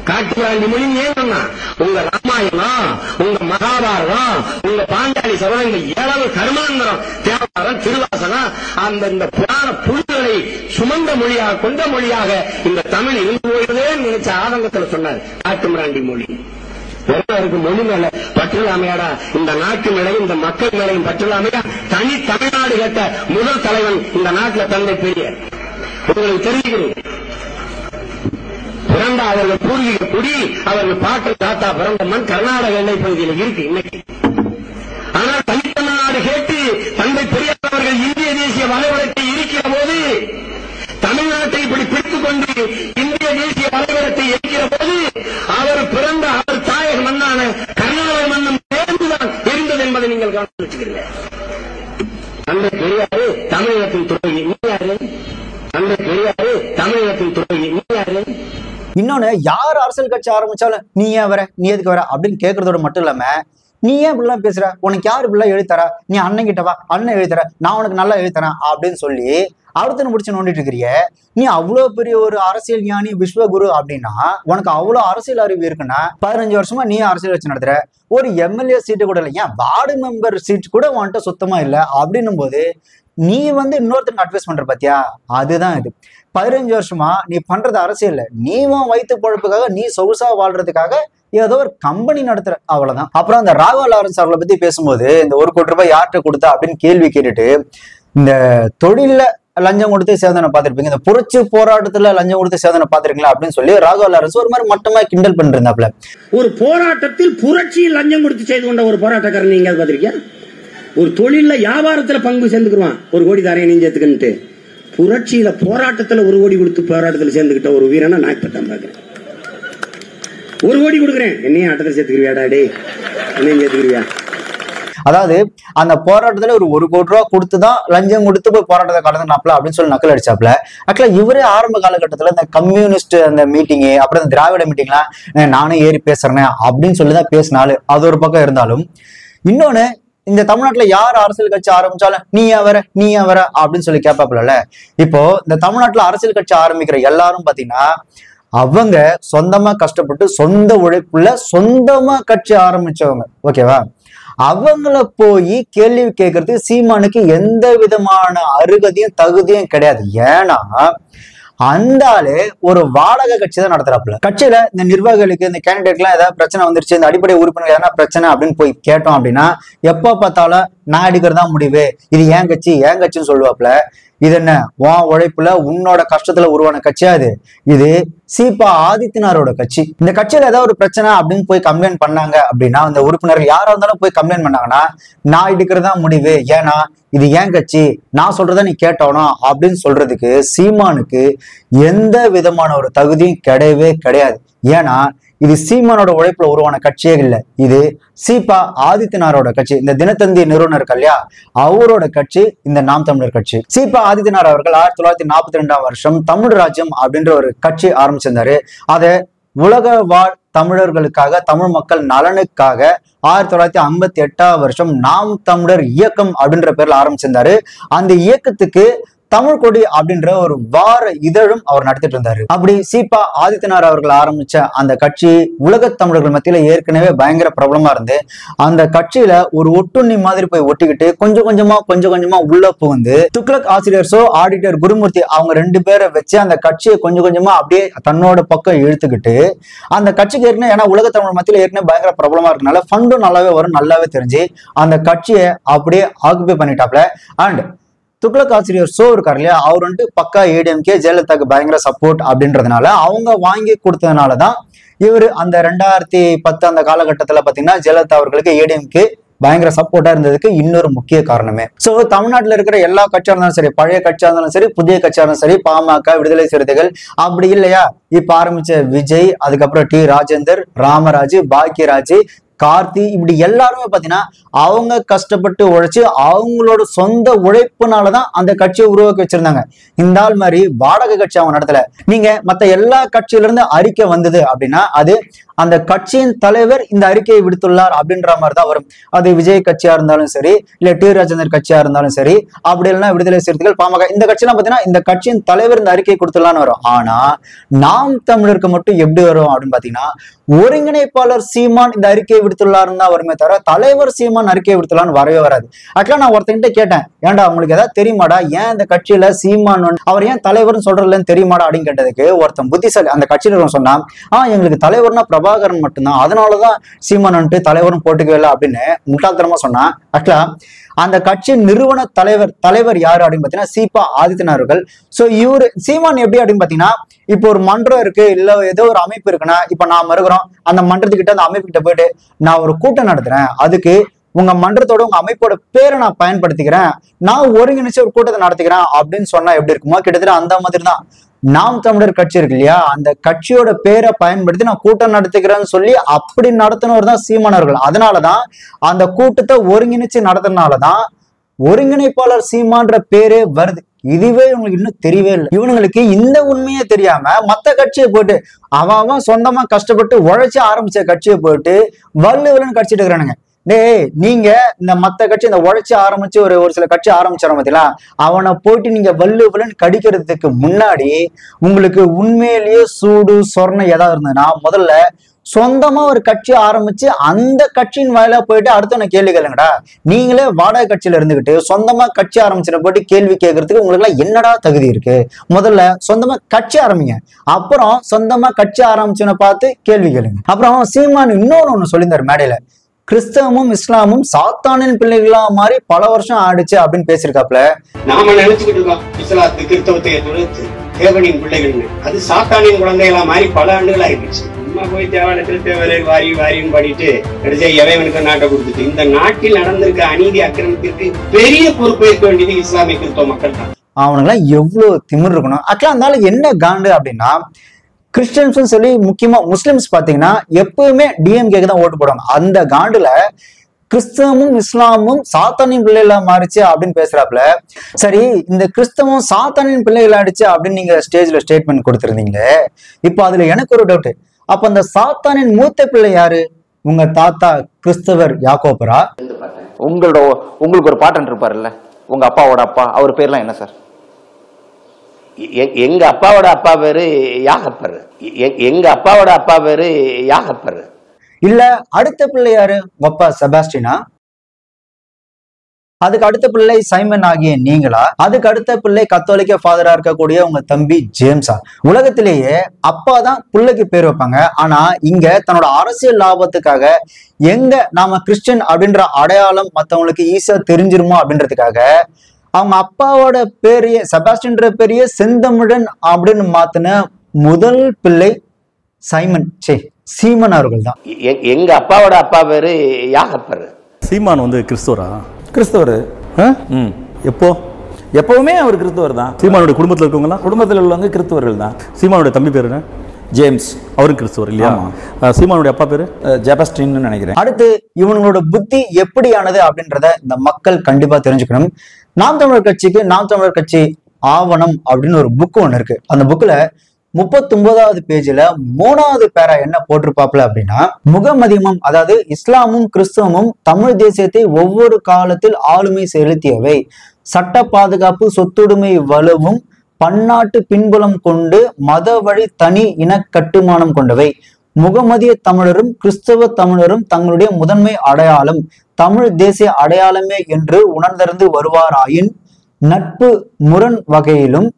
காட்டுமிராண்டி மொழி ஏன் சொன்னா, உங்க ராமாயணம், உங்க மகாபாரதம், உங்க பாஞ்சாலி சபதங்கள், ஏழவு கர்மாந்தரம், தேவாரம், திருவாசனம், அந்த புராண புலிகளை சுமந்த மொழியாக, கொண்ட மொழியாக இந்த தமிழ் இருந்து போகிறதே நினைச்ச ஆதங்கத்தில் சொன்னார் காட்டுமிராண்டி மொழி. ஒருவருக்கு மொழி மேல பற்றில்லாமையாடா, இந்த நாட்டு மேலையும் இந்த மக்கள் மேலையும் பற்றில்லாமையா தனி தமிழ்நாடு கேட்ட முதல் தலைவன் இந்த நாட்டில் தந்தை பெரியார். உங்களுக்கு தெரிவிக்கிறேன், பிறந்த அவர்கள் பூர்வீக குடி, அவர்கள் பாட்டு தாத்தா பிறந்த மண் கர்நாடக எல்லை பகுதியில் இருக்கு இன்னைக்கு. ஆனால் தனித்தமிழ்நாடு கேட்டு தந்தை பெரியார் அவர்கள் இந்திய தேசிய வரைபடத்தை இருக்கிற போது, தமிழ்நாட்டை இப்படி பிடித்துக் கொண்டு இந்திய தேசிய வரைபடத்தை இருக்கிற போது, அவர் பிறந்த அவர் தாயக மண்ணான கர்நாடக மண்ணும் சேர்ந்துதான் இருந்தது என்பதை நீங்கள் கவனித்து வச்சுக்கிறீங்க. தந்தை பெரியாரு தமிழகத்தின் துறை யாரு? தந்தை பெரியாரு யார் அரசியல் கட்சி ஆரம்பிச்சாலும் நீ ஏன் வர, நீ எதுக்கு வர அப்படின்னு கேட்கறதோட மட்டும் இல்லாம, நீ ஏன் இப்படிலாம் பேசுற, உனக்கு யாரு இப்படிலாம் எழுதித்தரா, நீ அண்ணன் கிட்ட வா, அண்ணன் எழுதித்தர, நான் உனக்கு நல்லா எழுதித்தரேன் அப்படின்னு சொல்லி அடுத்தனை முடிச்சு நோண்டிட்டு இருக்கிறிய. நீ அவ்வளவு பெரிய ஒரு அரசியல் ஞானி விஸ்வகுரு அப்படின்னா, உனக்கு அவ்வளவு அரசியல் அறிவு இருக்குன்னா 15 வருஷமா நீ அரசியல் வச்சு நடத்துற. ஒரு எம்எல்ஏ சீட்டு கூட இல்லை, ஏன் வார்டு மெம்பர் சீட் கூட உன்கிட்ட சுத்தமா இல்லை அப்படின்னும் போது நீ இன்னொருத்தருக்கு அட்வைஸ் பண்ற பாத்தியா, அதுதான் இது. 15 வருஷமா நீ பண்றது அரசியல் இல்ல, நீ உன் வயிற்று பொழப்புக்காக, நீ சொகுசா வாழ்றதுக்காக ஏதோ ஒரு கம்பெனி நடத்துற, அவ்வளவுதான். அப்புறம் அந்த ராகவா லாரன்ஸ் அவர்களை பத்தி பேசும்போது, இந்த 1 கோடி ரூபாய் யார்கிட்ட கொடுத்தா அப்படின்னு கேள்வி கேட்டுட்டு, இந்த தொழில லஞ்சம் கொடுத்து சேதனை பார்த்திருப்பீங்க, இந்த புரட்சி போராட்டத்துல லஞ்சம் கொடுத்து சேதனை பார்த்திருக்கீங்களா அப்படின்னு சொல்லி ராகவா லாரன்ஸ் ஒரு மாதிரி மட்டமா கிண்டல் பண்ணிருந்தாப்ல. ஒரு போராட்டத்தில் புரட்சியில் லஞ்சம் கொடுத்து செய்து கொண்ட ஒரு போராட்டக்காரன் நீங்க பார்த்திருக்கியா? ஒரு தொழில வியாபாரத்துல பங்கு சேர்ந்துக்குருவான், 1 கோடி தாரையை நீங்க சேர்த்துக்கிட்டு, புரட்சியில போராட்டத்துல 1 கோடி கொடுத்து போராட்டத்தில் சேர்ந்துக்கிட்ட ஒரு வீரனை நான் இப்பதான் பாக்குறேன். 1 கோடி கொடுக்குறேன், என்னையும் ஆட்டத்தில் சேர்த்துக்கிறியாடா, டே என்னையும் சேர்த்துக்கிறியா? அதாவது அந்த போராட்டத்துல ஒரு 1 கோடி ரூபா கொடுத்துதான் லஞ்சம் கொடுத்து போய் போராட்டத்தை கடந்தாப்ல அப்படின்னு சொல்லி நக்கல் அடிச்சாப்ல. ஆக்சுவலா இவரே ஆரம்ப காலகட்டத்துல இந்த கம்யூனிஸ்ட் அந்த மீட்டிங்கு, அப்புறம் இந்த திராவிட மீட்டிங்லாம் நானே ஏறி பேசுறேன் அப்படின்னு சொல்லிதான் பேசினாலு, அது ஒரு பக்கம் இருந்தாலும், இன்னொன்னு இந்த தமிழ்நாட்டுல யார் அரசியல் கட்சி ஆரம்பிச்சாலும் நீ ஏன் வர, நீ ஏன் வர அப்படின்னு சொல்லி கேட்பாப்புல. இப்போ இந்த தமிழ்நாட்டுல அரசியல் கட்சி ஆரம்பிக்கிற எல்லாரும் பாத்தீங்கன்னா அவங்க சொந்தமா கஷ்டப்பட்டு சொந்த உழைப்புல சொந்தமா கட்சி ஆரம்பிச்சவங்க, ஓகேவா? அவங்கள போய் கேள்வி கேட்கறது சீமானுக்கு எந்த விதமான அருகதையும் தகுதியும் கிடையாது. ஏன்னா அந்த ஆளு ஒரு வாடகை கட்சி தான் நடத்துறாப்புல. கட்சியில இந்த நிர்வாகிகளுக்கு, இந்த கேண்டிடேட் எல்லாம் ஏதாவது பிரச்சனை வந்துருச்சு, இந்த அடிப்படை உறுப்பினர் எதனா பிரச்சனை அப்படின்னு போய் கேட்டோம் அப்படின்னா, எப்ப பார்த்தாலும் நான் எடுக்கிறதா முடிவு, இது ஏன் கட்சி ஏன் கட்சின்னு சொல்லுவாப்புல. இது என்ன உன் உழைப்புல உன்னோட கஷ்டத்துல உருவான கட்சியா இது சீபா ஆதித்யநாதரோட கட்சி. இந்த கட்சியில ஏதாவது ஒரு பிரச்சனை அப்படின்னு போய் கம்ப்ளைண்ட் பண்ணாங்க அப்படின்னா, அந்த உறுப்பினர்கள் யாரா இருந்தாலும் போய் கம்ப்ளைண்ட் பண்ணாங்கன்னா, நான் எடுக்கிறதா முடிவு, ஏன்னா இது ஏன் கட்சி, நான் சொல்றத நீ கேட்டோம் அப்படின்னு சொல்றதுக்கு சீமானுக்கு எந்த விதமான ஒரு தகுதியும் கிடையவே கிடையாது. ஏன்னா இது சீமானோட உழைப்புல உருவான கட்சியே இல்லை, இது சீபா ஆதித்யநாதரோட கட்சி. இந்த தினத்தந்தி நிறுவனர் இல்லையா, அவரோட கட்சி இந்த நாம் தமிழர் கட்சி. சீபா ஆதித்யநாத் அவர்கள் 1942ஆம் வருஷம் தமிழ் ராஜ்யம் அப்படின்ற ஒரு கட்சி ஆரம்பிச்சிருந்தாரு. அதை உலக வாழ் தமிழர்களுக்காக, தமிழ் மக்கள் நலனுக்காக 1958ஆம் வருஷம் நாம் தமிழர் இயக்கம் அப்படின்ற பேர்ல ஆரம்பிச்சிருந்தாரு. அந்த இயக்கத்துக்கு தமிழ் கொடி அப்படின்ற ஒரு வார இதழும் அவர் நடத்திட்டு இருந்தாரு. அப்படி சீபா ஆதித்யநாத் அவர்கள் ஆரம்பிச்ச அந்த கட்சி உலக தமிழர்கள் மத்தியில ஏற்கனவே பயங்கர பிரபலமா இருந்து, அந்த கட்சியில ஒரு ஒட்டுண்ணி மாதிரி போய் ஒட்டிக்கிட்டு கொஞ்சம் கொஞ்சமா உள்ள புகுந்து துக்ளக் ஆசிரியர்ஸோ ஆடிட்டர் குருமூர்த்தி அவங்க 2 பேரை வச்சு அந்த கட்சியை கொஞ்சம் கொஞ்சமா அப்படியே தன்னோட பக்கம் இழுத்துக்கிட்டு, அந்த கட்சிக்கு ஏற்கனவே, ஏன்னா உலக தமிழ் மத்தியில ஏற்கனவே பயங்கர பிரபலமா இருக்கனால ஃபண்டும் நல்லாவே வரும், நல்லாவே தெரிஞ்சு அந்த கட்சியை அப்படியே ஆக்குபை பண்ணிட்டாப்ல. அண்ட் துக்ளக் ஆசிரியர் சோ இருக்காரு இல்லையா, அவர் பக்கா ஏடிஎம்கே, ஜெயலலிதாக்கு பயங்கர சப்போர்ட் அப்படின்றதுனால அவங்க வாங்கி கொடுத்ததுனாலதான் இவர் அந்த 2010 அந்த காலகட்டத்துல பாத்தீங்கன்னா ஜெயலலிதா அவர்களுக்கு ஏடிஎம்கே பயங்கர சப்போர்ட்டா இருந்ததுக்கு இன்னொரு முக்கிய காரணமே. சோ தமிழ்நாட்டுல இருக்கிற எல்லா கட்சியா இருந்தாலும் சரி, பழைய கட்சியா இருந்தாலும் சரி, புதிய கட்சியா இருந்தாலும் சரி, பாமக, விடுதலை சிறுத்தைகள், அப்படி இல்லையா இப்ப ஆரம்பிச்ச விஜய், அதுக்கப்புறம் டி ராஜேந்தர், ராமராஜ், பாக்கியராஜ், கார்த்தி, இப்படி எல்லாருமே பாத்தீங்கன்னா அவங்க கஷ்டப்பட்டு உழைச்சு அவங்களோட சொந்த உழைப்புனாலதான் அந்த கட்சியை உருவாக்கி வச்சிருந்தாங்க. இந்த ஆள் மாதிரி வாடகை கட்சி அவங்க நடத்தல. நீங்க மத்த எல்லா கட்சியில இருந்து அறிக்கை வந்தது அப்படின்னா அது அந்த கட்சியின் தலைவர் இந்த அறிக்கையை விடுத்துள்ளார் அப்படின்ற மாதிரி தான் வரும். அது விஜய் கட்சியா இருந்தாலும் சரி, இல்ல டி ராஜேந்தர் கட்சியா இருந்தாலும் சரி, அப்படி இல்லைன்னா விடுதலை சிறுத்தைகள், பாமக, இந்த கட்சியெல்லாம் பாத்தீங்கன்னா இந்த கட்சியின் தலைவர் இந்த அறிக்கையை கொடுத்துடலான்னு வரும். ஆனா நாம் தமிழருக்கு மட்டும் எப்படி வரும் அப்படின்னு பாத்தீங்கன்னா, ஒருங்கிணைப்பாளர் சீமான் இந்த அறிக்கையை விடுத்துள்ளாருன்னு தான் வருமே தவிர தலைவர் சீமான் அறிக்கையை விடுத்துள்ளான்னு வரவே வராது. ஆக்சுவலா நான் ஒருத்தங்கிட்ட கேட்டேன், ஏன்டா உங்களுக்கு ஏதாவது தெரியுமாடா, ஏன் இந்த கட்சியில சீமான் அவர் ஏன் தலைவர்னு சொல்றதுலன்னு தெரியுமாடா அப்படின்னு கேட்டதுக்கு ஒருத்தன் புத்திசாலி அந்த கட்சியில சொன்னான், எங்களுக்கு தலைவர்னா பிரபாகரன் மட்டும்தான், அதனாலதான் சீமான் தலைவரும் போட்டுக்கவே இல்லை அப்படின்னு முட்டாள்தனமா சொன்னான். ஆக்சுவலா அந்த கட்சி நிறுவன தலைவர் யாரு அப்படின்னு பாத்தீங்கன்னா சீபா ஆதித்யநாத் அவர்கள். சோ இவரு சீமான் எப்படி அப்படின்னு பாத்தீங்கன்னா, இப்போ ஒரு மன்றம் இருக்கு, இல்ல ஏதோ ஒரு அமைப்பு இருக்குன்னா, இப்ப நான் இருக்கிறோம், அந்த மன்றத்துக்கிட்ட அந்த அமைப்பு கிட்ட போயிட்டு நான் ஒரு கூட்டம் நடத்துறேன், அதுக்கு உங்க மன்றத்தோட உங்க அமைப்போட பேரை நான் பயன்படுத்திக்கிறேன், நான் ஒருங்கிணைச்சு ஒரு கூட்டத்தை நடத்திக்கிறேன் அப்படின்னு சொன்னா எப்படி இருக்குமோ, கிட்டத்தட்ட அந்த மாதிரி தான் நாம் தமிழர் கட்சி இருக்கு இல்லையா, அந்த கட்சியோட பேரை பயன்படுத்தி நான் கூட்டம் நடத்துக்கிறேன்னு சொல்லி அப்படி நடத்தினவர் தான் சீமானவர்கள். அதனாலதான் அந்த கூட்டத்தை ஒருங்கிணைச்சு நடத்தினாலதான் ஒருங்கிணைப்பாளர் சீமான்ற பேரே வருது. இதுவே இவங்களுக்கு இன்னும் தெரியவே இல்லை. இவனுங்களுக்கு இந்த உண்மையே தெரியாம மத்த கட்சியை போயிட்டு அவன் சொந்தமா கஷ்டப்பட்டு உழைச்சு ஆரம்பிச்ச கட்சியை போயிட்டு வள்ளுவலன்னு கடிச்சிட்டு இருக்கிறானுங்க. டேய், நீங்க இந்த மத்த கட்சி இந்த உழைச்சு ஆரம்பிச்சு ஒரு சில கட்சி ஆரம்பிச்சார பார்த்தீங்களா, அவனை போயிட்டு நீங்க வள்ளுவலன் கடிக்கிறதுக்கு முன்னாடி உங்களுக்கு உண்மையிலேயே சூடு சொர்ணம் ஏதாவது இருந்ததுன்னா முதல்ல சொந்தமா ஒரு கட்சி ஆரம்பிச்சு அந்த கட்சியின் வாயிலா போயிட்டு அடுத்தவனை கேள்வி கேளுங்கடா. நீங்களே வாடகை கட்சியில இருந்துகிட்டு சொந்தமா கட்சி ஆரம்பிச்சுட்டு போயிட்டு கேள்வி கேட்கறதுக்கு உங்களுக்கு எல்லாம் என்னடா தகுதி இருக்கு? முதல்ல சொந்தமா கட்சி ஆரம்பிங்க, அப்புறம் சொந்தமா கட்சி ஆரம்பிச்சுன்னு பார்த்து கேள்வி கேளுங்க. அப்புறம் சீமான் இன்னொன்னு சொல்லியிருந்தாரு மேடையில, கிறிஸ்தவமும் இஸ்லாமும் சாத்தானின் பிள்ளைகளா மாதிரி பல வருஷம் ஆயிடுச்சு அப்படின்னு பேசியிருக்காப்ல. நாம நினைச்சுக்கிட்டு இருக்கோம் இஸ்லாத்து கிறிஸ்தவத்தை தொழுத்து தேவனின் பிள்ளைகள்னு, அது சாத்தானின் குழந்தைகளா மாதிரி பல ஆண்டுகள் ஆயிடுச்சு. சும்மா போய் தேவான திருத்தேவரை வாரின்னு பண்ணிட்டு கடைசியா இறைவனுக்கு நாட்டை கொடுத்துட்டு இந்த நாட்டில் நடந்திருக்க அநீதி அக்கிரமத்திற்கு பெரிய பொறுப்பு ஏற்க வேண்டியது இஸ்லாமிய கிறிஸ்தவ மக்கள் தான். அவனுங்கெல்லாம் எவ்வளவு திமிர் இருக்கணும். ஆக்சுவலா இருந்தாலும் என்ன காண்டு அப்படின்னா, கிறிஸ்டியன்ஸும் சொல்லி முக்கியமா முஸ்லிம்ஸ் பாத்தீங்கன்னா எப்பவுமே டிஎம்கேக்கு தான் ஓட்டு போடுவாங்க. அந்த காண்டுல கிறிஸ்தவமும் இஸ்லாமும் சாத்தானின் பிள்ளைகளா மாறிச்சு அப்படின்னு பேசுறாப்புல. சரி, இந்த கிறிஸ்தவம் சாத்தானின் பிள்ளைகள் ஆயிடுச்சு அப்படின்னு நீங்க ஸ்டேஜ்ல ஸ்டேட்மெண்ட் கொடுத்துருந்தீங்களே, இப்போ அதுல எனக்கு ஒரு டவுட். அப்ப அந்த சாத்தானின் மூத்த பிள்ளை யாரு? உங்க தாத்தா கிறிஸ்தவர் யாக்கோபரா? உங்களுக்கு ஒரு பாட்டன் இருப்பாருல்ல, உங்க அப்பாவோட அப்பா, அவர் பேர்லாம் என்ன சார்? எங்க அப்பாவோட அப்பா பேரு யாகப்பர். எங்க அப்பாவோட அப்பா பேரு யாகப்பர். இல்ல அடுத்த பிள்ளை யாரு? அப்பா செபாஸ்டினா? அதுக்கு அடுத்த பிள்ளை சைமன் ஆகிய நீங்களா? அதுக்கு அடுத்த பிள்ளை கத்தோலிக்க ஃபாதரா இருக்கக்கூடிய உங்க தம்பி ஜேம்ஸா? உலகத்திலேயே அப்பா தான் பிள்ளைக்கு பேர் வைப்பாங்க. ஆனா இங்க தன்னோட அரசியல் லாபத்துக்காக எங்க நாம கிறிஸ்டியன் அப்படின்ற அடையாளம் மத்தவங்களுக்கு ஈஸியா தெரிஞ்சிருமோ அப்படின்றதுக்காக அவங்க அப்பாவோட பேரைய செபாஸ்டின்ற பேரைய செந்தமிழன் அப்படின்னு மாத்தின முதல் பிள்ளை சீமன் அவர்கள் தான். எங்க அப்பாவோட அப்பா பேரு யாகப்பர். சீமான் வந்து கிறிஸ்தவரா? கிறிஸ்தவர். எப்பவுமே அவர் கிறிஸ்தவர் தான். சீமானுடைய குடும்பத்தில் இருக்கவங்களா? குடும்பத்தில் உள்ளவங்க கிறிஸ்தவர்கள் தான். சீமானுடைய தம்பி பேரு என்ன? ஜேம்ஸ். அவரும் கிறிஸ்தவர் இல்லையா? சீமானுடைய அப்பா பேரு ஜெபஸ்டின்னு நினைக்கிறேன். அடுத்து இவங்களோட புத்தி எப்படியானது அப்படின்றத இந்த மக்கள் கண்டிப்பா தெரிஞ்சுக்கணும். நாம் தமிழர் கட்சி ஆவணம் அப்படின்னு ஒரு புக் ஒண்ணு இருக்கு. அந்த புக்ல 39வது பேஜ்ல 3வது பேரா என்ன போட்டிருப்பாப்ல அப்படின்னா, முகமதியமும் அதாவது இஸ்லாமும் கிறிஸ்தவமும் தமிழ் தேசியத்தை ஒவ்வொரு காலத்தில் ஆளுமை செலுத்தியவை, சட்ட பாதுகாப்பு சொத்துடைமை வலுவும் பன்னாட்டு பின்புலம் கொண்டு மத வழி தனி இன கட்டுமானம் கொண்டவை. முகமதிய தமிழரும் கிறிஸ்தவ தமிழரும் தங்களுடைய முதன்மை அடையாளம் தமிழ் தேசிய அடையாளமே என்று உணர்ந்தறிந்து வருவாராயின் நட்பு முரண் வகையிலும்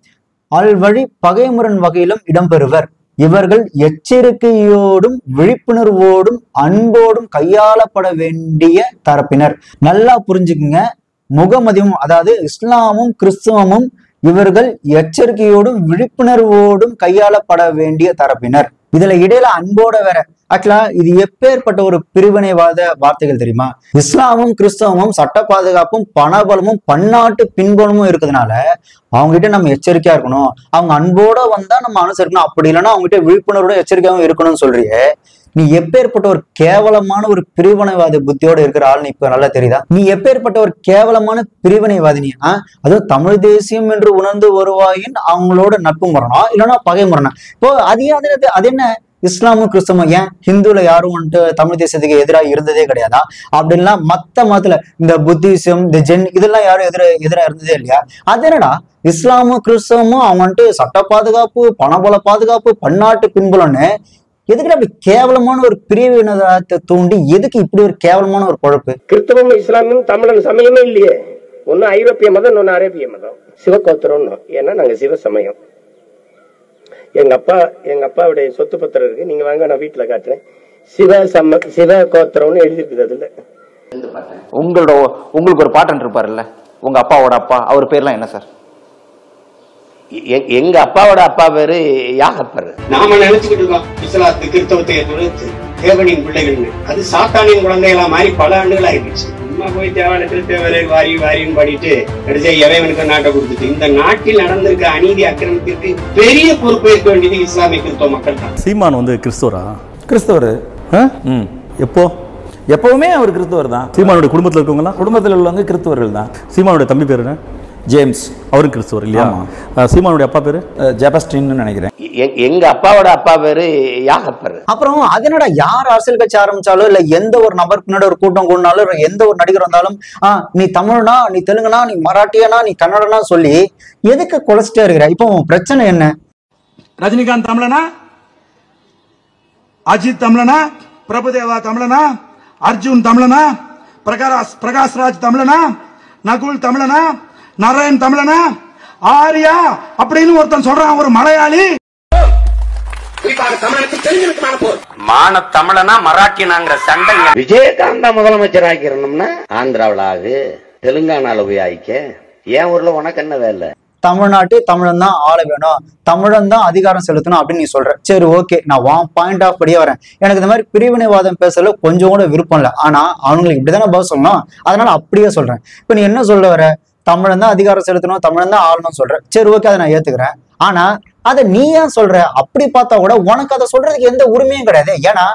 அல்வழி பகைமுரண் வகையிலும் இடம்பெறுவர். இவர்கள் எச்சரிக்கையோடும் விழிப்புணர்வோடும் அன்போடும் கையாளப்பட வேண்டிய தரப்பினர். நல்லா புரிஞ்சுக்குங்க, முகமதியும் அதாவது இஸ்லாமும் கிறிஸ்துவமும் இவர்கள் எச்சரிக்கையோடும் விழிப்புணர்வோடும் கையாளப்பட வேண்டிய தரப்பினர். இதுல இடையில அன்போட வேற. ஆக்சுவலா இது எப்பேற்பட்ட ஒரு பிரிவினைவாத வார்த்தைகள் தெரியுமா? இஸ்லாமும் கிறிஸ்தவமும் சட்ட பாதுகாப்பும் பணபலமும் பன்னாட்டு பின்புலமும் இருக்கிறதுனால அவங்க கிட்ட நம்ம எச்சரிக்கையா இருக்கணும், அவங்க அன்போட வந்தா நம்ம அனுசரிக்கணும், அப்படி இல்லைன்னா அவங்க கிட்ட விழிப்புணர்வோட எச்சரிக்கையாவும் இருக்கணும்னு சொல்றியே. நீ எப்பேற்பட்ட ஒரு கேவலமான ஒரு பிரிவினைவாத புத்தியோட இருக்கிற ஆள் இப்ப நல்லா தெரியுதா? நீ எப்பேற்பட்ட ஒரு கேவலமான பிரிவினைவாதினி? அதுவும் தமிழ் தேசியம் என்று உணர்ந்து வருவாயின் அவங்களோட நட்பு முரணா இல்லைன்னா பகை முரணா? இப்போ அது என்ன இஸ்லாமும் கிறிஸ்தவம்? ஏன் ஹிந்துல யாரும் வந்துட்டு தமிழ் தேசத்துக்கு எதிராக இருந்ததே கிடையாதா? அப்படின்லாம் மத்த மதத்துல இந்த புத்திசம் இந்த ஜென் இதெல்லாம் யாரும் எதிராக இருந்ததே இல்லையா? அது என்னடா இஸ்லாமும் கிறிஸ்தவமும் அவங்க வந்துட்டு சட்ட பாதுகாப்பு பணபல பாதுகாப்பு பன்னாட்டு பின்புலன்னு எதுக்கு அப்படி கேவலமான ஒரு பிரிவினத்தை தூண்டி எதுக்கு இப்படி ஒரு கேவலமான ஒரு குழப்பு? கிறிஸ்தவம் இஸ்லாமும் தமிழன் சமயமே இல்லையே. ஒன்னு ஐரோப்பிய மதம், ஒன்னு அரேபிய மதம். சிவகோத்திரம். ஏன்னா நாங்க சிவ சமயம். எங்க அப்பாவுடைய சொத்து பத்திரம் இருக்கு, நீங்க வாங்க நான் வீட்டுல காட்டுறேன். சிவ கோத்திரம்னு எழுதிருக்குது. அதுல உங்களுக்கு ஒரு பாட்டன் இருப்பாருல்ல, உங்க அப்பாவோட அப்பா, அவர் பேர்லாம் என்ன சார்? எங்க அப்பாவோட அப்பா பேரு யாகப்பர். நாம நினைச்சுக்கிட்டு இருக்கோம் இஸ்லாத்து கிறிஸ்தவத்தை தொழுத்து தேவனின் பிள்ளைகள்னு, அது சாத்தானின் குழந்தைகளா மாதிரி பல ஆண்டுகள் ஆயிடுச்சு. சும்மா போய் தேவான திருத்தேவரை வாரின்னு பண்ணிட்டு கடைசியா இறைவனுக்கு நாட்டை கொடுத்துட்டு இந்த நாட்டில் நடந்திருக்க அநீதி அக்கிரமத்திற்கு பெரிய பொறுப்பு ஏற்க வேண்டியது இஸ்லாமிய கிறிஸ்தவ மக்கள் தான். சீமான் வந்து கிறிஸ்தவரா? கிறிஸ்தவர். எப்பவுமே அவர் கிறிஸ்தவர் தான். சீமானுடைய குடும்பத்தில் இருக்கவங்களா? குடும்பத்தில் உள்ளவங்க கிறிஸ்தவர்கள் தான். சீமானுடைய தம்பி பேரு என்ன? ஜேம்ஸ். அவரும் கிறிஸ்துவர் இல்லையா? சீமானுடைய அப்பா பேரு ஜெபஸ்டின்னு நினைக்கிறேன். எங்க அப்பாவோட அப்பா பேரு யாகப்பர். அப்புறம் அதனோட யார் அரசியல் கட்சி ஆரம்பிச்சாலும் இல்ல எந்த ஒரு நபருக்கு முன்னாடி ஒரு கூட்டம் கூடினாலும் எந்த ஒரு நடிகர் வந்தாலும் நீ தமிழ்னா, நீ தெலுங்குனா, நீ மராட்டியனா, நீ கன்னடனா சொல்லி எதுக்கு குலைச்சிட்டே இருக்கிற? இப்போ பிரச்சனை என்ன? ரஜினிகாந்த் தமிழனா, அஜித் தமிழனா, பிரபுதேவா தமிழனா, அர்ஜுன் தமிழனா, பிரகாஷ்ராஜ் தமிழனா, நகுல் தமிழனா, நரேன் தமிழனா, ஆரியா அப்படின்னு ஒருத்தன் சொல்றான் ஒரு மலையாளி. மான தமிழனா மராட்டியனாங்கிற சண்டை. விஜயகாந்தா முதலமைச்சர் ஆக்கிரணும்னா ஆந்திராவில் ஆகு, தெலுங்கானால போய் ஆயிக்க. ஏன் ஊர்ல உனக்கு என்ன வேலை? தமிழ்நாட்டு தமிழன் தான் ஆள வேணும், தமிழன் தான் அதிகாரம் செலுத்தணும் அப்படின்னு நீ சொல்ற. சரி, ஓகே, நான் பாயிண்ட் ஆஃப் படியே வரேன். எனக்கு இந்த மாதிரி பிரிவினைவாதம் பேசல கொஞ்சம் கூட விருப்பம் இல்லை. ஆனா அவங்களுக்கு இப்படிதானே பதில் சொல்லணும், அதனால அப்படியே சொல்றேன். இப்ப நீ என்ன சொல்ல வர? தமிழன் தான் அதிகாரம் செலுத்தணும், தமிழன் தான் ஆளணும் சொல்ற. சரி, ஓகே, அதை நான் ஏத்துக்கிறேன். ஆனா அதை நீ ஏன் சொல்ற? அப்படி பார்த்தா கூட உனக்கு அதை சொல்றதுக்கு எந்த உரிமையும் கிடையாது. ஏன்னா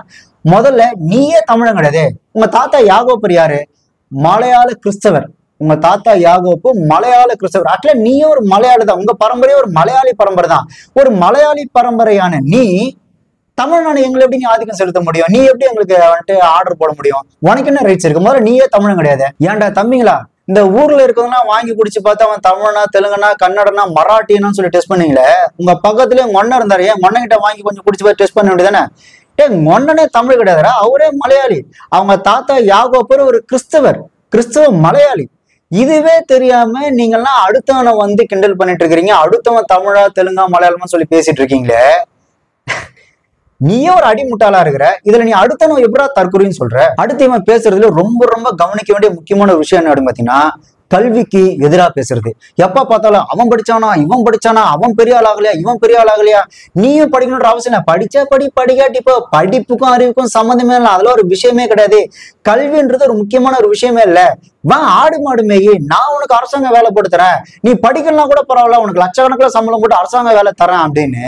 முதல்ல நீயே தமிழன் கிடையாது. உங்க தாத்தா யாகோப்பர் யாரு? மலையாள கிறிஸ்தவர். உங்க தாத்தா யாகோப்பு மலையாள கிறிஸ்தவர். ஆக்சுவலா நீயே ஒரு மலையாளி தான். உங்க பரம்பரையே ஒரு மலையாளி பரம்பரை தான். ஒரு மலையாளி பரம்பரையான நீ தமிழ்நாடு எங்களை எப்படி நீ ஆதிக்கம் செலுத்த முடியும்? நீ எப்படி எங்களுக்கு வந்துட்டு ஆர்டர் போட முடியும்? உனக்கு என்ன ரைட்ஸ் இருக்கு? முதல்ல நீயே தமிழன் கிடையாது. ஏன்டா தம்பிங்களா, இந்த ஊர்ல இருக்கவங்கலாம் வாங்கி குடிச்சு பார்த்தா அவன் தமிழனா, தெலுங்கனா, கன்னடனா, மராட்டியனான்னு சொல்லி டெஸ்ட் பண்ணீங்களே. உங்க பக்கத்துலயே மொன்ன இருந்தாரு, ஏன் மொன்ன கிட்ட வாங்கி கொஞ்சம் குடிச்சு போய் டெஸ்ட் பண்ண வேண்டியதானே? மொன்னனே தமிழ் கிடையாதுரா, அவரே மலையாளி. அவங்க தாத்தா யாகோப்பர் ஒரு கிறிஸ்தவ மலையாளி. இதுவே தெரியாம நீங்கெல்லாம் அடுத்தவனை வந்து கிண்டல் பண்ணிட்டு இருக்கிறீங்க. அடுத்தவன் தமிழா, தெலுங்கா, மலையாளமா சொல்லி பேசிட்டு இருக்கீங்களே. நீயே ஒரு அடிமுட்டாளா இருக்கிற. இதுல நீ அடுத்தவன் எப்படா தற்கொலைன்னு சொல்ற? அடுத்து இவன் பேசுறதுல ரொம்ப ரொம்ப கவனிக்க வேண்டிய முக்கியமான ஒரு விஷயம் என்ன அப்படின்னு பாத்தீங்கன்னா, கல்விக்கு எதிராக பேசுறது. எப்ப பார்த்தாலும் அவன் படிச்சானா, இவன் படிச்சானா, அவன் பெரிய ஆள் ஆகலையா, இவன் பெரிய ஆள் ஆகலையா, நீயும் படிக்கணுன்ற அவசியம் இல்லை. படிச்சா படிக்காட்டி இப்போ படிப்புக்கும் அறிவுக்கும் சம்மந்தமே இல்லை. அதுல ஒரு விஷயமே கிடையாது. கல்வின்றது ஒரு முக்கியமான ஒரு விஷயமே இல்லை. ஆடு மாடு மேயி, நான் உனக்கு அரசாங்க வேலை போட்டு தரேன், நீ படிக்கலாம் கூட பரவாயில்ல, உனக்கு லட்சக்கணக்கில் சம்பளம் போட்டு அரசாங்க வேலை தரேன் அப்படின்னு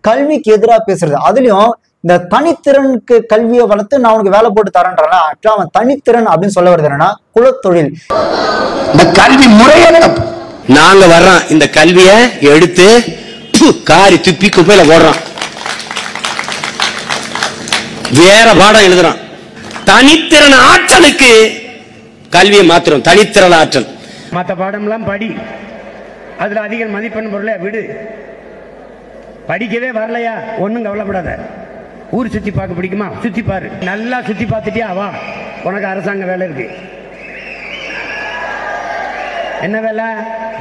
கல்விக்கு எதிராக பேசுறது. அதுலயும் இந்த தனித்திறனுக்கு கல்வியை வளர்த்து நான் உனக்கு வேலை போட்டு தரேன்றான். அவன் தனித்திறன் அப்படின்னு சொல்ல வருது என்னன்னா குலத்தொழில். இந்த கல்வி முறையே நாங்க வர்றோம், இந்த கல்வியை எடுத்து காரி துப்பி குப்பையில போடுறோம், வேற பாடம் எழுதுறோம். தனித்திறன் ஆற்றலுக்கு கல்வியை மாத்திரம். தனித்திறன் ஆற்றல் மற்ற பாடம் எல்லாம் படி, அதுல அதிக மதிப்பெண் பொருளை விடு. படிக்கவே வரலையா, ஒன்னும் கவலைப்படாத. ஊர் சுத்தி பார்க்க பிடிக்குமா, சுத்தி பாரு. நல்லா சுத்தி பார்த்துட்டியா, வா, உனக்கு அரசாங்க வேலை இருக்கு. என்ன வேலை?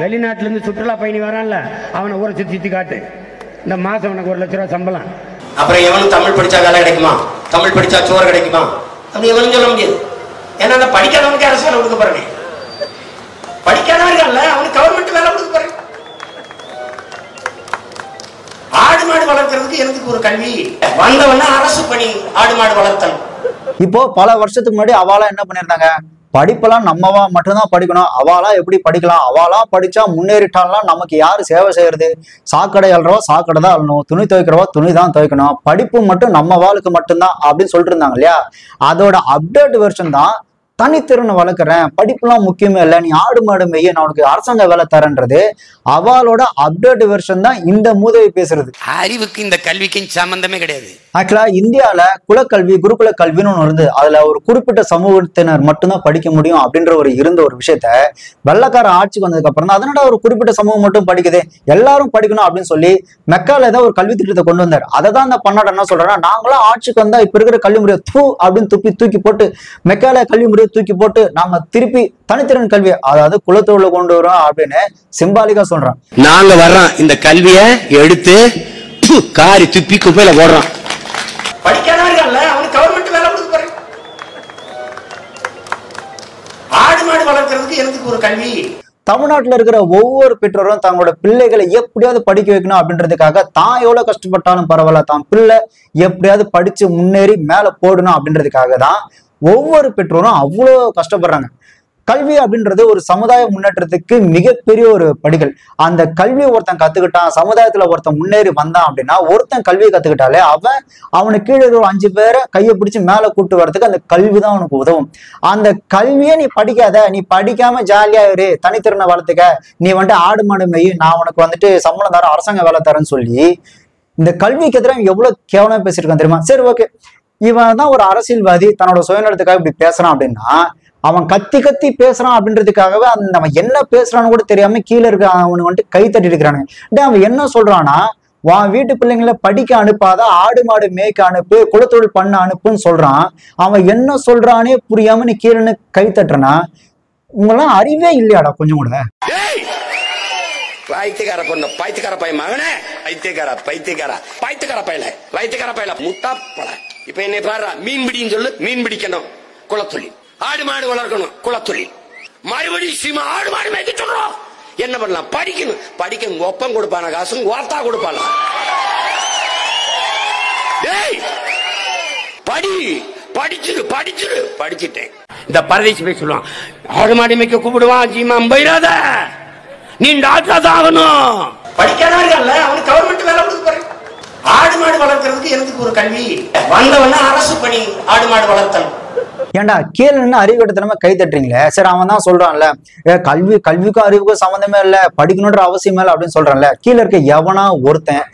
வெளிநாட்டுல இருந்து சுற்றுலா பயணி வரான்ல, அவனை ஊரை சுத்தி காட்டு. இந்த மாசம் உனக்கு 1 லட்ச ரூபாய் சம்பளம். அப்புறம் எவனும் தமிழ் படிச்சா வேலை கிடைக்குமா, தமிழ் படிச்சா சோறு கிடைக்குமா அப்படி எவனும் சொல்ல முடியாது. ஏன்னா அந்த படிக்காதவனுக்கு அரசு வேலை கொடுக்க போறேன். படிக்காதவர்கள் அவனுக்கு கவர்மெண்ட் வேலை கொடுக்க போறேன். ஆடு மாடு வளர்க்கறதுக்கு எனக்கு ஒரு கல்வி வந்தவன அரசு பணி ஆடு மாடு வளர்த்தல். இப்போ பல வருஷத்துக்கு முன்னாடி அவாலா என்ன பண்ணிருந்தாங்க, படிப்பெல்லாம் நம்மவா மட்டும்தான் படிக்கணும், அவாலா எப்படி படிக்கலாம், அவாலா படிச்சா முன்னேறிட்டாலாம் நமக்கு யாரு சேவை செய்யறது, சாக்கடை அல்றவா சாக்கடை தான் அள்ளணும், துணி துவைக்கிறவா துணி தான் துவைக்கணும், படிப்பு மட்டும் நம்ம வாளுக்கு மட்டும்தான் அப்படின்னு சொல்லிட்டு இருந்தாங்க இல்லையா. அதோட அப்டேட் வெர்ஷன் தான் தனித்திறனை வளர்க்குறேன், படிப்புலாம் முக்கியமே இல்லை, நீ ஆடு மாடு மெய்ய நான் உனக்கு அரசாங்க வேலை தரேன்றது அவளோட அப்டேட் வெர்ஷன் தான் இந்த மூதேவி பேசுறது. அறிவுக்கு இந்த கல்விக்கும் சம்பந்தமே கிடையாது. ஆக்சுவலா இந்தியால குலக்கல்வி, குருகுல கல்வின்னு ஒன்று இருந்து அதுல ஒரு குறிப்பிட்ட சமூகத்தினர் மட்டும்தான் படிக்க முடியும் அப்படின்ற இருந்த ஒரு விஷயத்த வெள்ளக்கார ஆட்சிக்கு வந்ததுக்கு அப்புறம் தான் அதனால ஒரு குறிப்பிட்ட சமூகம் மட்டும் படிக்குது, எல்லாரும் படிக்கணும் அப்படின்னு சொல்லி மெக்கால ஏதாவது ஒரு கல்வி திட்டத்தை கொண்டு வந்தார். அதை தான் இந்த பன்னாடு என்ன சொல்றேன்னா, நாங்களும் ஆட்சிக்கு வந்தா இப்ப இருக்கிற கல்வி முறையை அப்படின்னு தூக்கி போட்டு மெக்கால கல்வி முறையை தூக்கி போட்டு நாங்க திருப்பி தனித்திறன் கல்வி, அதாவது குலத்தொழில கொண்டு வரோம் அப்படின்னு சிம்பாலிக்கா சொல்றோம். நாங்க வர்றோம், இந்த கல்வியை எடுத்து காரி துப்பி குப்பையில போடுறோம். படிக்காதவர்கள் அவனுக்கு கவர்மெண்ட் வேலை கொடுக்க போறேன். ஆடு மாடு வளர்க்கறதுக்கு எனக்கு ஒரு கல்வி. தமிழ்நாட்டுல இருக்கிற ஒவ்வொரு பெற்றோரும் தங்களோட பிள்ளைகளை எப்படியாவது படிக்க வைக்கணும் அப்படின்றதுக்காக தான் எவ்வளவு கஷ்டப்பட்டாலும் பரவாயில்ல, தான் பிள்ளை எப்படியாவது படிச்சு முன்னேறி மேல போடணும் அப்படின்றதுக்காக தான் ஒவ்வொரு பெற்றோரும் அவ்வளோ கஷ்டப்படுறாங்க. கல்வி அப்படின்றது ஒரு சமுதாய முன்னேற்றத்துக்கு மிகப்பெரிய ஒரு படிகள். அந்த கல்வியை ஒருத்தன் கத்துக்கிட்டான், சமுதாயத்துல ஒருத்தன் முன்னேறி வந்தான் அப்படின்னா, ஒருத்தன் கல்வியை கத்துக்கிட்டாலே அவனுக்கு கீழே ஒரு 5 பேரை கையை பிடிச்சி மேல கூட்டு வர்றதுக்கு அந்த கல்வி தான் அவனுக்கு உதவும். அந்த கல்வியை நீ படிக்காத, நீ படிக்காம ஜாலியா இரு, தனித்திறனை வளர்த்துக்க, நீ வந்துட்டு ஆடு மாடு மேய், நான் உனக்கு வந்துட்டு சம்பளம் தரேன், அரசாங்க வேலை தரேன்னு சொல்லி இந்த கல்விக்கு எதிராக எவ்வளவு கேவலமா பேசியிருக்கான் தெரியுமா? சரி, ஓகே, இவன் தான் ஒரு அரசியல்வாதி, தன்னோட சுயநலத்துக்காக இப்படி பேசுறான் அப்படின்னா, அவன் கத்தி கத்தி பேசுறான் அப்படின்றதுக்காகவே அவன் என்ன பேசுறான்னு கூட தெரியாம கீழே இருக்க அவனுக்கு வந்துட்டு கை தட்டி இருக்கிறானுங்க. அவன் என்ன சொல்றான்னா, உன் வீட்டு பிள்ளைங்களை படிக்க அனுப்பாத, ஆடு மாடு மேய்க்க அனுப்பு, குலத்தொழில் பண்ண அனுப்புன்னு சொல்றான். அவன் என்ன சொல்றானே புரியாம நீ கீழே கை தட்டுறனா, உங்களாம் அறிவே இல்லையாடா கொஞ்சம் கூட? பைத்தியக்கார பொண்ணு, பைத்தியக்கார பையன் மகனே, பைத்தியக்கார பையல முட்டா பழ. இப்ப என்னை பாரு, மீன் பிடின்னு சொல்லு, மீன் பிடிக்கணும் குலத்தொழில், ஆடு மாடு வளர்க்கணும் குலத்தொழில், மறுபடியும் சீமா ஆடு மாடு மேய்க்க சொல்றோம். என்ன பண்ணலாம்? படிக்கணும். ஒப்பம் கொடுப்பான காசு ஓர்த்தா கொடுப்பான. படிச்சுட்டேன். இந்த பரதேசி போய் சொல்லுவான், ஆடு மாடு மேய்க்க கூப்பிடுவான், சீமா போயிடாத, நீ டாக்டர் தான் ஆகணும். படிக்காதவர்கள் அவனுக்கு கவர்மெண்ட் வேலை கொடுக்க போறேன். ஆடு மாடு வளர்க்கறதுக்கு எனக்கு ஒரு கல்வி வந்தவன அரசு பணி, ஆடு மாடு வளர்த்தல். ஏன்டா கேளுன்னு அறிவு கட்டத்தனமா கை தட்டுறீங்களே? சரி, அவன் தான் சொல்றான்ல, கல்விக்கும் அறிவுக்கும் சம்மந்தமே இல்லை, படிக்கணுன்ற அவசியமே இல்லை அப்படின்னு சொல்றான்ல. கீழே இருக்க எவனா ஒருத்தன்,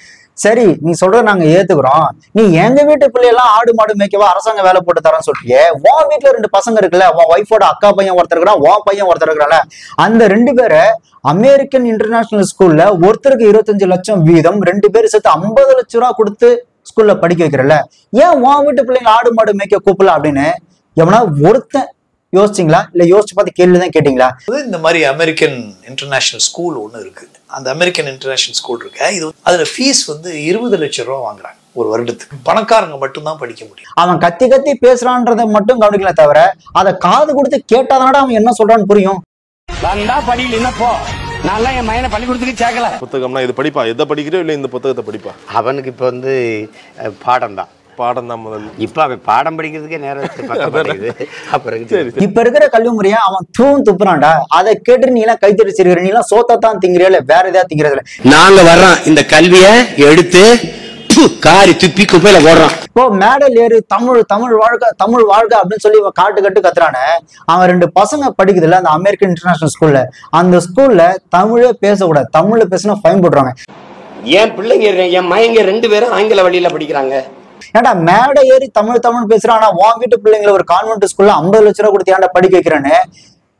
சரி நீ சொல்றத நாங்க ஏத்துக்கிறோம், நீ எங்க வீட்டு பிள்ளையெல்லாம் ஆடு மாடு மேய்க்கவா அரசாங்க வேலை போட்டு தரேன்னு சொல்றியே, உன் வீட்டுல 2 பசங்க இருக்குல்ல, உன் ஒய்ஃபோட அக்கா பையன் ஒருத்தர் இருக்கிறான், உன் பையன் ஒருத்தர் இருக்கிறான்ல, அந்த 2 பேரை அமெரிக்கன் இன்டர்நேஷனல் ஸ்கூல்ல ஒருத்தருக்கு 25 லட்சம் வீதம், 2 பேரும் சேர்த்து 50 லட்சம் ரூபா கொடுத்து ஸ்கூல்ல படிக்க வைக்கிறல்ல, ஏன் உன் வீட்டு பிள்ளைங்க ஆடு மாடு மேய்க்க கூப்பிடல அப்படின்னு எவனா ஒருத்தன் யோசிச்சிங்களா? இல்ல யோசிச்சு பார்த்து கேள்விதான் கேட்டீங்களா? இந்த மாதிரி அமெரிக்கன் இன்டர்நேஷனல் ஸ்கூல் ஒண்ணு இருக்கு. அந்த அமெரிக்கன் இன்டர்நேஷனல் ஸ்கூல் இருக்கு. இது அதுல ஃபீஸ் 20 லட்சம் ரூபா வாங்குறாங்க ஒரு வருடத்துக்கு. பணக்காரங்க மட்டும்தான் படிக்க முடியும். அவன் கத்தி கத்தி பேசுறான்றதை மட்டும் கவனிக்கல தவிர, அதை காது கொடுத்து கேட்டாதானடா அவன் என்ன சொல்றான்னு புரியும். வந்தா படியில் என்ன போ, நான் என் மயனை பள்ளிக்கூடத்துக்கு சேர்க்கல. புத்தகம்னா இது படிப்பா, எதை படிக்கிறோ இல்லை இந்த புத்தகத்தை படிப்பா. அவனுக்கு இப்ப பாடம் தான் முதல்ல. இப்ப அவன் பாடம் படிக்கிறதுக்கே நேரம் இப்ப இருக்கிற கல்வி முறையா அவன் துப்புறான்டா. அதை கேட்டு நீ எல்லாம் கைத்தடிச்சிருக்கிற, நீ எல்லாம் சோத்தான் திங்கிறியா இல்ல வேற ஏதாவது திங்கிறதுல? நாங்க வர்றோம், இந்த கல்விய எடுத்து காரி துப்பி குப்பையில போடுறான். இப்போ மேடல் ஏறி தமிழ் வாழ்க்கை அப்படின்னு சொல்லி காட்டு கத்துறானே, அவன் 2 பசங்க படிக்குதுல்ல அந்த அமெரிக்கன் இன்டர்நேஷனல் ஸ்கூல்ல, அந்த ஸ்கூல்ல தமிழே பேசக்கூடாது, தமிழ்ல பேசினா ஃபைன் போடுறாங்க. என் பிள்ளைங்க என் மயங்க 2 பேரும் ஆங்கில வழியில படிக்கிறாங்க. ஏன்டா மேடை ஏறி தமிழ் பேசுறான், ஆனா உன் வீட்டு பிள்ளைங்களை ஒரு கான்வென்ட் ஸ்கூல்ல 50 லட்சம் ரூபா கொடுத்து ஏன்டா படிக்க வைக்கிறேன்னு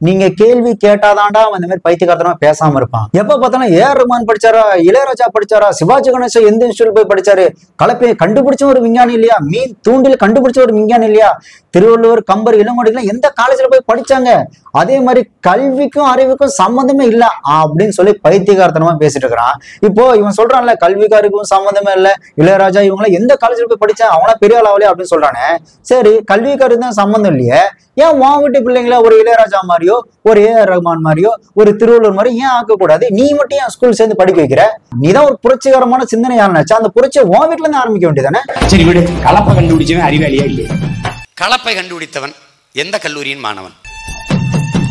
நீங்க கேள்வி கேட்டாதான்டா அவன் இந்த மாதிரி பைத்தியக்காரத்தனமா பேசாம இருப்பான். எப்ப பார்த்தாலும் ஏஆர் ரஹ்மான் படிச்சாரா, இளையராஜா படிச்சாரா, சிவாஜி கணேசன் எந்த இன்ஸ்டியூட் போய் படிச்சாரு, கலப்பையை கண்டுபிடிச்ச ஒரு விஞ்ஞானி இல்லையா, மீன் தூண்டில் கண்டுபிடிச்ச ஒரு விஞ்ஞானி இல்லையா, திருவள்ளுவர் கம்பர் இளங்கோடிகள் எந்த காலேஜ்ல போய் படிச்சாங்க, அதே மாதிரி கல்விக்கும் அறிவுக்கும் சம்பந்தமே இல்ல அப்படின்னு சொல்லி பைத்தியக்காரத்தனமா பேசிட்டு இருக்கிறான். இப்போ இவன் சொல்றான்ல கல்விக்கும் அறிவுக்கும் சம்பந்தமே இல்ல, இளையராஜா இவங்கள எந்த காலேஜ்ல போய் படிச்சாங்க, அவங்களா பெரிய ஆளாவலே அப்படின்னு சொல்றானே. சரி, கல்விக்கு அறிவு தான் சம்பந்தம் இல்லையே, ஏன் உன் வீட்டு பிள்ளைங்கள ஒரு இளையராஜா மாதிரியோ, ஒரு ஏஆர் ரஹ்மான் மாதிரியோ, ஒரு திருவள்ளுவர் மாதிரி ஏன் ஆக்கக்கூடாது? நீ மட்டும் ஏன் ஸ்கூல் சேர்ந்து படிக்க வைக்கிற? நீதான் ஒரு புரட்சிகரமான சிந்தனை யாருனாச்சா, அந்த புரட்சியை உன் வீட்டுல இருந்து ஆரம்பிக்க வேண்டியதானே? சரி விடு, கலப்பை கண்டுபிடிச்சவன் அறிவாளியா இல்லையா? கலப்பை கண்டுபிடித்தவன் எந்த கல்லூரியின் மாணவன்?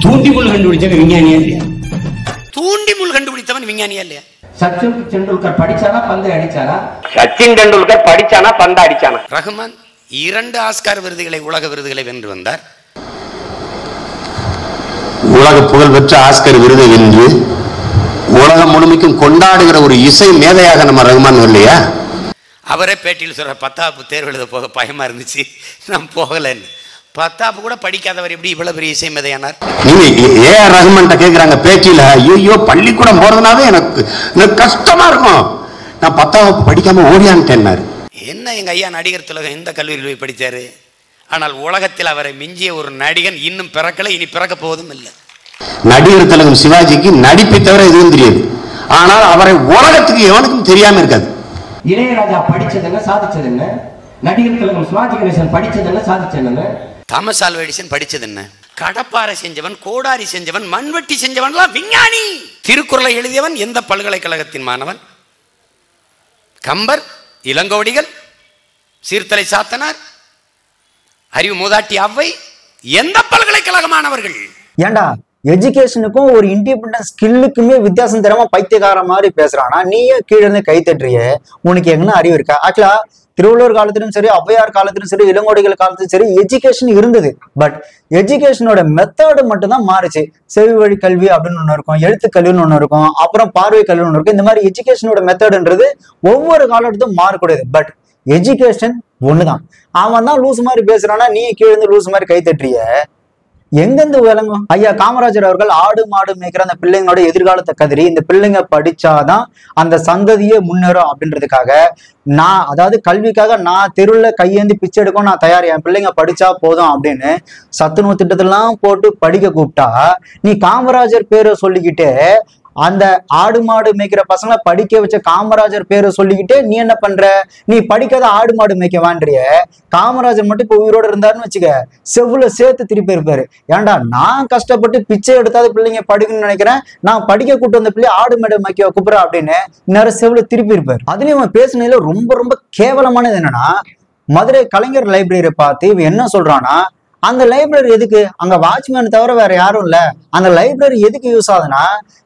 தூண்டிமுள் கண்டுபிடிச்சவன் விஞ்ஞானியா இல்லையா? தூண்டிமுள் கண்டுபிடித்தவன் விஞ்ஞானியா இல்லையா? சச்சின் டெண்டுல்கர் படிச்சானா பந்து அடிச்சானா? சச்சின் டெண்டுல்கர் படிச்சானா பந்து அடிச்சானா? ரஹ்மான் 2 ஆஸ்கார் விருதுகளை, உலக விருதுகளை வென்று வந்தார். உலக புகழ் பெற்ற ஆஸ்கர் விருதை வென்று உலகம் முழுமைக்கும் கொண்டாடுகிற ஒரு இசை மேதையாக நம்ம ரஹ்மான் இல்லையா? அவரே பேட்டியில் சொல்ற 10ஆம் தேர்வு எழுத போக பயமா இருந்துச்சு, நான் போகலன்னு. 10ஆம் கூட படிக்காதவர் எப்படி இவ்வளவு பெரிய இசை மேதையானார்? நீங்க ஏஆர் ரஹ்மான் கேக்குறாங்க பேச்சில, ஐயோ பள்ளிக்கூடம் போறதுனாவே எனக்கு கஷ்டமா இருக்கும், நான் 10ஆம் படிக்காம ஓடியான்ட்டேன்னாரு. என்ன எங்க ஐயா நடிகர் திலகம் எந்த கல்லூரியில் போய் படித்தாரு? ஆனால் உலகத்தில் அவரை மிஞ்சிய ஒரு நடிகன் இன்னும் பிறக்கல, இனி பிறக்க போவதும் இல்லை. நடிகர் திலகம் சிவாஜிக்கு நடிப்பை தவிர எதுவும் தெரியாது, ஆனால் அவரை உலகத்துக்கு எவனுக்கும் தெரியாம இருக்காது. இளையராஜா படிச்சது என்ன, சாதிச்சது என்ன? நடிகர் திலகம் சிவாஜி கணேசன் படிச்சது என்ன, சாதிச்சது என்ன? தாமஸ் ஆல்வா எடிசன் படிச்சது என்ன? கடப்பாறை செஞ்சவன், கோடாரி செஞ்சவன், மண்வெட்டி செஞ்சவன்லாம் விஞ்ஞானி. திருக்குறளை எழுதியவன் எந்த பல்கலைக்கழகத்தின் மாணவன்? கம்பர், இளங்கோடிகள், சீர்தலை சாத்தனார், அறிவு மூதாட்டி அவ்வை எந்த பல்கலைக்கழக மாணவர்கள்? ஏன்டா எஜுகேஷனுக்கும் ஒரு இண்டிபெண்டன்ஸ் ஸ்கில்லுக்குமே வித்தியாசம் தெரியாம பைத்தியக்கார மாதிரி பேசுறானா, நீயே கீழே இருந்து கை தட்டுறிய, உனக்கு என்ன அறிவு இருக்கா? ஆக்சுவலா திருவள்ளுவர் காலத்திலும் சரி, ஔவையார் காலத்திலும் சரி, இளங்கோடிகள் காலத்திலும் சரி எஜுகேஷன் இருந்தது. பட் எஜுகேஷனோட மெத்தடு மட்டும்தான் மாறுச்சு. செவி வழி கல்வி அப்படின்னு ஒண்ணு இருக்கும், எழுத்து கல்வின்னு ஒண்ணு இருக்கும், அப்புறம் பார்வை கல்வின்னு ஒண்ணு இருக்கும். இந்த மாதிரி எஜுகேஷனோட மெத்தடுன்றது ஒவ்வொரு காலத்தும் மாறக்கூடியது. பட் எஜுகேஷன் ஒண்ணுதான். அவன் தான் லூஸ் மாதிரி பேசுறானா, நீ கீழே இருந்து லூஸ் மாதிரி கை தட்டுறிய, எங்கிருந்து விளங்கும்? ஐயா காமராஜர் அவர்கள் ஆடு மாடு மேய்க்கிற அந்த பிள்ளைங்களோட எதிர்காலத்தை கதறி, இந்த பிள்ளைங்க படிச்சாதான் அந்த சந்ததியே முன்னேறும் அப்படின்றதுக்காக அதாவது கல்விக்காக நான் தெருவில் கையேந்தி பிச்சை எடுக்கும் நான் தயார், என் பிள்ளைங்க படிச்சா போதும் அப்படின்னு சத்துணவு திட்டத்தெல்லாம் போட்டு படிக்க கூப்பிட்டா, நீ காமராஜர் பேரை சொல்லிக்கிட்டே அந்த ஆடு மாடு மேய்க்கிற பசங்களை படிக்க வச்ச காமராஜர் பேரை சொல்லிக்கிட்டு நீ என்ன பண்ற? நீ படிக்காத ஆடு மாடு மேய்க்க வாண்டிய. காமராஜர் மட்டும் இப்ப உயிரோட இருந்தாருன்னு வச்சுக்க, செவ்வுல சேர்த்து திருப்பி இருப்பாரு. ஏன்டா நான் கஷ்டப்பட்டு பிச்சை எடுத்தாத பிள்ளைங்க படிக்கணும்னு நினைக்கிறேன், நான் படிக்க கூட்டு வந்த பிள்ளை ஆடு மாடு மேய்க்க கூப்பிடுற அப்படின்னு நேரம் செவ்வுல திருப்பி இருப்பாரு. அதுலயும் இவன் பேசுனதுல ரொம்ப ரொம்ப கேவலமானது என்னன்னா, மதுரை கலைஞர் லைப்ரரியை பார்த்து இவன் என்ன சொல்றான்னா, அந்த லைப்ரரி எதுக்கு? அங்க வாட்ச்மேன் தவிர வேற யாரும் இல்ல. அந்த லைப்ரரி எதுக்கு யூஸ் ஆகுதுன்னா,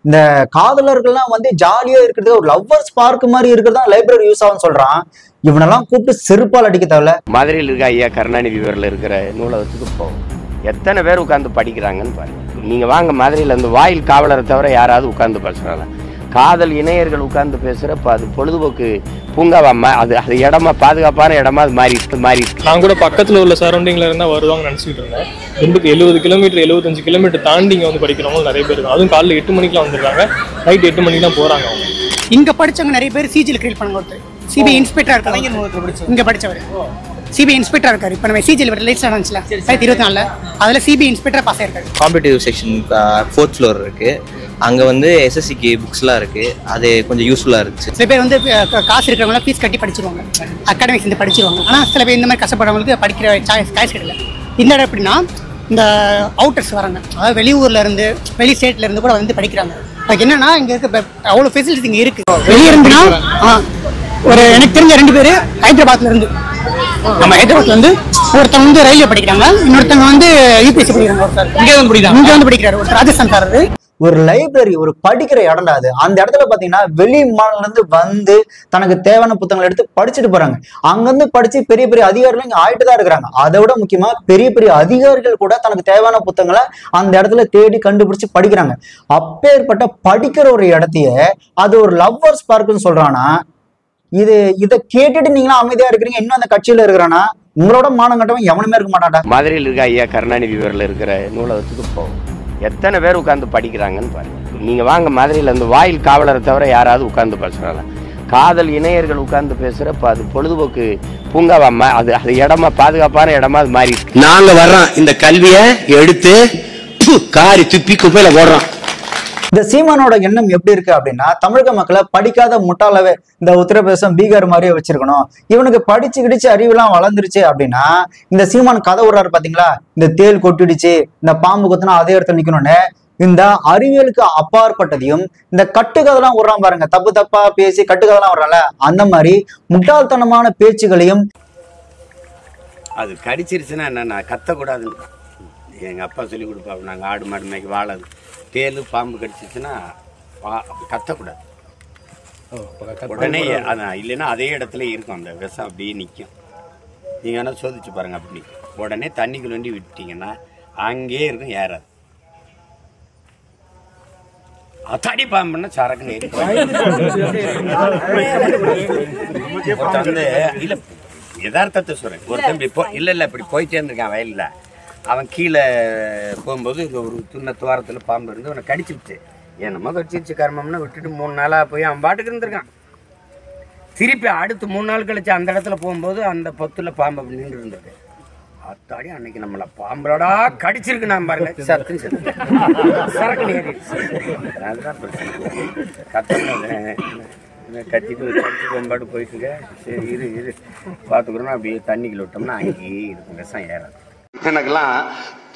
இந்த காதலர்கள்லாம் வந்து ஜாலியா இருக்கிறது, ஒரு லவ்வர்ஸ் பார்க் மாதிரி இருக்கிறது தான் லைப்ரரி யூஸ் ஆகும்னு சொல்றான். இவனெல்லாம் கூப்பிட்டு செருப்பால் அடிக்க தேவையில்ல. மதுரையில் இருக்க ஐயா கருணாநிதி பேரில் இருக்கிற நூலகத்துக்கு போகும். எத்தனை பேர் உட்காந்து படிக்கிறாங்கன்னு பாருங்க. நீங்க வாங்க, மதுரையில் அந்த வாயில் காவலரை தவிர யாராவது உட்காந்து பேசுறாங்க? காதல் இணையர்கள் உட்கார்ந்து பேசுறப்ப அது பொழுதுபோக்கு பூங்காவாம அது இடமா பாதுகாப்பான இடமா அது மாறி. நான் கூட பக்கத்துல உள்ள சரௌண்டிங்ல இருந்தா வருவாங்கன்னு நினைச்சிட்டு இருந்தேன். 70 கிலோமீட்டர் 75 கிலோமீட்டர் தாண்டி இங்க வந்து படிக்கிறவங்க நிறைய பேர் இருக்கும். அதுவும் காலைல 8 மணிக்கெல்லாம் வந்துடுறாங்க, நைட் 8 மணிக்கு தான் போறாங்க. அவங்க இங்க படிச்சவங்க நிறைய பேர் சிஜில கிரியேட் பண்ண ஒருத்தர் சிபிஐ இன்ஸ்பெக்டரா இருக்காங்க. இங்க படிச்சவர் சிபிஐ இன்ஸ்பெக்டரா இருக்காரு. இப்போ நம்ம சிஜில ரிலீஸ் ஆனச்சுல 2024 அதுல சிபிஐ இன்ஸ்பெக்டரா பாஸ் ஆயிருக்காரு. காம்படிட்டிவ் செக்ஷன் 4th ஃப்ளோர் இருக்கு. அங்கே வந்து எஸ்எஸ்சிக்கு புக்ஸ்லாம் இருக்குது, அது கொஞ்சம் யூஸ்ஃபுல்லாக இருந்துச்சு. சில பேர் வந்து காசு இருக்கிறவங்களாம் ஃபீஸ் கட்டி படிச்சிருவாங்க, அகாடமிக்ஸ் வந்து படிச்சிருவாங்க. ஆனால் சில பேர் இந்த மாதிரி கஷ்டப்படுறவங்களுக்கு படிக்கிற சாய்ஸ் கிடைக்கல. இந்த இடம் எப்படின்னா, இந்த அவுட்டர்ஸ் வராங்க, அதாவது வெளியூர்ல இருந்து வெளி ஸ்டேட்ல இருந்து கூட வந்து படிக்கிறாங்க. அதுக்கு என்னன்னா, இங்கே இருக்க அவ்வளோ ஃபெசிலிட்டிஸ் இங்கே இருக்கு. வெளியே இருந்துன்னா ஒரு எனக்கு தெரிஞ்ச 2 பேர் ஹைதராபாத்ல இருந்து, நம்ம ஹைதராபாத்ல வந்து ஒருத்தவங்க வந்து ரயில்வே படிக்கிறாங்க, இன்னொருத்தவங்க வந்து யூபிஎஸ்சி படிக்கிறாங்க. ஒருத்தர் இங்கே வந்து படிக்கிறாரு, ஒருத்தர் ராஜஸ்தான்காரரு. ஒரு லைப்ரரி ஒரு படிக்கிற இடம்டா அது. அந்த இடத்துல பாத்தீங்கன்னா வெளி மாநில இருந்து வந்து தனக்கு தேவையான புத்தகங்களை எடுத்து படிச்சுட்டு போறாங்க. அங்கிருந்து படிச்சு பெரிய பெரிய அதிகாரிகள் இங்க ஆயிட்டு தான் இருக்கிறாங்க. அதை விட முக்கியமா பெரிய பெரிய அதிகாரிகள் கூட தனக்கு தேவையான புத்தகங்களை அந்த இடத்துல தேடி கண்டுபிடிச்சு படிக்கிறாங்க. அப்பேற்பட்ட படிக்கிற ஒரு இடத்தையே அது ஒரு லவ்வர்ஸ் பார்க்குன்னு சொல்றானா, இதை கேட்டுட்டு நீங்களா அமைதியா இருக்கிறீங்க. இன்னும் அந்த கட்சியில இருக்கிறானா, உங்களோட மானம் கட்டவன் எவனுமே இருக்க மாட்டான்டா. மதுரையில் இருக்க ஐயா கருணாநிதி பேரில் இருக்கிற நூலகத்துக்கு போகும். எத்தனை பேர் உட்காந்து படிக்கிறாங்கன்னு பாருங்க. நீங்க வாங்க, மதுரையில் அந்த வாயில் காவலரை தவிர யாராவது உட்காந்து பேசுறாங்க? காதல் இணையர்கள் உட்கார்ந்து பேசுறப்ப அது பொழுதுபோக்கு பூங்காவாம அது இடமா பாதுகாப்பான இடமா அது மாறி. நாங்க வர்றோம், இந்த கல்வியை எடுத்து காரி துப்பி குப்பையில போடுறோம். இந்த சீமானோட எண்ணம் எப்படி இருக்கு அப்படின்னா, தமிழக மக்களை படிக்காத முட்டாளவே இந்த உத்தரப்பிரதேசம் பீகார் மாதிரியே வச்சிருக்கணும். இவனுக்கு படிச்சு கிடிச்சு அறிவுலாம் வளர்ந்துருச்சு அப்படின்னா, இந்த சீமான் கதை விடுறாரு பாத்தீங்களா, இந்த தேல் கொட்டிடுச்சு, இந்த பாம்பு கொத்தினா அதே இடத்துல நிக்கணும்னு, இந்த அறிவியலுக்கு அப்பாற்பட்டதையும் இந்த கட்டுக்கதெல்லாம் விடுறான் பாருங்க, தப்பு தப்பா பேசி கட்டுக்கதெல்லாம் விடுறான்ல, அந்த மாதிரி முட்டாள்தனமான பேச்சுகளையும். அது கடிச்சிருச்சுன்னா என்னன்னா கத்தக்கூடாதுன்னு எங்க அப்பா சொல்லி கொடுப்பாங்க. நாங்கள் ஆடு மாடு மேய்க்க வாழாது, தேலு பாம்பு கடிச்சிச்சுன்னா கத்தக்கூடாது உடனே. அதான் இல்லைன்னா அதே இடத்துல இருக்கும், அந்த விஷம் அப்படியே நிற்கும். நீங்கள் வேணால் சோதிச்சு பாருங்க. அப்படி உடனே தண்ணிக்குள்ள வண்டி விட்டீங்கன்னா அங்கேயே இருக்கும், ஏறாது. அத்தாடி பாம்புன்னா சரக்குன்னு வந்து இல்லை, யதார்த்தத்தை சொல்கிறேன். ஒருத்தன் இப்படி இல்லை இப்படி போயிட்டே இருந்திருக்கான் வயலில். அவன் கீழே போகும்போது இங்கே ஒரு சின்ன துவாரத்தில் பாம்பு இருந்து அவனை கடிச்சிருச்சு. என்னமோ கடிச்சிருச்சு கர்மம்னா விட்டுட்டு 3 நாளாக போய் அவன் பாட்டுக்கு இருந்திருக்கான். திருப்பி அடுத்து 3 நாள் கழிச்சு அந்த இடத்துல போகும்போது அந்த பொத்துல பாம்பு அப்படி நின்று இருந்திருக்கு. அத்தாடி அன்னைக்கு நம்மளை பாம்பளடா கடிச்சிருக்கு நான் பாருங்க, சத்துன்னு செத்து சரக்கு ஏறிடுச்சு. அதுதான் பிரச்சனை. கத்திட்டு கடிச்சு கொம்பாடு போயிட்டு இருக்க. சரி இரு பார்த்துக்கிறோன்னா அப்படியே தண்ணிக்குள்ள விட்டோம்னா அங்கேயே இருக்கும், விஷம் ஏறாது. எனக்கெல்லாம்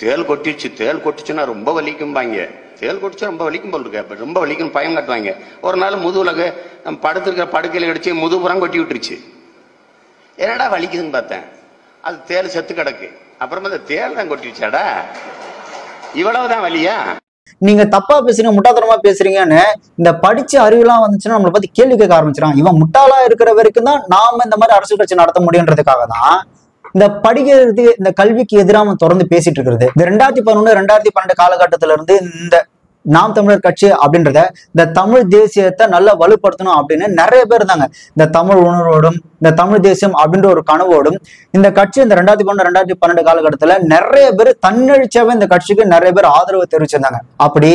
தேல் கொட்டிச்சுன்னா ரொம்ப வலிக்கும்பாங்க. தேல் கொட்டிச்சா ரொம்ப வலிக்கும் போல் இருக்கு. அப்ப ரொம்ப வலிக்கும் பயம் காட்டுவாங்க. ஒரு நாள் முதுகுலக நம்ம படுத்திருக்கிற படுக்கையில அடிச்சு முதுகுப்புறம் கொட்டி விட்டுருச்சு. என்னடா வலிக்குதுன்னு பார்த்தேன், அது தேல் செத்து கிடக்கு. அப்புறமா அந்த தேல் தான் கொட்டிடுச்சாடா. இவ்வளவுதான் வலியா? நீங்க தப்பா பேசுறீங்க, முட்டாள்தனமா பேசுறீங்கன்னு இந்த படிச்ச அறிவுலாம் வந்துச்சுன்னா நம்மளை பத்தி கேள்வி கேட்க ஆரம்பிச்சிடான். இவன் முட்டாளா இருக்கிற வரைக்கும் தான் நாம இந்த மாதிரி அரசியல் கட்சி நடத்த முடியுன்றதுக்காக தான் இந்த படிக்கிறது, இந்த கல்விக்கு எதிராக தொடர்ந்து பேசிட்டு இருக்கிறது. இந்த 2011 2012 காலகட்டத்தில இருந்து இந்த நாம் தமிழர் கட்சி அப்படின்றத இந்த தமிழ் தேசியத்தை நல்லா வலுப்படுத்தணும் அப்படின்னு நிறைய பேர் இருந்தாங்க. இந்த தமிழ் உணர்வோடும் இந்த தமிழ் தேசியம் அப்படின்ற ஒரு கனவோடும் இந்த கட்சி இந்த 2011 2012 காலகட்டத்துல நிறைய பேர் தன்னெழுச்சியாவே இந்த கட்சிக்கு நிறைய பேர் ஆதரவு தெரிவிச்சிருந்தாங்க. அப்படி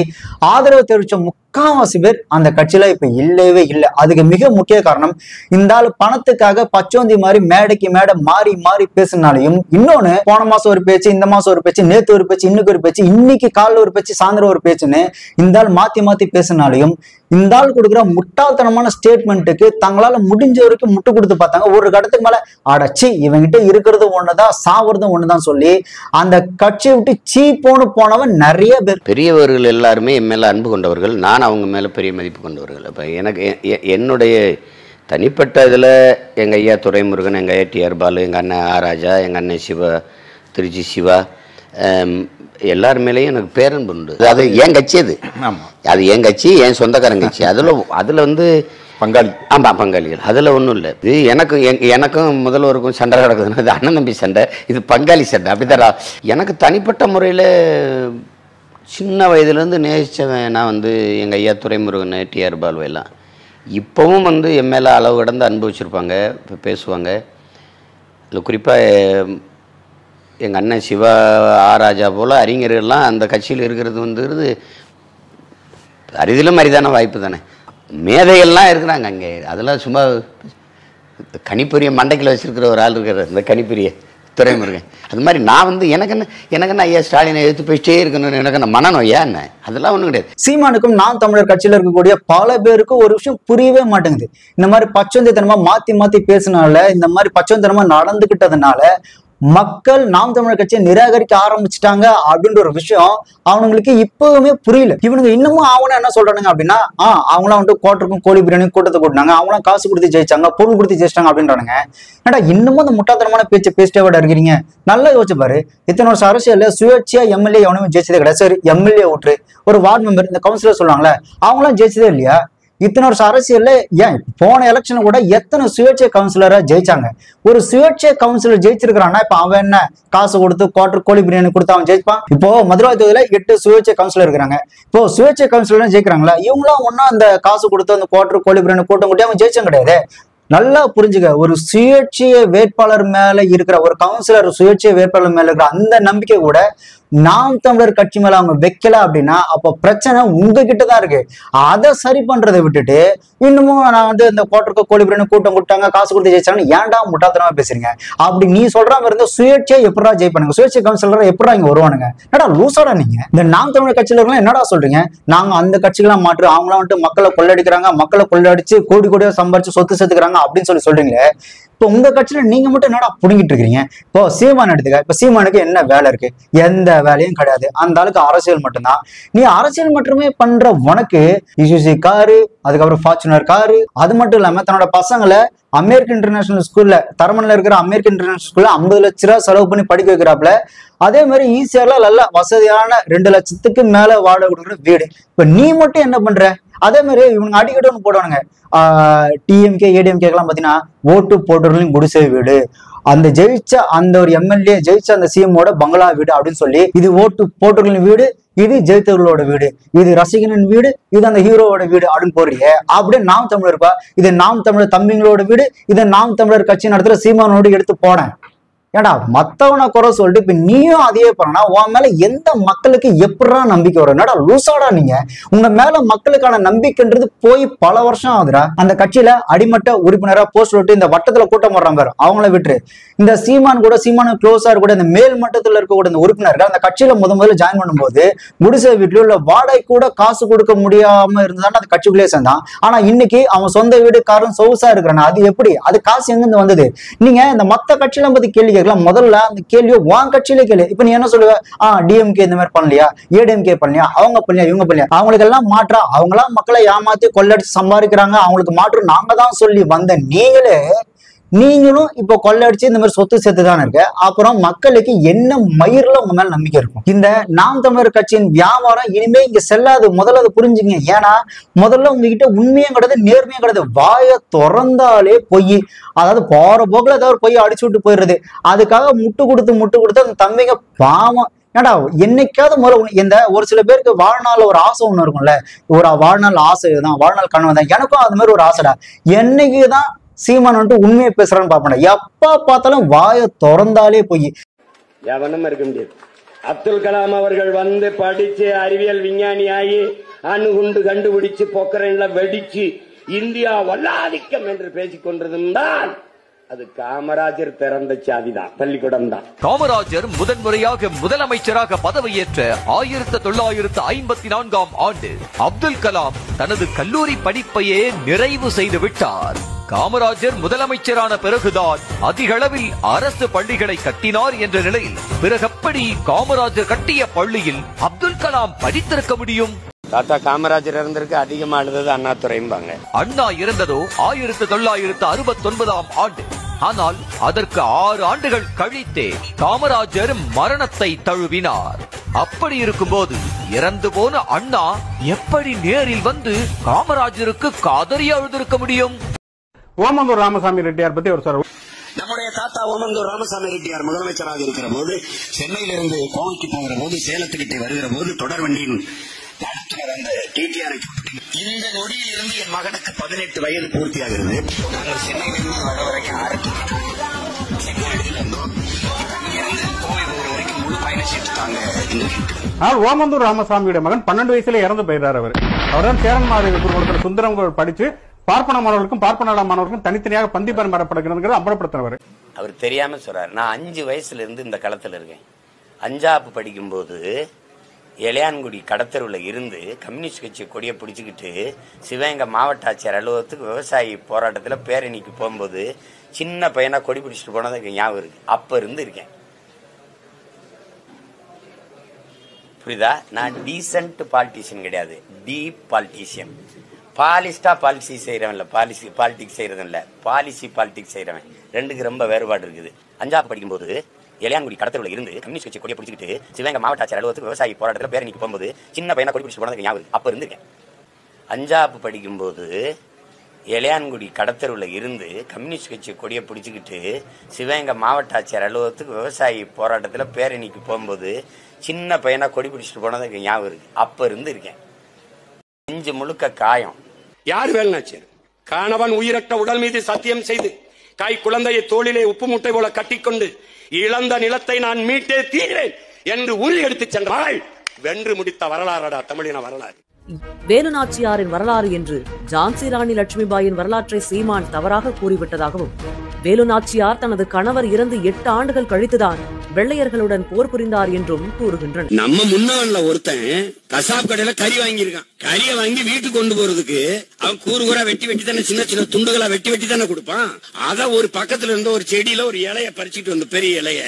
ஆதரவு தெரிவிச்ச முக்காவாசி பேர் அந்த கட்சியில இப்ப இல்லவே இல்லை. அதுக்கு மிக முக்கிய காரணம் இந்த ஆள் பணத்துக்காக பச்சோந்தி மாதிரி மேடைக்கு மேடை மாறி மாறி பேசினாலையும், இன்னொன்னு போன மாசம் ஒரு பேச்சு, இந்த மாசம் ஒரு பேச்சு, நேத்து ஒரு பேச்சு, இன்னைக்கு ஒரு பேச்சு, இன்னைக்கு காலைல ஒரு பேச்சு, சாயந்தரம் ஒரு பேச்சுன்னு இந்த ஆள் மாத்தி மாத்தி பேசினாலையும் இந்த ஆள் கொடுக்குற முட்டாள்தனமான ஸ்டேட்மெண்ட்டுக்கு தங்களால முடிஞ்ச வரைக்கும் முட்டு கொடுத்து பார்த்தாங்க. ஒரு கட்டத்துக்கு மேல அடச்சி இவங்கிட்ட இருக்கிறது ஒண்ணுதான் சாவுறதும் ஒண்ணுதான் சொல்லி அந்த கட்சியை விட்டு சீப்போன்னு போனவன் நிறைய பேர். பெரியவர்கள் எல்லாருமே என் மேல அன்பு கொண்டவர்கள், நான் அவங்க மேல பெரிய மதிப்பு கொண்டவர்கள். அப்ப எனக்கு என்னுடைய தனிப்பட்ட இதில் எங்கள் ஐயா துரைமுருகன், எங்கள் ஐயா டிஆர் பாலு, எங்கள் அண்ணன் ஆ ராஜா, எங்கள் அண்ணன் சிவா, திருச்சி சிவா, எல்லார் மேலேயும் எனக்கு பேரன்பு உண்டு. அது என் கட்சி, அது என் கட்சி, என் சொந்தக்காரன் கட்சி. அதில் வந்து பங்காளி. ஆமாம், பங்காளிகள். அதில் ஒன்றும் இல்லை. இது எனக்கும் முதல்வருக்கும் சண்டை நடக்குதுன்னா இது அண்ணன் தம்பி சண்டை, இது பங்காளி சண்டை. அப்படித்தான். எனக்கு தனிப்பட்ட முறையில் சின்ன வயதுலேருந்து நேசித்தவன் நான் வந்து எங்கள் ஐயா துரைமுருகன், டிஆர் பாலு எல்லாம் இப்போவும் வந்து என் மேலே அளவு கடந்து அன்பு வச்சுருப்பாங்க, இப்போ பேசுவாங்க. இல்லை குறிப்பாக எங்கள் அண்ணன் சிவா, ஆ ராஜா போல் அறிஞர்கள்லாம் அந்த கட்சியில் இருக்கிறது வந்துருது அரிதிலும் அரிதான வாய்ப்பு தானே. மேதைகள்லாம் இருக்கிறாங்க அங்கே. அதெல்லாம் சும்மா கணிப்பொரிய மண்டைக்கில் வச்சுருக்கிற ஒரு ஆள் இருக்கிற இந்த கணிப்பொரிய துரைமுருகன். அது மாதிரி நான் வந்து எனக்கு என்ன ஐயா ஸ்டாலினை எடுத்து போயிட்டே இருக்கணும்னு எனக்கு என்ன மனநோயா என்ன? அதெல்லாம் ஒன்றும் கிடையாது. சீமானுக்கும் நாம் தமிழர் கட்சியில இருக்கக்கூடிய பல பேருக்கு ஒரு விஷயம் புரியவே மாட்டேங்குது. இந்த மாதிரி பச்சொந்தித்தனமா மாத்தி மாத்தி பேசினால, இந்த மாதிரி பச்சொந்தித்தனமா நடந்துகிட்டதுனால மக்கள் நாம் தமிழர் கட்சியை நிராகரிக்க ஆரம்பிச்சுட்டாங்க அப்படின்ற ஒரு விஷயம் அவனுங்களுக்கு இப்பவுமே புரியல. இவனுங்க இன்னமும் அவனும் என்ன சொல்றானுங்க அப்படின்னா, அவங்களாம் வந்துட்டு கோட்டருக்கும் கோழி பிரியாணி கூட்டத்தை கூட்டினாங்க, அவங்களாம் காசு கொடுத்து ஜெயிச்சாங்க, பொருள் கொடுத்து ஜெயிச்சிட்டாங்க அப்படின்றானுங்க. ஏன்னா இன்னமும் அந்த முட்டாள்தனமான பேச்சை பேசிட்டே விட இருக்கிறீங்க. நல்லா யோசிச்சு பாரு, இத்தனை வருஷம் அரசியல்ல சுயேட்சையா எம்எல்ஏ எவனுமே ஜெயிச்சதே கிடையாது. சரி, எம்எல்ஏ விட்டுரு, ஒரு வார்டு மெம்பர், இந்த கவுன்சிலர் சொல்லுவாங்களே, அவங்களாம் ஜெயிச்சதே இல்லையா? இத்தனை வருஷம் அரசியல்ல ஏன் போன எலெக்ஷன் கூட எத்தனை சுயேட்சை கவுன்சிலரா ஜெயிச்சாங்க? ஒரு சுயேட்சை கவுன்சிலர் ஜெயிச்சிருக்கிறான்னா இப்ப அவன் என்ன காசு கொடுத்து குவார்டர் கோழி பிரியாணி கொடுத்து அவன் ஜெயிப்பான்? இப்போ மதுரை தொகுதியில 8 சுயேட்சை கவுன்சிலர் இருக்கிறாங்க. இப்போ சுயேட்சை கவுன்சிலர் ஜெயிக்கிறாங்களா? இவங்களாம் ஒன்னும் அந்த காசு கொடுத்து அந்த குவார்டர் கோழி பிரியாணி கூட்டம் கூட்டி அவன் ஜெயிச்சும் கிடையாது. நல்லா புரிஞ்சுக்க, ஒரு சுயேட்சைய வேட்பாளர் மேல இருக்கிற ஒரு கவுன்சிலர், சுயேட்சை வேட்பாளர் மேல இருக்கிற அந்த நம்பிக்கை கூட நாம் தமிழர் கட்சி மேல அவங்க வைக்கல அப்படின்னா அப்ப பிரச்சனை உங்ககிட்டதான் இருக்கு. அதை சரி பண்றதை விட்டுட்டு இன்னமும் நான் வந்து இந்த கோட்டருக்கு கோழி பிரியாணி கூட்டம் கூட்டாங்க, காசு கொடுத்து ஜெயிச்சாங்கன்னு ஏன்டா முட்டாள்தனமா பேசுறீங்க? அப்படி நீ சொல்ற மாதிரி இருந்தா சுயேட்சை எப்படா ஜெயிப்பானுங்க? சுயேட்சை கவுன்சிலர் எப்படா இங்க வருவானுங்க? என்னடா லூசாடா நீங்க? இந்த நாம் தமிழர் கட்சியில என்னடா சொல்றீங்க? நாங்க அந்த கட்சிகளாம் மாற்று, அவங்களாம் வந்துட்டு மக்களை கொள்ளடிக்கிறாங்க, மக்களை கொள்ளடிச்சு கோடி கோடியா சம்பாரிச்சு சொத்து சேர்த்துக்கிறாங்க அப்படின்னு சொல்றீங்களே. இப்போ உங்க கட்சியில நீங்க மட்டும் என்னடா புடுங்கிட்டு இருக்கீங்க? இப்போ சீமான் எடுத்துக்க, இப்ப சீமானுக்கு என்ன வேலை இருக்கு? எந்த வேலையும் கிடையாது. அந்த ஆளுக்கு அரசியல் மட்டும்தான். நீ அரசியல் மட்டுமே பண்ற உனக்கு இசுசி காரு, அதுக்கப்புறம் ஃபார்ச்சுனர் காரு, அது மட்டும் இல்லாம தன்னோட பசங்களை அமெரிக்கன் இன்டர்நேஷனல் ஸ்கூல்ல, தரமணில இருக்கிற அமெரிக்கன் இன்டர்நேஷனல் ஸ்கூல்ல 50 லட்ச ரூபா செலவு பண்ணி படிக்க வைக்கிறாப்புல. அதே மாதிரி ஈஸியால நல்ல வசதியான 2 லட்சத்துக்கு மேல வாடகை கொடுக்குற வீடு. இப்ப நீ மட்டும் என்ன பண்ற? அதே மாதிரி இவனுங்க அடிக்கடி ஒன்று போடுவானுங்க, டிஎம்கே ஏடிஎம்கே எல்லாம் பாத்தீங்கன்னா ஓட்டு போட்டவர்களையும் குடிசை வீடு, அந்த ஜெயிச்ச அந்த ஒரு எம்எல்ஏ ஜெயிச்ச அந்த சிஎம்மோட பங்களா வீடு அப்படின்னு சொல்லி, இது ஓட்டு போட்டவர்களின் வீடு, இது ஜெயித்தவர்களோட வீடு, இது ரசிகனின் வீடு, இது அந்த ஹீரோவோட வீடு அப்படின்னு போடுறிய. அப்படியே நாம் தமிழர் இருக்கா, இது நாம் தமிழர் தம்பிங்களோட வீடு, இதை நாம் தமிழர் கட்சி நடத்துற சீமானோடு எடுத்து போனேன். ஏடா மத்தவனை குறை சொல்லிட்டு இப்ப நீயும் அதையே பண்ணா உன் மேல எந்த மக்களுக்கு எப்படா நம்பிக்கை வரும்? என்னடா லூசாடா நீங்க? உங்க மேல மக்களுக்கான நம்பிக்கைன்றது போய் பல வருஷம் ஆகுதுடா. அந்த கட்சியில அடிமட்ட உறுப்பினரா போஸ்ட் விட்டு இந்த வட்டத்துல கூட்டம் போடுறாங்க பாரு, அவங்கள விட்டுரு. இந்த சீமான் க்ளோஸா இருக்கக்கூடிய இந்த மேல் மட்டத்துல இருக்கக்கூடிய இந்த உறுப்பினர்கள் அந்த கட்சியில முதல்ல ஜாயின் பண்ணும்போது குடிசை வீட்டுல உள்ள வாடகை கூட காசு கொடுக்க முடியாம இருந்தாலும் அந்த கட்சிக்குள்ளே சேர்ந்தான். ஆனா இன்னைக்கு அவன் சொந்த வீடு காரும் சொகுசா இருக்கிறான். அது எப்படி? அது காசு எங்கிருந்து வந்தது? நீங்க இந்த மத்த கட்சியில பத்தி கேள்வி முதல்ல அந்த கேள்வியை உன் கட்சியில கேளு. இப்ப நீ என்ன சொல்லுவ? டிஎம்கே இந்த மாதிரி பண்ணலையா, ஏடிஎம்கே பண்ணலையா, அவங்க பண்ணலையா, இவங்க பண்ணலையா? அவங்களுக்கு எல்லாம் மாற்றா, அவங்களாம் மக்களை ஏமாத்தி கொள்ளடிச்சு சம்பாதிக்கிறாங்க, அவங்களுக்கு மாற்று நாங்க தான் சொல்லி வந்த நீங்களே நீங்களும் இப்போ கொள்ளடிச்சு இந்த மாதிரி சொத்து சேர்த்து தானே இருக்கு. அப்புறம் மக்களுக்கு என்ன மயிரில் உங்க மேல நம்பிக்கை இருக்கும்? இந்த நாம் தமிழர் கட்சியின் வியாபாரம் இனிமே இங்க செல்லாது. முதல்ல அதை புரிஞ்சுங்க. ஏன்னா முதல்ல உங்ககிட்ட உண்மையும் கிடையாது, நேர்மையும் கிடையாது. வாயை திறந்தாலே பொய். அதாவது போற போக்குல ஏதாவது பொய் அடிச்சு விட்டு போயிடுறது. அதுக்காக முட்டு கொடுத்து அந்த தம்பிங்க பாவம். ஏடா என்னைக்காவது முதல்ல இந்த ஒரு சில பேருக்கு வாழ்நாள் ஒரு ஆசை ஒண்ணு இருக்கும்ல, ஒரு வாழ்நாள் ஆசை தான், வாழ்நாள் கனவு தான். எனக்கும் அது மாதிரி ஒரு ஆசைடா. என்னைக்குதான் சீமான் வந்துட்டு உண்மையை பேசுறான்னு பாப்பேன். எப்ப பார்த்தாலும் வாயை திறந்தாலே போய் எவனும் இருக்க முடியாது. அப்துல் கலாம் அவர்கள் வந்து படிச்சு அறிவியல் விஞ்ஞானி ஆகி அணுகுண்டு கண்டுபிடிச்சு பொக்கரன்ல வெடிச்சு இந்தியா வல்லாதிக்கம் என்று பேசிக் கொண்டிருந்தால் அது காமராஜர் திறந்த சாதிதான், பள்ளிக்கூடம் தான். காமராஜர் முதன்முறையாக முதலமைச்சராக பதவியேற்ற 1954ஆம் ஆண்டு அப்துல் கலாம் தனது கல்லூரி படிப்பையே நிறைவு செய்து விட்டார். காமராஜர் முதலமைச்சரான பிறகுதான் அதிக அளவில் அரசு பள்ளிகளை கட்டினார் என்ற நிலையில் பிறகப்படி காமராஜர் கட்டிய பள்ளியில் அப்துல் கலாம் படித்திருக்க முடியும்? தாத்தா காமராஜர் இருந்திருக்கு, அதிகமா எழுதது அண்ணாதுரைம்பாங்க. அண்ணா இருந்ததோ 1969ஆம் ஆண்டு. ஆனால் அதற்கு 6 ஆண்டுகள் கழித்தே காமராஜர் மரணத்தை தழுவினார். அப்படி இருக்கும்போது இறந்து போன அண்ணா எப்படி நேரில் வந்து காமராஜருக்கு காதறி எழுதிருக்க முடியும்? ஓமந்தூர் ராமசாமி ரெட்டியார் பத்தி ஒரு சார். நம்முடைய தாத்தா ஓமந்தூர் ராமசாமி ரெட்டியார் முதலமைச்சராக இருக்கிற போது சென்னையிலிருந்து கோவைக்கு போகிற போது சேலத்துக்கிட்டே வருகிற போது தொடர் வண்டியின் இந்த நொடியில் இருந்து என் மகனுக்கு 18 வயது பூர்த்தியாகிறது. நாங்கள் சென்னையிலிருந்து வர வரைக்கும் கோவை போகிற வரைக்கும் முழு பயண சீட்டு தாங்க. ஓமந்தூர் ராமசாமியுடைய மகன் 12 வயசுல இறந்து போயிடுறாரு. அவர்தான் சேரன் மாதிரி கொடுக்கிற சுந்தரம் படிச்சு பார்ப்பன மாணவர்களுக்கும் பார்ப்பன மாணவர்களுக்கும் தனித்தனியாக பந்தி பரம்பரப்படுகிறது அம்பலப்படுத்துறவர். அவர் தெரியாம சொல்றாரு. நான் 5 வயசுல இருந்து இந்த களத்துல இருக்கேன். 5ஆப்பு படிக்கும் போது இளையான்குடி கடத்தருவுல இருந்து கம்யூனிஸ்ட் கட்சி கொடியை பிடிச்சுக்கிட்டு சிவகங்கை மாவட்ட ஆட்சியர் அலுவலகத்துக்கு விவசாயி போராட்டத்துல பேரணிக்கு போகும்போது சின்ன பையனா கொடி பிடிச்சிட்டு போனது ஞாபகம் இருக்கு. அப்ப இருந்து இருக்கேன். புரியுதா? நான் டீசன்ட் பாலிட்டிஷியன் கிடையாது, டீப் பாலிட்டிஷியன். பாலிஸ்டா பாலிசி செய்யறவன் இல்ல, பாலிடிக்ஸ் செய்யறதும் இல்ல, பாலிசி பாலிடிக்ஸ் செய்யறவன். ரெண்டுக்கு ரொம்ப வேறுபாடு இருக்குது. 5ஆப்பு படிக்கும்போது இளையான்குடி கடத்தருவுல இருந்து கம்யூனிஸ்ட் கட்சி கொடியை பிடிச்சிட்டு சிவகங்கை மாவட்ட ஆட்சியர் அலுவலகத்துக்கு விவசாயி போராட்டத்தில் பேரணிக்கு போகும்போது சின்ன பையனா கொடி பிடிச்சிட்டு போனது ஞாபகம். அப்ப இருந்திருக்கேன். 5ஆப்பு படிக்கும்போது இளையான்குடி கடத்தருவுல இருந்து கம்யூனிஸ்ட் கட்சி கொடியை பிடிச்சிக்கிட்டு சிவகங்கை மாவட்ட ஆட்சியர் அலுவலகத்துக்கு விவசாயி போராட்டத்தில் பேரணிக்கு போகும்போது சின்ன பையனா கொடி பிடிச்சிட்டு போனது ஞாபகம் இருக்கு. அப்ப இருந்து இருக்கேன். நெஞ்சு முழுக்க காயம். யார் வேலுநாச்சியார்? கணவன் உயிரற்ற உடல் மீது சத்தியம் செய்து காய் குழந்தையை தோளிலே உப்பு மூட்டை போல கட்டிக்கொண்டு இழந்த நிலத்தை நான் மீட்டே தீர்வேன் என்று உறுதி எடுத்துச் சென்றால் வென்று முடித்த வரலாறடா தமிழின வரலாறு. வேலுநாச்சியாரின் வரலாறு என்று ஜான்சி ராணி லட்சுமிபாயின் வரலாற்றை சீமான் தவறாக கூறிவிட்டதாகவும், வேலுநாச்சியார் தனது கணவர் இறந்து 8 ஆண்டுகள் கழித்துதான் வெள்ளையர்களுடன் போர் புரிந்தார் என்றும் கூறுகின்றனர். நம்ம முன்னவன்ல ஒருத்தன் கசாப் கடையில கறி வாங்கியிருக்கான். கறியை வாங்கி வீட்டுக்கு கொண்டு போறதுக்கு அவன் கூறுகுறா வெட்டி தானே, சின்ன சின்ன துண்டுகளா வெட்டி தானே கொடுப்பான். அத ஒரு பக்கத்துல இருந்த ஒரு செடியில ஒரு இலைய பறிச்சுட்டு வந்து, பெரிய இலைய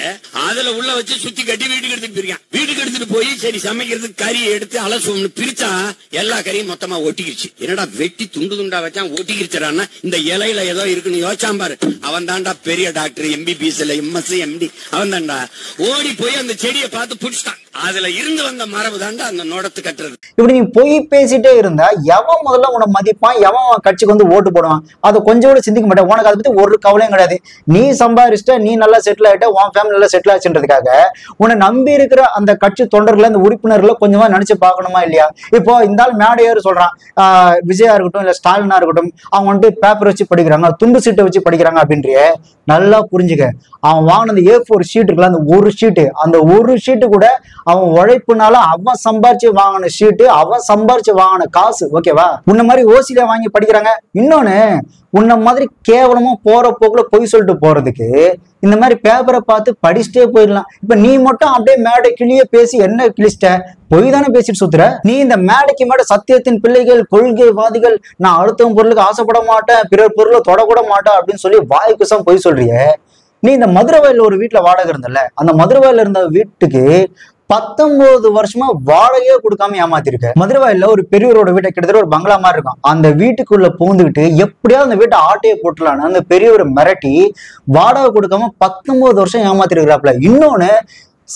அதுல உள்ள வச்சு சுத்தி கட்டி வீட்டுக்கு எடுத்துட்டு போயிருக்கான். வீட்டுக்கு எடுத்துட்டு போய் சரி சமைக்கிறதுக்கு கறியை எடுத்து அலசுவோம்னு பிரிச்சா எல்லா கறியும் மொத்தமா ஒட்டிக்கிடுச்சு. என்னடா வெட்டி துண்டு துண்டா வச்சான் ஒட்டிக்கிடுச்சான்னா இந்த இலையில ஏதோ இருக்குன்னு யோசிச்சாம்பாரு. அவன் தாண்டா பெரிய டாக்டர், MBBS இல்ல MS MD. அவன் தாண்டா ஓடி போய் அந்த செடியை பார்த்து பிடிச்சிட்டான். அதுல இருந்து வந்த மரபு தாண்டா அந்த நோடத்து கட்டுறது. இப்படி நீ பொய் பேசிட்டே இருந்தா எவன் முதல்ல உன மதிப்பான், எவன் கட்சிக்கு வந்து ஓட்டு போடுவான், அதை கொஞ்சம் கூட சிந்திக்க மாட்டேன். உனக்கு அதை பத்தி ஒரு கவலையும் கிடையாது. நீ சம்பாதிச்சிட்ட, நீ நல்லா செட்டில் ஆயிட்ட, உன் ஃபேமிலி நல்லா செட்டில் ஆச்சுன்றதுக்காக உன்னை நம்பி இருக்கிற அந்த கட்சி தொண்டர்களை, அந்த உறுப்பினர்களை கொஞ்சமா நினைச்சு பார்க்கணுமா இல்லையா? இப்போ இந்த ஆள் மேடையாரு சொல்றான், விஜயா இருக்கட்டும் இல்ல ஸ்டாலினா இருக்கட்டும், அவங்க வந்துட்டு பேப்பர் வச்சு படிக்கிறாங்க, துண்டு சீட்டை வச்சு படிக்கிறாங்க அப்படின்றிய நல்லா புரிஞ்சுக்க. அவன் வாங்கினது A4 ஷீட் இருக்குல்ல, அந்த ஒரு ஷீட்டு கூட அவன் உழைப்புனால அவன் சம்பாரிச்சு வாங்கின ஷீட்டு, அவன் சம்பாரிச்சு வாங்கின காசு. ஓகேவா? உன்ன மாதிரி ஓசில வாங்கி படிக்கிறாங்க. இன்னொன்னு, உன்ன மாதிரி கேவலமா போற போக்குல பொய் சொல்லிட்டு போறதுக்கு இந்த மாதிரி பேப்பரை பார்த்து படிச்சுட்டே போயிடலாம். இப்ப நீ மட்டும் அப்படியே மேடை கிளிய பேசி என்ன கிழிச்சிட்ட? பொய் தானே பேசிட்டு சுத்துற. நீ இந்த மேடைக்கு மேட சத்தியத்தின் பிள்ளைகள், கொள்கைவாதிகள், நான் அடுத்தவங்க பொருளுக்கு ஆசைப்பட மாட்டேன், பிறர் பொருளை தொடக்கூட மாட்டேன் அப்படின்னு சொல்லி வாய்க்குசம் பொய் சொல்றிய. நீ இந்த மதுரை வயல்ல ஒரு வீட்டுல வாடகை இருந்தல, அந்த மதுரை வயல்ல இருந்த வீட்டுக்கு 19 வருஷமா வாடகையே கொடுக்காம ஏமாத்திருக்க. மதுரவாயில ஒரு பெரியவரோட வீட்டை கிட்டத்தட்ட ஒரு பங்களா மாதிரி இருக்கும். அந்த வீட்டுக்குள்ள பூந்துக்கிட்டு எப்படியாவது அந்த வீட்டை ஆட்டையை போட்டுலான்னு அந்த பெரியவரை மிரட்டி வாடகை கொடுக்காம 19 வருஷம் ஏமாத்திருக்கிறாப்ல. இன்னொன்னு,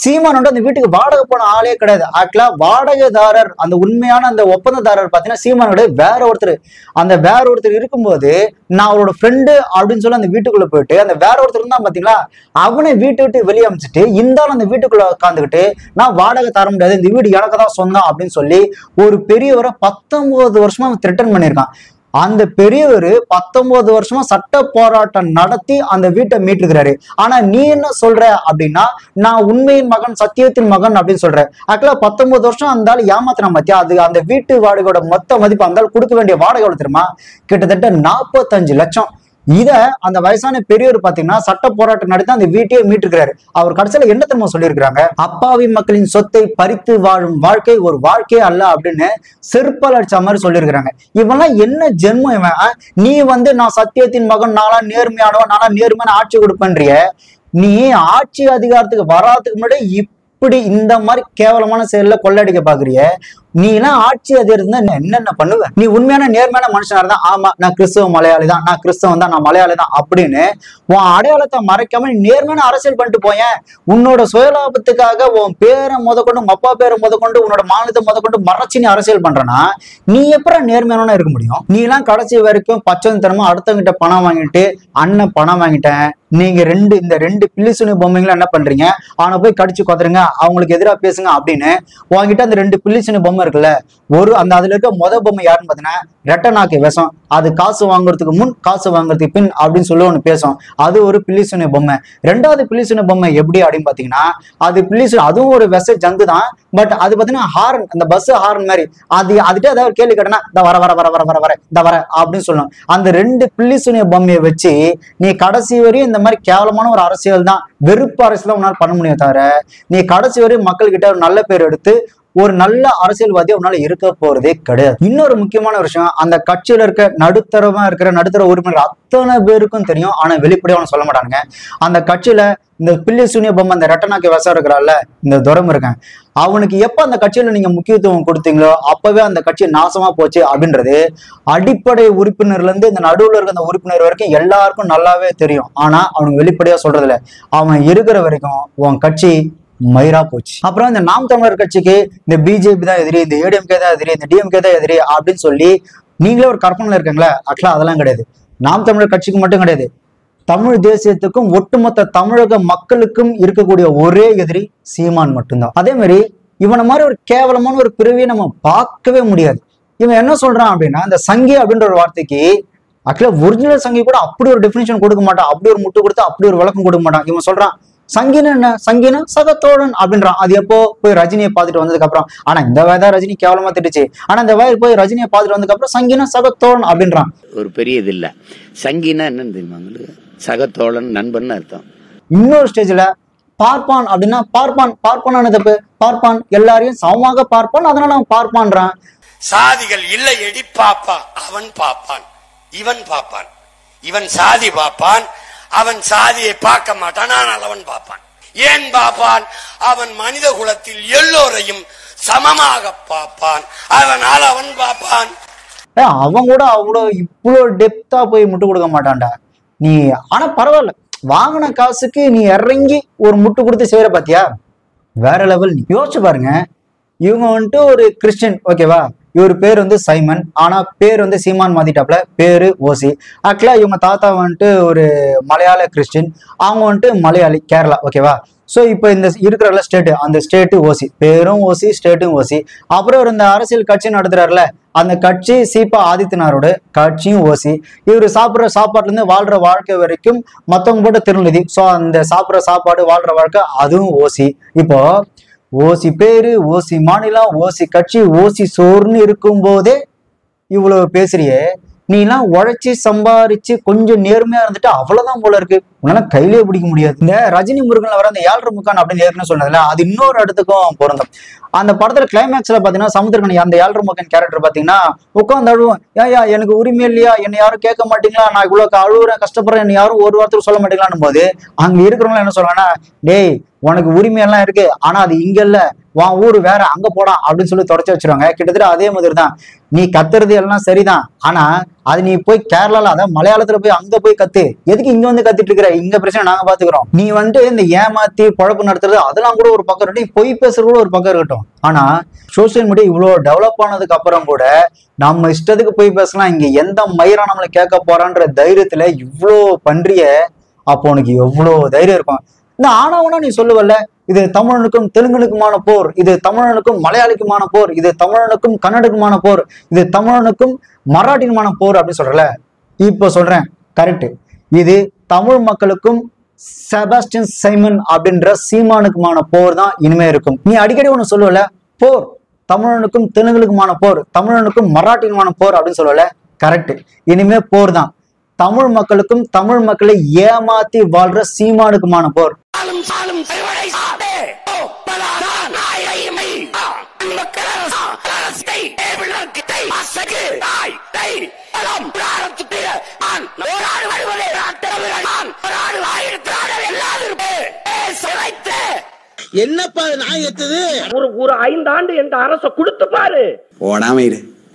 சீமானோட அந்த வீட்டுக்கு வாடகை போன ஆளே கிடையாது. ஆக்சுவலா வாடகைதாரர், அந்த உண்மையான அந்த ஒப்பந்ததாரர் பாத்தீங்கன்னா சீமானோட வேற ஒருத்தர் இருக்கும்போது நான் அவரோட ஃப்ரெண்டு அப்படின்னு சொல்லி அந்த வீட்டுக்குள்ள போயிட்டு அந்த வேற ஒருத்தர் இருந்தா பாத்தீங்களா, அவனை வீட்டை விட்டு வெளியே அமைச்சிட்டு இருந்தாலும் அந்த வீட்டுக்குள்ள உட்காந்துக்கிட்டு நான் வாடகை தர முடியாது, இந்த வீடு எனக்கு தான் சொந்தம் அப்படின்னு சொல்லி ஒரு பெரியவரை 19 வருஷமா த்ரெட்டன் பண்ணியிருக்கான். அந்த பெரியவர் 19 வருஷமா சட்ட போராட்டம் நடத்தி அந்த வீட்டை மீட்டிருக்கிறாரு. ஆனா நீ என்ன சொல்ற அப்படின்னா, நான் உண்மையின் மகன், சத்தியத்தின் மகன் அப்படின்னு சொல்ற. ஆக்சுவலா 19 வருஷம் அந்த ஆள் ஏமாத்தினா பாத்தியா, அது அந்த வீட்டு வாடகையோட மொத்த மதிப்பு அந்த ஆள் கொடுக்க வேண்டிய வாடகை எவ்வளவு தெரியுமா? கிட்டத்தட்ட 45 லட்சம். இத அந்த வயசான பெரியவர் பாத்தீங்கன்னா சட்ட போராட்டம் நடத்தி அந்த வீட்டையே மீட்டிருக்கிறாரு. அவர் கடைசியில என்ன தெரியுமா சொல்லியிருக்கிறாங்க, அப்பாவி மக்களின் சொத்தை பறித்து வாழும் வாழ்க்கை ஒரு வாழ்க்கையே அல்ல அப்படின்னு செருப்பால் அடிச்ச மாதிரி சொல்லியிருக்கிறாங்க. இவெல்லாம் என்ன ஜென்மம் இவன்? நீ நான் சத்தியத்தின் மகன், நானா நேர்மையானவன், நானா நேர்மையான ஆட்சி கொடுப்பேன்றிய. நீ ஆட்சி அதிகாரத்துக்கு வராதுக்கு முன்னாடி இப்படி இந்த மாதிரி கேவலமான செயல்ல கொள்ளடிக்க பாக்குறிய. நீ எல்லாம் ஆட்சி அதிகாரத்துல என்னென்ன பண்ணுவ? நீ உண்மையான நேர்மையான மனுஷனா இருந்தா, ஆமா நான் கிறிஸ்தவ மலையாளி தான், நான் கிறிஸ்தவன் தான், நான் மலையாளி தான் அப்படின்னு உன் அடையாளத்தை மறைக்காம நீ நேர்மையான அரசியல் பண்ணிட்டு போயேன். உன்னோட சுயலாபத்துக்காக உன் பேரை முதற்கொண்டு, உங்க அப்பா பேரை முதற்கொண்டு, உன்னோட மாநிலத்தை முதற்கொண்டு மறைச்சு நீ அரசியல் பண்றனா நீ எப்பறம் நேர்மையான இருக்க முடியும்? நீ எல்லாம் கடைசி வரைக்கும் பச்சைத்தனமா அடுத்தவங்கிட்ட பணம் வாங்கிட்டு, அண்ணன் பணம் வாங்கிட்டேன், நீங்க இந்த ரெண்டு பில்லிசுனி பொம்மைங்களும் என்ன பண்றீங்க, அவனை போய் கடிச்சு கொத்துருங்க, அவங்களுக்கு எதிராக பேசுங்க அப்படின்னு உங்ககிட்ட அந்த 2 பில்லிசுனி பொம்மை இருக்குல்ல, அதுல இருக்க முதல் பொம்மை யாருன்னு பாத்தீங்கன்னா ரெட்டநாக்கு விஷம். அது காசு வாங்குறதுக்கு முன், காசு வாங்குறதுக்கு பின் அப்படின்னு சொல்லி ஒண்ணு பேசும். அது ஒரு பில்லிசுனி பொம்மை. 2வது பில்லிசுனி பொம்மை எப்படி அப்படின்னு பாத்தீங்கன்னா, அது பில்லிசுனி, அதுவும் ஒரு விஷ ஜந்து தான். பட் அது பாத்தீங்கன்னா ஹாரன், அந்த பஸ் ஹாரன் மாதிரி. அதுகிட்ட ஏதாவது கேள்வி கேட்டனா இந்த வர வர வர வர வர வர இந்த வர அப்படின்னு சொல்லணும். அந்த 2 பில்லிசுனி பொம்மையை வச்சு நீ கடைசி வரையும் இந்த மாதிரி கேவலமான ஒரு அரசியல் தான், வெறுப்பு அரசியல் உன்னால பண்ண முடியும். தவிர நீ கடைசி வரையும் மக்கள் கிட்ட ஒரு நல்ல பேர் எடுத்து ஒரு நல்ல அரசியல்வாதியா உன்னால இருக்க போறதே கிடையாது. இன்னொரு முக்கியமான விஷயம், அந்த கட்சியில இருக்க நடுத்தர உறுப்பினர் அத்தனை பேருக்கும் தெரியும். ஆனா வெளிப்படையா அவனை சொல்ல மாட்டானுங்க. அந்த கட்சியில இந்த பில்லி சூனிய பொம்மை, அந்த ரெட்டநாக்கு விஷம் இருக்கிறாள்ல, இந்த துரம் இருக்கேன், அவனுக்கு எப்ப அந்த கட்சியில நீங்க முக்கியத்துவம் கொடுத்தீங்களோ அப்பவே அந்த கட்சி நாசமா போச்சு அப்படின்றது அடிப்படை உறுப்பினர்ல இருந்து இந்த நடுவுல இருக்க அந்த உறுப்பினர் வரைக்கும் எல்லாருக்கும் நல்லாவே தெரியும். ஆனா அவனுக்கு வெளிப்படையா சொல்றது இல்ல. அவன் இருக்கிற வரைக்கும் உன் கட்சி மயிரா போச்சு. அப்புறம் இந்த நாம் தமிழர் கட்சிக்கு இந்த பிஜேபி தான் எதிரி, இந்த ஏடிஎம்கே தான் எதிரி, இந்த டிஎம்கே தான் எதிரி அப்படின்னு சொல்லி நீங்களே ஒரு கற்பனையில இருக்கீங்களா? ஆக்சுவலா அதெல்லாம் கிடையாது. நாம் தமிழர் கட்சிக்கு மட்டும் கிடையாது, தமிழ் தேசியத்துக்கும் ஒட்டுமொத்த தமிழக மக்களுக்கும் இருக்கக்கூடிய ஒரே எதிரி சீமான் மட்டும்தான். அதே மாதிரி இவனை மாதிரி ஒரு கேவலமான ஒரு பிரிவியை நம்ம பார்க்கவே முடியாது. இவன் என்ன சொல்றான் அப்படின்னா, இந்த சங்கி அப்படின்ற ஒரு வார்த்தைக்கு ஆக்சுவலா ஒரிஜினல் சங்கி கூட அப்படி ஒரு டெபினிஷன் கொடுக்க மாட்டான், அப்படி ஒரு முட்டு கொடுத்து அப்படி ஒரு விளக்கம் கொடுக்க மாட்டான். இவன் சொல்றான் சங்கினா என்ன, சங்கினா சகத்தோழன் அப்படின்றான். அது எப்போ போய் ரஜினியை பார்த்துட்டு வந்ததுக்கு அப்புறம். ஆனா இந்த வயதான் ரஜினி கேவலமா திட்டுச்சு. ஆனா இந்த வயது போய் ரஜினியை பார்த்துட்டு வந்ததுக்கு அப்புறம் சங்கினா சகத்தோழன் அப்படின்றான். ஒரு பெரிய இது இல்ல. சங்கினா என்னன்னு தெரியுமா உங்களுக்கு? சகத்தோழன், நண்பன் அர்த்தம். இன்னொரு ஸ்டேஜ்ல பார்ப்பான் அப்படின்னா, பார்ப்பான் தப்பு, பார்ப்பான் எல்லாரையும் சமமாக பார்ப்பான், அதனால அவன் பார்ப்பான்றான். சாதிகள் இல்லை எடி பாப்பா, அவன் பாப்பான், இவன் பாப்பான். இவன் சாதி பாப்பான், அவன் சாதியை பார்க்க மாட்டான், ஆனால் அவன் பார்ப்பான். ஏன் பார்ப்பான்? அவன் மனித குலத்தில் எல்லோரையும் சமமாக பார்ப்பான், அதனால் அவன் பார்ப்பான். அவன் கூட அவ்வளவு இவ்வளவு டெப்தா போய் முட்டு கொடுக்க மாட்டான்டா நீ. ஆனா பரவாயில்ல, வாங்கின காசுக்கு நீ இறங்கி ஒரு முட்டு கொடுத்து செய்யற பாத்தியா, வேற லெவல். நீ யோசிச்சு பாருங்க, இவங்க ஒரு கிறிஸ்டின், ஓகேவா, இவர் பேர் சைமன், ஆனா பேர் சீமான் மாத்திட்டாப்ல, பேரு ஓசி. ஆக்சுவலா இவங்க தாத்தா ஒரு மலையாள கிறிஸ்டின், அவங்க மலையாளி, கேரளா, ஓகேவா. சோ இப்ப இந்த இருக்கிற ஸ்டேட், அந்த ஸ்டேட்டு ஓசி, பேரும் ஓசி, ஸ்டேட்டும் ஓசி. அப்புறம் இந்த அரசியல் கட்சி நடத்துறாருல, அந்த கட்சி சீபா ஆதித்யநாதோட கட்சியும் ஓசி. இவரு சாப்பிடுற சாப்பாட்டுல இருந்து வாழ்ற வாழ்க்கை வரைக்கும் மத்தவங்க போட்ட திருநிதி. சோ அந்த சாப்பிடுற சாப்பாடு, வாழ்ற வாழ்க்கை, அதுவும் ஓசி. இப்போ ஓசி பேரு, ஓசி மாநிலம், ஓசி கட்சி, ஓசி சோர்னு இருக்கும் போதே இவ்வளவு பேசுறியே, நீ எல்லாம் உழைச்சி சம்பாரிச்சு கொஞ்சம் நேர்மையா இருந்துட்டு அவ்வளவுதான் போல இருக்கு, உன்னால கையிலேயே பிடிக்க முடியாது. இந்த ரஜினி முருகன்ல வர அந்த 7.5 முக்கான் அப்படின்னு ஏற்கனவே சொன்னதுல, அது இன்னொரு இடத்துக்கும் பொருந்தும். அந்த படத்துல கிளைமேக்ஸ்ல பாத்தீங்கன்னா சமுத்திரக்கணி அந்த 7.5 முக்கான் கேரக்டர் பாத்தீங்கன்னா உட்காந்து அழுவோம், ஏயா எனக்கு உரிமை இல்லையா, என்னை யாரும் கேட்க மாட்டீங்களா, நான் இவ்வளவு அழுவுறேன் கஷ்டப்படுறேன், என்ன யாரும் ஒரு வாரத்துக்கு சொல்ல மாட்டீங்களான்னு போது அங்க இருக்கிறவங்க என்ன சொல்றாங்கன்னா, டேய் உனக்கு உரிமையெல்லாம் இருக்கு, ஆனா அது இங்க இல்ல, உன் ஊரு வேற, அங்க போடா அப்படின்னு சொல்லி தொடச்சு வச்சிருவாங்க. கிட்டத்தட்ட அதே மாதிரி தான் நீ கத்துறது எல்லாம் சரிதான், ஆனா அது நீ போய் கேரளால, அதாவது மலையாளத்துல போய் அங்க போய் கத்து, எதுக்கு இங்க வந்து கத்திட்டு இருக்கிற, இங்க பிரச்சனை நாங்க பாத்துக்கிறோம். நீ இந்த ஏமாத்தி பொழப்பு நடத்துறது அதெல்லாம் கூட ஒரு பக்கம் இருக்கட்டும், பொய் பேசுறது கூட ஒரு பக்கம் இருக்கட்டும். ஆனா சோசியல் மீடியா இவ்வளவு டெவலப் ஆனதுக்கு அப்புறம் கூட நம்ம இஷ்டத்துக்கு போய் பேசலாம், இங்க எந்த மயிரா நம்மளை கேட்க போறான்ற தைரியத்துல இவ்வளோ பண்றிய, அப்போ உனக்கு எவ்வளவு தைரியம் இருக்கும். இந்த ஆனாவனா நீ சொல்லுவல்ல, இது தமிழனுக்கும் தெலுங்கனுக்குமான போர், இது தமிழனுக்கும் மலையாளிக்குமான போர், இது தமிழனுக்கும் கன்னடக்குமான போர், இது தமிழனுக்கும் மராட்டிக்குமான போர் அப்படின்னு சொல்றல. இப்போ சொல்றேன், கரெக்ட், இது தமிழ் மக்களுக்கும் செபாஸ்டியன் சைமன் அப்படின்ற சீமானுக்குமான போர் தான் இனிமே இருக்கும். நீ அடிக்கடி ஒண்ணு சொல்லுவல, போர் தமிழனுக்கும் தெலுங்குக்குமான போர், தமிழனுக்கும் மராட்டிக்குமான போர் அப்படின்னு சொல்லல. கரெக்ட், இனிமே போர் தான் தமிழ் மக்களுக்கும் தமிழ் மக்களை ஏமாத்தி வாழ்ற சீமானுக்குமான போர். என்னப்பா நான் எத்தது ஒரு 5 ஆண்டு எந்த அரச கொடுத்து பாரு. ஓடாம இரு.